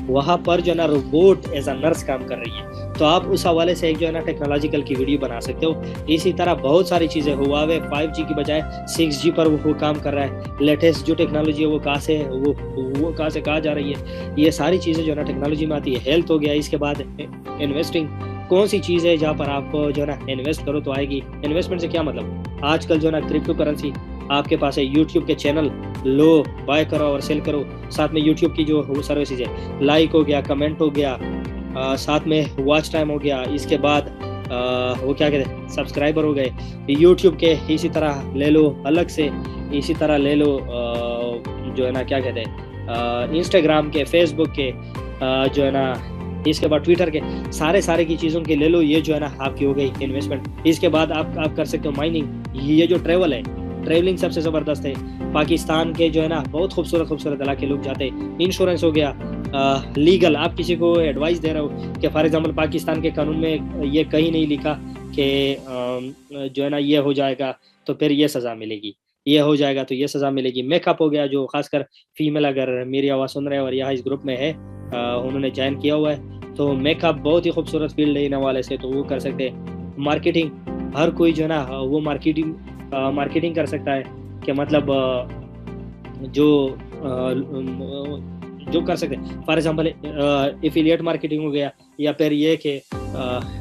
वहाँ पर जो है ना रोबोट एज अ नर्स काम कर रही है। तो आप उस हवाले से एक जो है ना टेक्नोलॉजिकल की वीडियो बना सकते हो। इसी तरह बहुत सारी चीज़ें, हुआवे 5G की बजाय 6G पर वो काम कर रहा है। लेटेस्ट जो टेक्नोलॉजी है वो कहाँ से वो कहाँ से कहाँ जा रही है, ये सारी चीज़ें जो है ना टेक्नोलॉजी में आती है। हेल्थ हो गया, इसके बाद इन्वेस्टिंग, कौन सी चीज़ है जहाँ पर आप जो है ना इन्वेस्ट करो तो आएगी। इन्वेस्टमेंट से क्या मतलब, आजकल जो है ना क्रिप्टो करेंसी आपके पास है, यूट्यूब के चैनल लो, बाय करो और सेल करो। साथ में यूट्यूब की जो वो सर्विसेज है, लाइक हो गया, कमेंट हो गया, साथ में वॉच टाइम हो गया, इसके बाद वो क्या कहते हैं सब्सक्राइबर हो गए। यूट्यूब के इसी तरह ले लो अलग से, इसी तरह ले लो जो है ना क्या कहते हैं इंस्टाग्राम के, फेसबुक के, जो है ना इसके बाद ट्विटर के, सारे की चीज़ों के ले लो। ये जो है ना आपकी हो गई इन्वेस्टमेंट। इसके बाद आप कर सकते हो माइनिंग। ये जो ट्रेवल है, ट्रेवलिंग सबसे ज़बरदस्त है। पाकिस्तान के जो है ना बहुत खूबसूरत इलाके लोग जाते हैं। इंश्योरेंस हो गया, लीगल, आप किसी को एडवाइस दे रहे हो कि फॉर एग्जांपल पाकिस्तान के कानून में ये कहीं नहीं लिखा कि जो है ना ये हो जाएगा तो फिर ये सज़ा मिलेगी, ये हो जाएगा तो ये सज़ा मिलेगी। मेकअप हो गया, जो खासकर फीमेल अगर मेरी आवाज़ सुन रहे हैं और यहाँ इस ग्रुप में है, उन्होंने ज्वाइन किया हुआ है, तो मेकअप बहुत ही खूबसूरत फील्ड है इन हवाले से, तो वो कर सकते हैं। मार्केटिंग, हर कोई जो है ना वो मार्केटिंग कर सकता है कि मतलब जो कर सकते हैं। फॉर एग्जांपल एफिलिएट मार्केटिंग हो गया, या फिर ये कि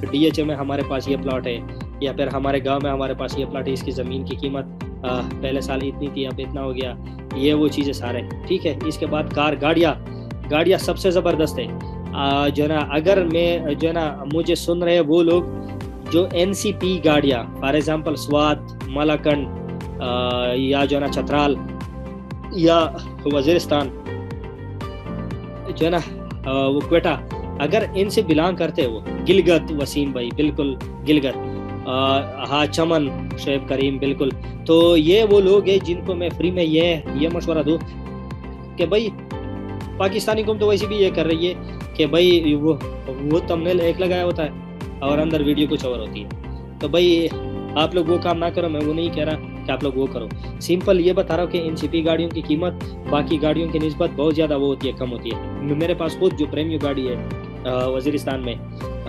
DHA में हमारे पास ये प्लॉट है, या फिर हमारे गांव में हमारे पास ये प्लॉट है, इसकी ज़मीन की कीमत पहले साल इतनी थी अब इतना हो गया, ये वो चीज़ें सारे। ठीक है, इसके बाद गाड़ियाँ सबसे ज़बरदस्त है। जो है ना अगर मैं जो है ना मुझे सुन रहे हैं वो लोग जो NCP गाड़ियाँ, फॉर एग्जांपल स्वात, मलाकंड, या जो है ना चतराल या वजीरिस्तान, जो है ना वो क्वेटा, अगर इनसे बिलोंग करते हैं वो, गिलगत, वसीम भाई बिल्कुल गिलगत, हाँ चमन, शेब करीम बिल्कुल, तो ये वो लोग हैं जिनको मैं फ्री में ये मशवरा दूँ कि भाई पाकिस्तानी कौम तो वैसे भी ये कर रही है कि भाई वो थंबनेल एक लगाया होता है और अंदर वीडियो कुछ और होती है। तो भाई आप लोग वो काम ना करो, मैं वो नहीं कह रहा कि आप लोग वो करो। सिंपल ये बता रहा हूँ कि NCP गाड़ियों की कीमत बाकी गाड़ियों की निस्बत बहुत ज़्यादा वो होती है, कम होती है। मेरे पास खुद जो प्रीमियम गाड़ी है वजीरिस्तान में,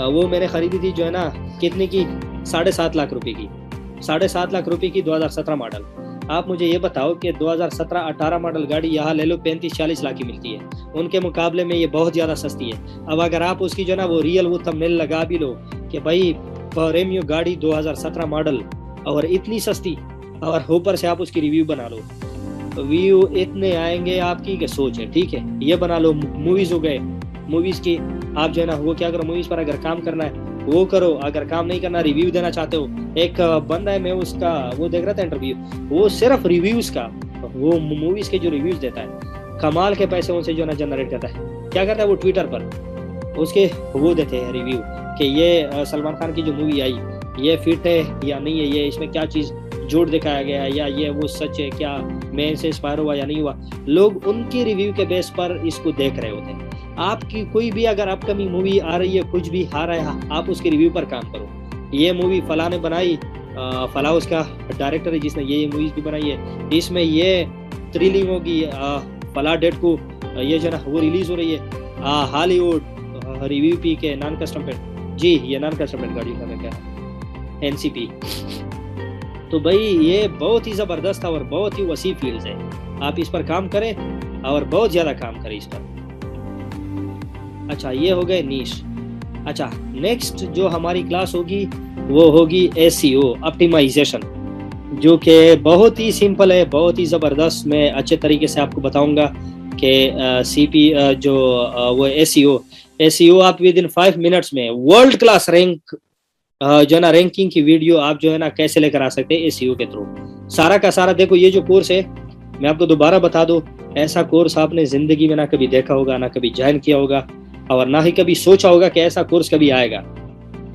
वो मैंने ख़रीदी थी जो है ना कितने की, 7.5 लाख रुपए की, 7.5 लाख रुपए की 2017 मॉडल। आप मुझे ये बताओ कि 2017-18 मॉडल गाड़ी यहाँ ले लो 35-40 लाख की मिलती है, उनके मुकाबले में ये बहुत ज़्यादा सस्ती है। अब अगर आप उसकी जो ना वो रियल वो थंबनेल लगा भी लो कि भाई प्रीमियम गाड़ी 2017 मॉडल और इतनी सस्ती, और ऊपर से आप उसकी रिव्यू बना लो, व्यू इतने आएंगे आपकी कि सोच है। ठीक है, ये बना लो। मूवीज़ हो गए, मूवीज़ की आप जो है ना वो क्या करो, मूवीज़ पर अगर काम करना है वो करो, अगर काम नहीं करना रिव्यू देना चाहते हो। एक बंदा है, मैं उसका वो देख रहा था इंटरव्यू, वो सिर्फ रिव्यूज़ का, वो मूवीज़ के जो रिव्यूज़ देता है, कमाल के पैसे उनसे जो ना जनरेट करता है। क्या करता है वो, ट्विटर पर उसके वो देते हैं रिव्यू कि ये सलमान खान की जो मूवी आई ये फिट है या नहीं है, ये इसमें क्या चीज़ झूठ दिखाया गया है, या ये वो सच है, क्या मैं इनसे इंस्पायर हुआ या नहीं हुआ। लोग उनकी रिव्यू के बेस पर इसको देख रहे होते हैं। आपकी कोई भी अगर अपकमिंग मूवी आ रही है, कुछ भी आ रहा है, आप उसके रिव्यू पर काम करो। ये मूवी फला ने बनाई, फला उसका डायरेक्टर है जिसने ये मूवीज भी बनाई है, इसमें ये थ्रिलिंग होगी, फला डेट को ये जो ना वो रिलीज हो रही है हॉलीवुड रिव्यू पी के नॉन कस्टम पेंट, जी ये नॉन कस्टम पेंट गाड़ी का मैं कह रहा हूँ, एनसीपी। तो भाई ये बहुत ही ज़बरदस्त और बहुत ही वसी फील्ड है, आप इस पर काम करें और बहुत ज़्यादा काम करें इस पर। अच्छा ये हो गए नीश। अच्छा नेक्स्ट जो हमारी क्लास होगी वो होगी एसईओ ऑप्टिमाइजेशन, जो कि बहुत ही सिंपल है, बहुत ही ज़बरदस्त। मैं अच्छे तरीके से आपको बताऊंगा कि सीपी जो वो एसईओ आप विद इन 5 मिनट्स में वर्ल्ड क्लास रैंक जो है ना रैंकिंग की वीडियो आप जो है ना कैसे लेकर आ सकते हैं एसईओ के थ्रू। सारा का सारा देखो, ये जो कोर्स है मैं आपको दोबारा बता दूं, ऐसा कोर्स आपने जिंदगी में ना कभी देखा होगा, ना कभी ज्वाइन किया होगा, और ना ही कभी सोचा होगा कि ऐसा कोर्स कभी आएगा।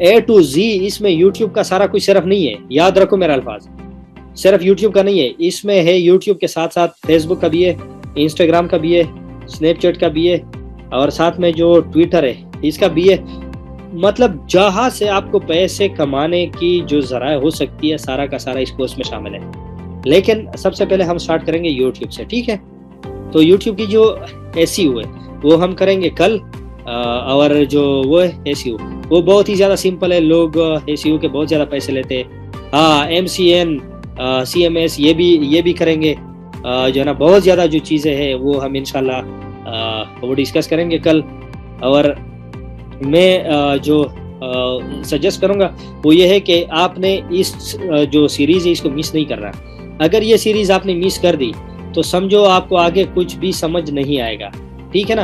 ए टू जी इसमें यूट्यूब का सारा कुछ सिर्फ नहीं है, याद रखो मेरा अल्फाज, सिर्फ यूट्यूब का नहीं है, इसमें है यूट्यूब के साथ साथ फेसबुक का भी है, इंस्टाग्राम का भी है, स्नैपचैट का भी है, और साथ में जो ट्विटर है इसका भी है। मतलब जहां से आपको पैसे कमाने की जो जराए हो सकती है, सारा का सारा इस कोर्स में शामिल है। लेकिन सबसे पहले हम स्टार्ट करेंगे यूट्यूब से, ठीक है। तो यूट्यूब की जो एसईओ है वो हम करेंगे कल, और जो वो है एसईओ वो बहुत ही ज़्यादा सिंपल है। लोग एसईओ के बहुत ज़्यादा पैसे लेते हैं। हाँ MCN CMS ये भी करेंगे, जो है ना बहुत ज़्यादा जो चीज़ें हैं वो हम इंशाल्लाह वो डिस्कस करेंगे कल। और मैं जो सजेस्ट करूँगा वो ये है कि आपने इस जो सीरीज़ है इसको मिस नहीं करना। अगर ये सीरीज़ आपने मिस कर दी तो समझो आपको आगे कुछ भी समझ नहीं आएगा, ठीक है ना।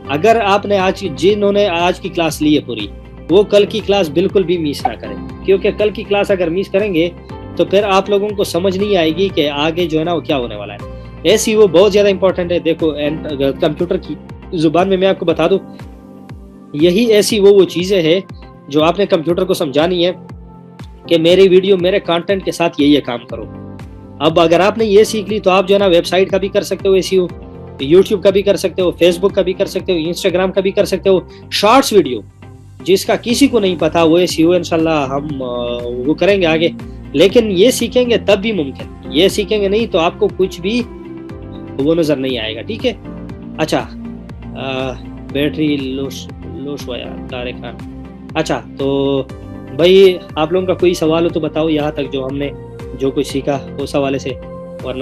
अगर आपने जिन्होंने आज की क्लास ली है पूरी, वो कल की क्लास बिल्कुल भी मिस ना करें, क्योंकि कल की क्लास अगर मिस करेंगे तो फिर आप लोगों को समझ नहीं आएगी कि आगे जो है ना वो क्या होने वाला है। एसईओ बहुत ज़्यादा इंपॉर्टेंट है। देखो कंप्यूटर की जुबान में मैं आपको बता दूं, यही ऐसी वो चीज़ें हैं जो आपने कंप्यूटर को समझानी है कि मेरी वीडियो मेरे कंटेंट के साथ ये काम करो। अब अगर आपने ये सीख ली तो आप जो है ना वेबसाइट का भी कर सकते हो एसईओ, यूट्यूब का भी कर सकते हो, फेसबुक का भी कर सकते हो, इंस्टाग्राम का भी कर सकते हो। शॉर्ट्स वीडियो जिसका किसी को नहीं पता वो एसईओ इंशाल्लाह हम वो करेंगे आगे। लेकिन ये सीखेंगे तब भी मुमकिन, ये सीखेंगे नहीं तो आपको कुछ भी वो नजर नहीं आएगा, ठीक है। अच्छा बैटरी लोश हुआ यार तारिक खान। अच्छा तो भाई आप लोगों का कोई सवाल हो तो बताओ, यहाँ तक जो हमने जो कुछ सीखा उस हवाले से।